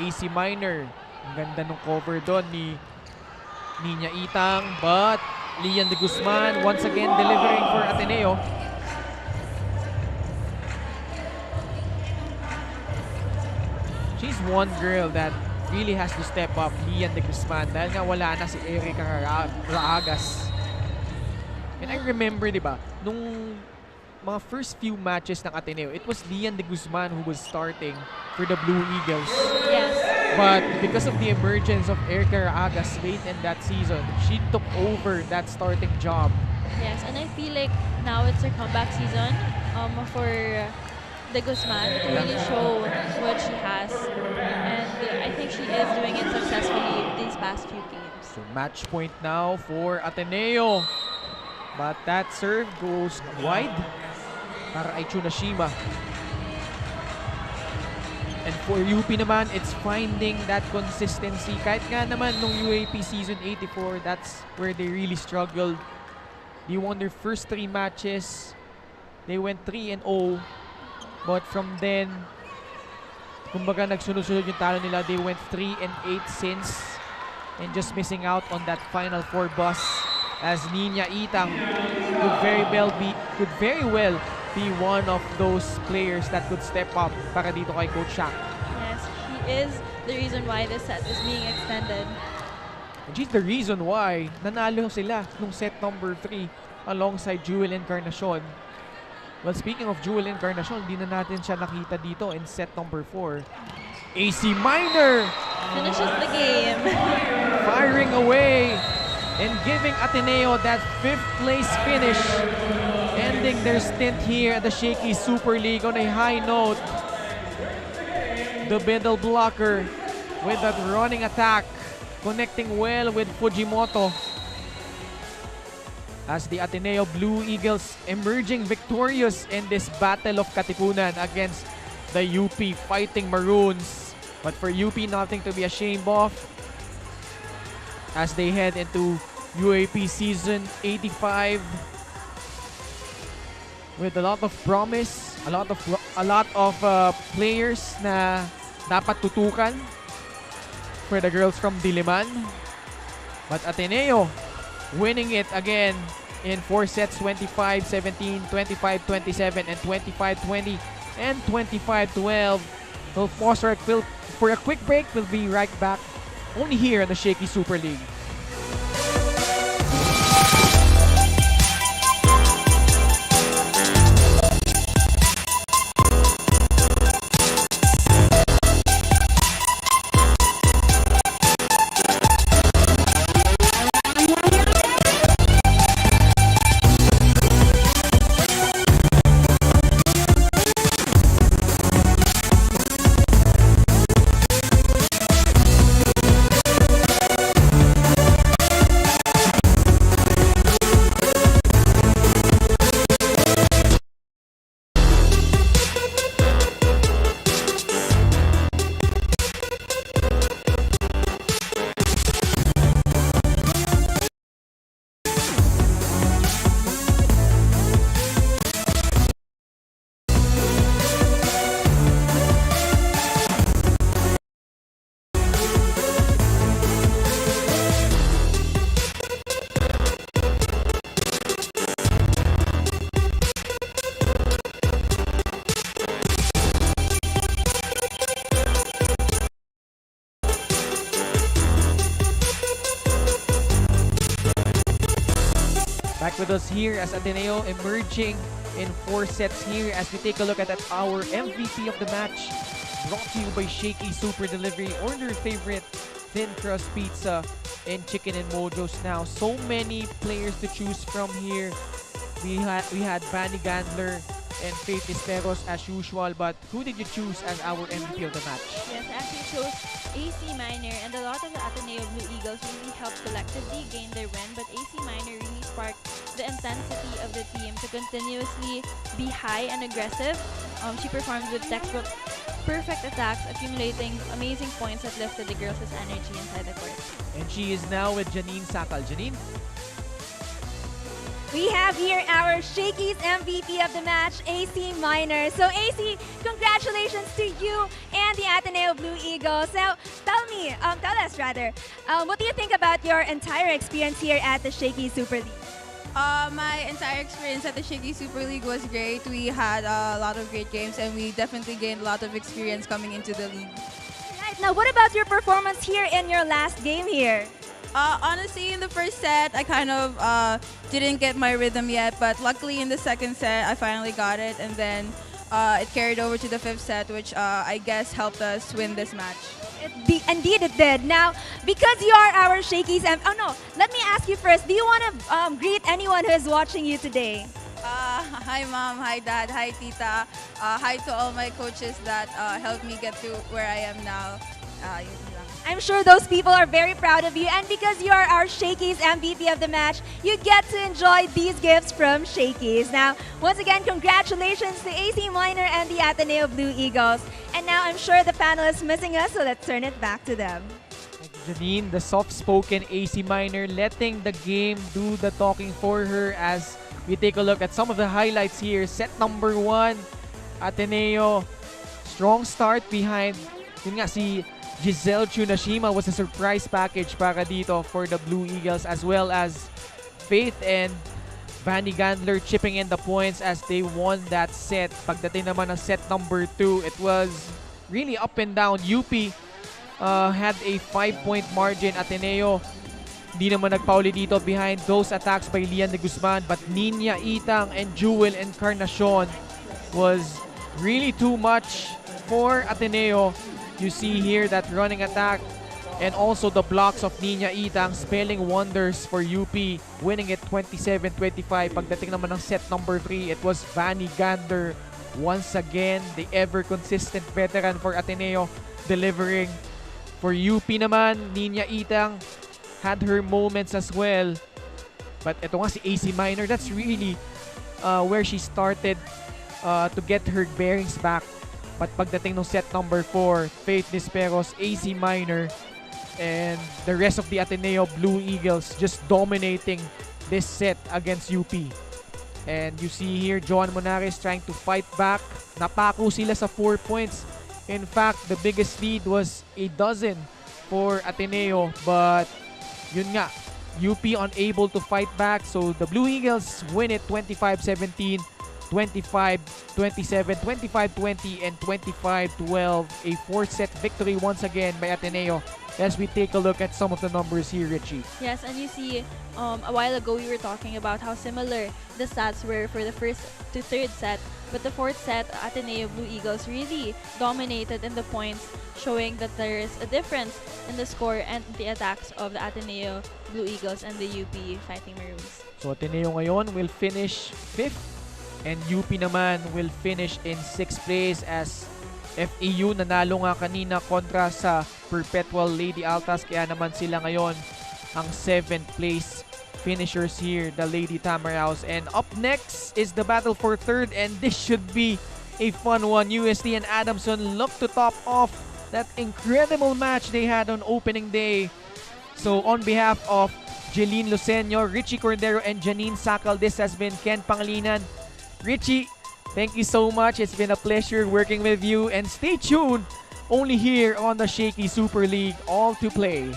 AC Minor. Ang ganda ng cover doon ni Niña Itang. But Lian de Guzman once again delivering for Ateneo. She's one girl that really has to step up, Lian de Guzman. Dahil nga wala na si Erica Raagas. And I remember, di ba, nung mga first few matches ng Ateneo, it was Lian de Guzman who was starting for the Blue Eagles. Yes. But because of the emergence of Erica Raagas late in that season, she took over that starting job. Yes, and I feel like now it's her comeback season for de Guzman to really show what she has. And I think she is doing it successfully these past few games. So match point now for Ateneo. But that serve goes wide para kay Tsunashima. And for UP naman, it's finding that consistency. Kahit nga naman nung UAP Season 84, that's where they really struggled. They won their first 3 matches. They went 3-0. But from then, kumbaga nagsunod-sunod yung talo nila. They went 3-8 since. And just missing out on that Final 4 bus. As Niña Itang could very well be one of those players that could step up para dito kay Coach Shaq. Yes, she is the reason why this set is being extended. And she's the reason why nanalo sila nung set number 3 alongside Jewel Encarnacion. Well, speaking of Jewel Encarnacion, hindi na natin siya nakita dito in set number 4. AC Minor finishes the game. Firing away and giving Ateneo that 5th place finish. Ending their stint here at the Shakey Super League on a high note. The middle blocker with that running attack, connecting well with Fujimoto. As the Ateneo Blue Eagles emerging victorious in this battle of Katipunan against the UP Fighting Maroons. But for UP, nothing to be ashamed of as they head into UAP Season 85. with a lot of promise, a lot of players na dapat tutukan for the girls from Diliman. But Ateneo winning it again in 4 sets, 25-17, 25-27, and 25-20, and 25-12. We'll pause for a quick break. We'll be right back only here on the Shakey Super League. Back with us here as Ateneo emerging in 4 sets here as we take a look at our MVP of the match. Brought to you by Shakey Super Delivery. Order your favorite thin crust pizza and chicken and mojos now. So many players to choose from here. We had Vanny Gandler and Faith Nisperos as usual, but who did you choose as our MVP of the match? Yes, I actually chose AC Minor, and a lot of the Ateneo Blue Eagles really helped collectively gain their win, but AC Minor really sparked the intensity of the team to continuously be high and aggressive. She performed with textbook perfect attacks, accumulating amazing points that lifted the girls' energy inside the court. And she is now with Janine Sakal. Janine? We have here our Shakey's MVP of the match, AC Minor. So AC, congratulations to you and the Ateneo Blue Eagles. Now, tell us what do you think about your entire experience here at the Shakey Super League? My entire experience at the Shakey Super League was great. We had a lot of great games and we definitely gained a lot of experience coming into the league. Right, now what about your performance here in your last game here? Honestly, in the first set, I kind of didn't get my rhythm yet, but luckily in the second set, I finally got it, and then it carried over to the 5th set, which I guess helped us win this match. Indeed it did. Now, because you are our Shakey's let me ask you first, do you want to greet anyone who is watching you today? Hi mom, hi dad, hi tita, hi to all my coaches that helped me get to where I am now. I'm sure those people are very proud of you, and because you are our Shakey's MVP of the match, you get to enjoy these gifts from Shakey's. Now, once again, congratulations to AC Minor and the Ateneo Blue Eagles. And now I'm sure the panel is missing us, so let's turn it back to them. Janine, the soft-spoken AC Minor, letting the game do the talking for her as we take a look at some of the highlights here. Set number 1, Ateneo, strong start behind, yun nga, si Giselle Tsunashima was a surprise package para dito for the Blue Eagles, as well as Faith and Vanny Gandler chipping in the points as they won that set. Pagdating naman ng set number 2, it was really up and down. UP had a 5-point margin. Ateneo, di naman nagpauli dito behind those attacks by Lian de Guzman, but Nina Itang and Jewel Encarnacion was really too much for Ateneo. You see here that running attack and also the blocks of Nina Itang spelling wonders for UP, winning it 27-25. Pagdating naman ng set number 3, it was Vanny Gander once again, the ever-consistent veteran for Ateneo, delivering. For UP naman, Nina Itang had her moments as well. But ito nga si AC Minor, that's really where she started to get her bearings back. But pagdating ng set number 4, Faith Nisperos, AC Minor, and the rest of the Ateneo Blue Eagles just dominating this set against UP. And you see here, John Monares trying to fight back. Napako sila sa 4 points. In fact, the biggest lead was a dozen for Ateneo. But yun nga, UP unable to fight back. So the Blue Eagles win it 25-17, 25-27, 25-20, and 25-12. A 4-set victory once again by Ateneo. As we take a look at some of the numbers here, Richie. Yes, and you see, a while ago we were talking about how similar the stats were for the first to third set. But the fourth set, Ateneo Blue Eagles really dominated in the points, showing that there is a difference in the score and the attacks of the Ateneo Blue Eagles and the UP Fighting Maroons. So Ateneo ngayon will finish 5th and UP naman will finish in 6th place as FEU nanalo nga kanina kontra sa Perpetual Lady Altas, kaya naman sila ngayon ang 7th place finishers here, the Lady Tamaraos. And up next is the battle for 3rd, and this should be a fun one. UST and Adamson look to top off that incredible match they had on opening day. So on behalf of Jeline Luceño, Richie Cordero, and Janine Sakal, this has been Ken Pangilinan. Richie, thank you so much. It's been a pleasure working with you, and stay tuned only here on the Shakey Super League, all to play.